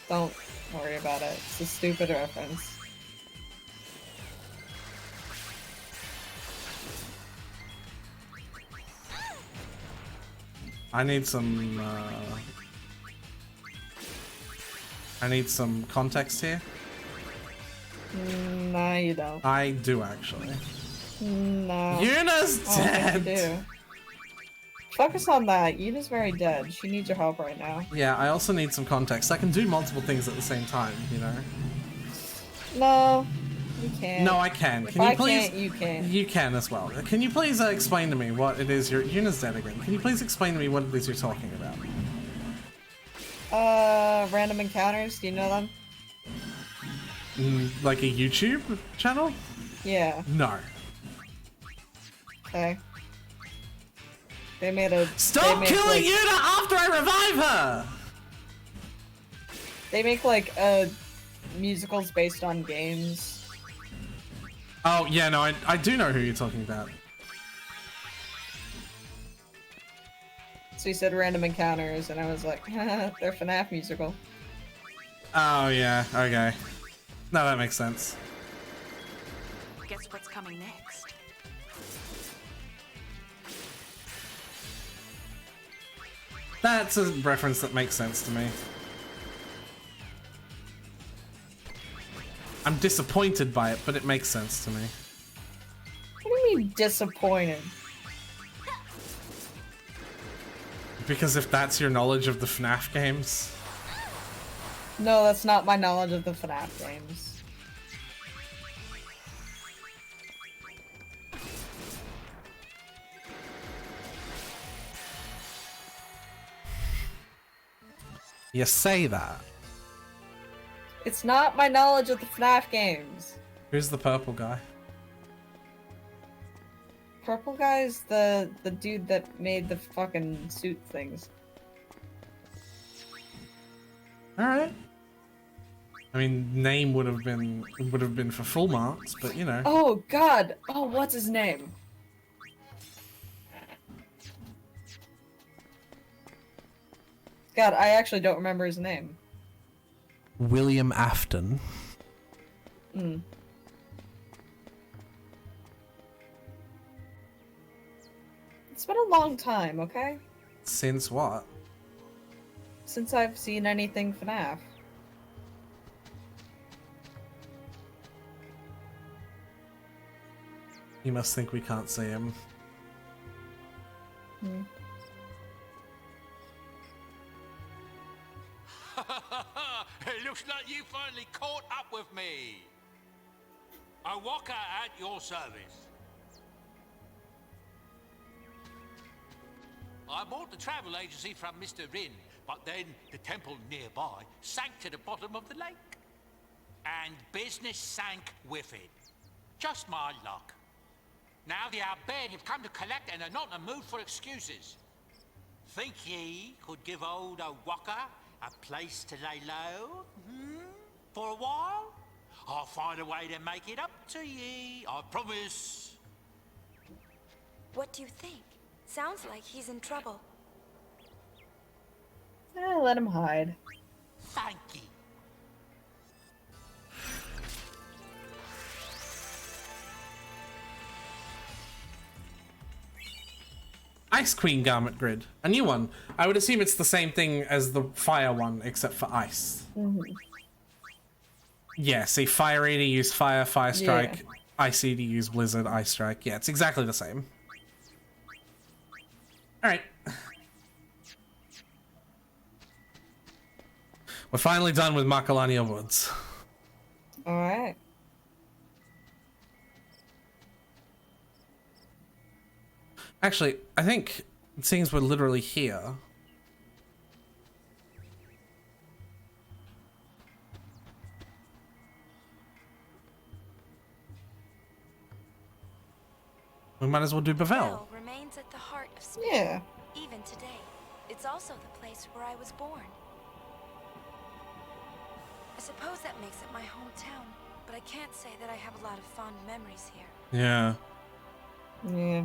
Don't worry about it. It's a stupid reference. I need some context here. Nah, you don't. I do actually. No. Yuna's dead! You do. Focus on that. Yuna's very dead. She needs your help right now. Yeah, I also need some context. I can do multiple things at the same time, you know? No, you can't. No, I can. If Can you I please? can't, you can. You can as well. Can you please explain to me what it is Yuna's dead again. Can you please explain to me what it is you're talking about? Random encounters. Do you know them? Like a YouTube channel? Yeah. No. Okay. They made a. Stop killing Yuna after I revive her! They make like musicals based on games. Oh yeah, no, I do know who you're talking about. So you said random encounters, and I was like, they're FNAF musical. Oh, yeah, okay. No, that makes sense. Guess what's coming next? That's a reference that makes sense to me. I'm disappointed by it, but it makes sense to me. What do you mean disappointed? Because if that's your knowledge of the FNAF games... No, that's not my knowledge of the FNAF games. You say that. It's not my knowledge of the FNAF games. Who's the purple guy? Purple guy's the dude that made the fucking suit things. Alright. I mean, name would have been for full marks, but you know. Oh god! Oh, what's his name? God, I actually don't remember his name. William Afton. Hmm. It's been a long time, okay? Since what? Since I've seen anything FNAF. You must think we can't see him. Hmm. It looks like you finally caught up with me. A walker at your service. I bought the travel agency from Mr. Rin, but then the temple nearby sank to the bottom of the lake. And business sank with it. Just my luck. Now the Abbed have come to collect and are not in the mood for excuses. Think ye could give old O'Walker a place to lay low? For a while? I'll find a way to make it up to ye, I promise. What do you think? Sounds like he's in trouble. Let him hide. Thank ye. Ice Queen garment grid. A new one. I would assume it's the same thing as the fire one, except for ice. Mm-hmm. Yeah, see, Fire Eater used Fire Strike. Yeah. Ice Eater used Blizzard, Ice Strike. Yeah, it's exactly the same. Alright. We're finally done with Mcelania Woods. Alright. Actually, I think, seeing as we're literally here... we might as well do Bavel. Bell remains at the heart of Spain. Yeah. Even today. It's also the place where I was born. I suppose that makes it my hometown, but I can't say that I have a lot of fond memories here. Yeah. Yeah.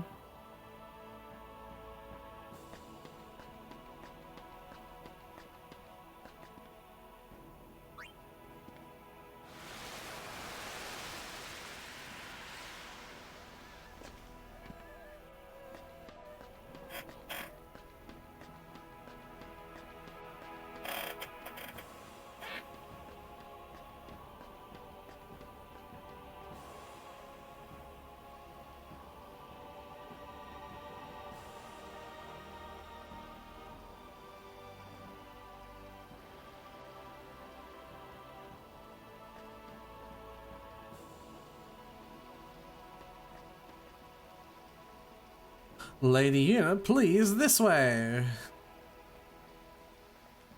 Lady Una, please, this way.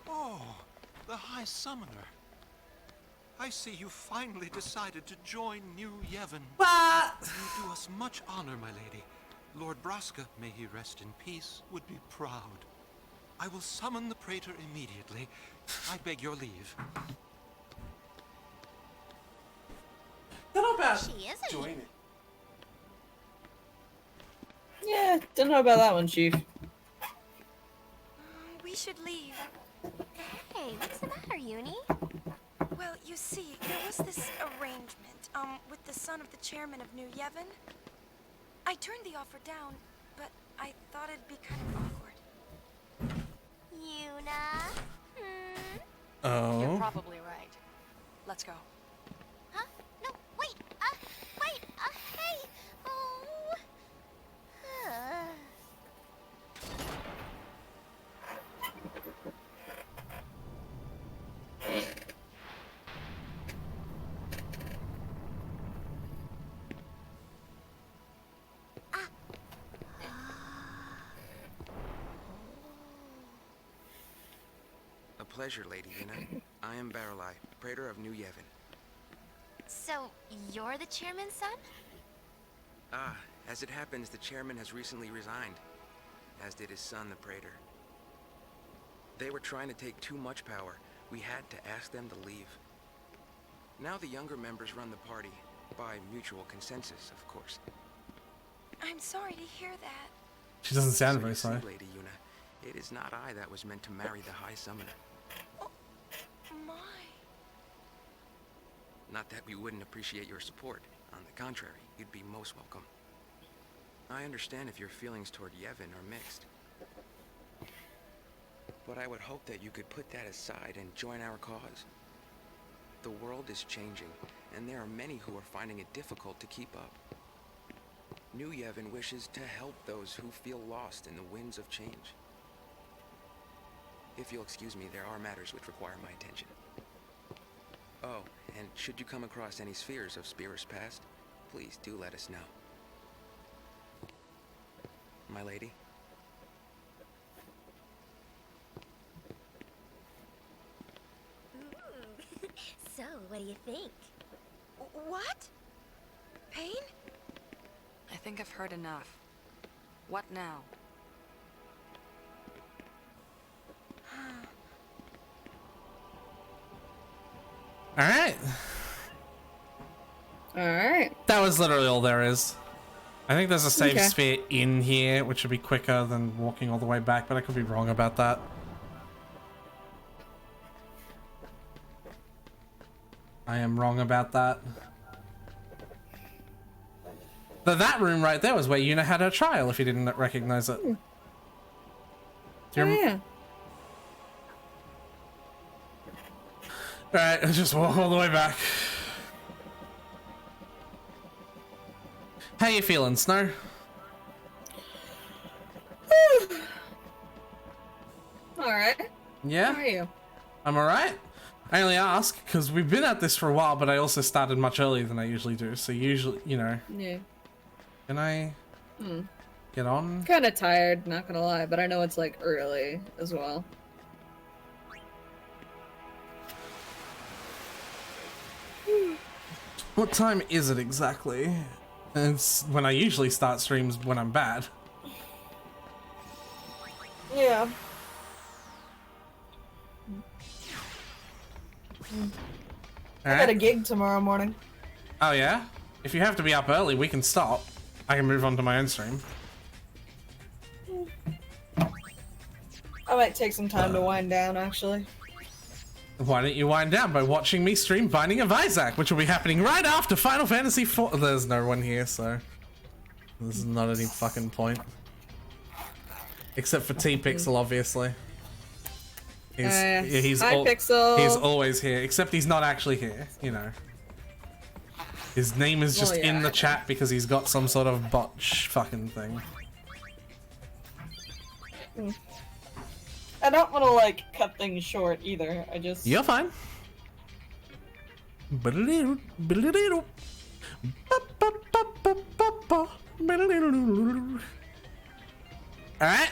Oh, the High Summoner. I see you finally decided to join New Yevon. What? You do us much honor, my lady. Lord Braska, may he rest in peace, would be proud. I will summon the Praetor immediately. I beg your leave. Don't know about She is a joining. Yeah, don't know about that one, Chief. We should leave. Hey, what's the matter, Uni? Well, you see, there was this arrangement, with the son of the chairman of New Yevon. I turned the offer down, but I thought it'd be kind of awkward. Yuna? Oh. You're probably right. Let's go. Huh? No, wait, hey! Oh. A pleasure, Lady Yuna. I am Battlecry, Praetor of New Yevon. So, you're the chairman's son? Ah, as it happens, the chairman has recently resigned, as did his son, the Praetor. They were trying to take too much power. We had to ask them to leave. Now the younger members run the party, by mutual consensus, of course. I'm sorry to hear that. She doesn't sound So very you see, sorry. Lady Yuna, it is not I that was meant to marry the High Summoner. My. Not that we wouldn't appreciate your support. On the contrary, you'd be most welcome. I understand if your feelings toward Yevon are mixed. But I would hope that you could put that aside and join our cause. The world is changing, and there are many who are finding it difficult to keep up. New Yevon wishes to help those who feel lost in the winds of change. If you'll excuse me, there are matters which require my attention. Oh, and should you come across any spheres of Spirus past, please do let us know. My lady? Ooh. So, what do you think? What? Pain? I think I've heard enough. What now? Alright. Alright. That was literally all there is. I think there's a save Okay. sphere in here, which would be quicker than walking all the way back, but I could be wrong about that. I am wrong about that. But that room right there was where Yuna had her trial, if you didn't recognize it. Do you rem- Alright, let's just walk all the way back. How you feeling, Snow? Alright. Yeah? How are you? I'm alright. I only ask because we've been at this for a while, but I also started much earlier than I usually do. So usually, you know. Yeah. Can I get on? Kind of tired, not gonna lie, but I know it's like early as well. What time is it exactly? It's when I usually start streams when I'm bad. Yeah. I got a gig tomorrow morning. Oh yeah? If you have to be up early, we can stop. I can move on to my own stream. I might take some time to wind down, actually. Why don't you wind down by watching me stream Binding of Isaac, which will be happening right after Final Fantasy IV. There's no one here, so there's not any fucking point. Except for T-Pixel, obviously. He's Hi, Pixel. He's always here, except he's not actually here, you know. His name is just in the chat because he's got some sort of botch fucking thing. I don't want to, like, cut things short either. I just... You're fine. Alright.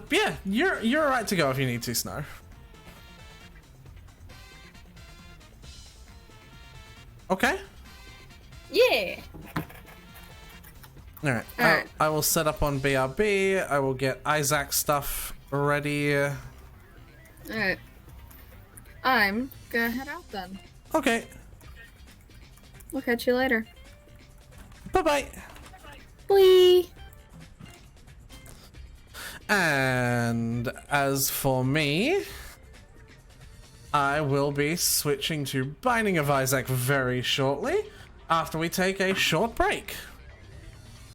Yeah, you're alright to go if you need to, Snow. Okay. Yeah. Alright. I will set up on BRB. I will get Isaac stuff ready. Alright. I'm gonna head out then. Okay. We'll catch you later. Bye-bye. Bye. And as for me, I will be switching to Binding of Isaac very shortly, after we take a short break.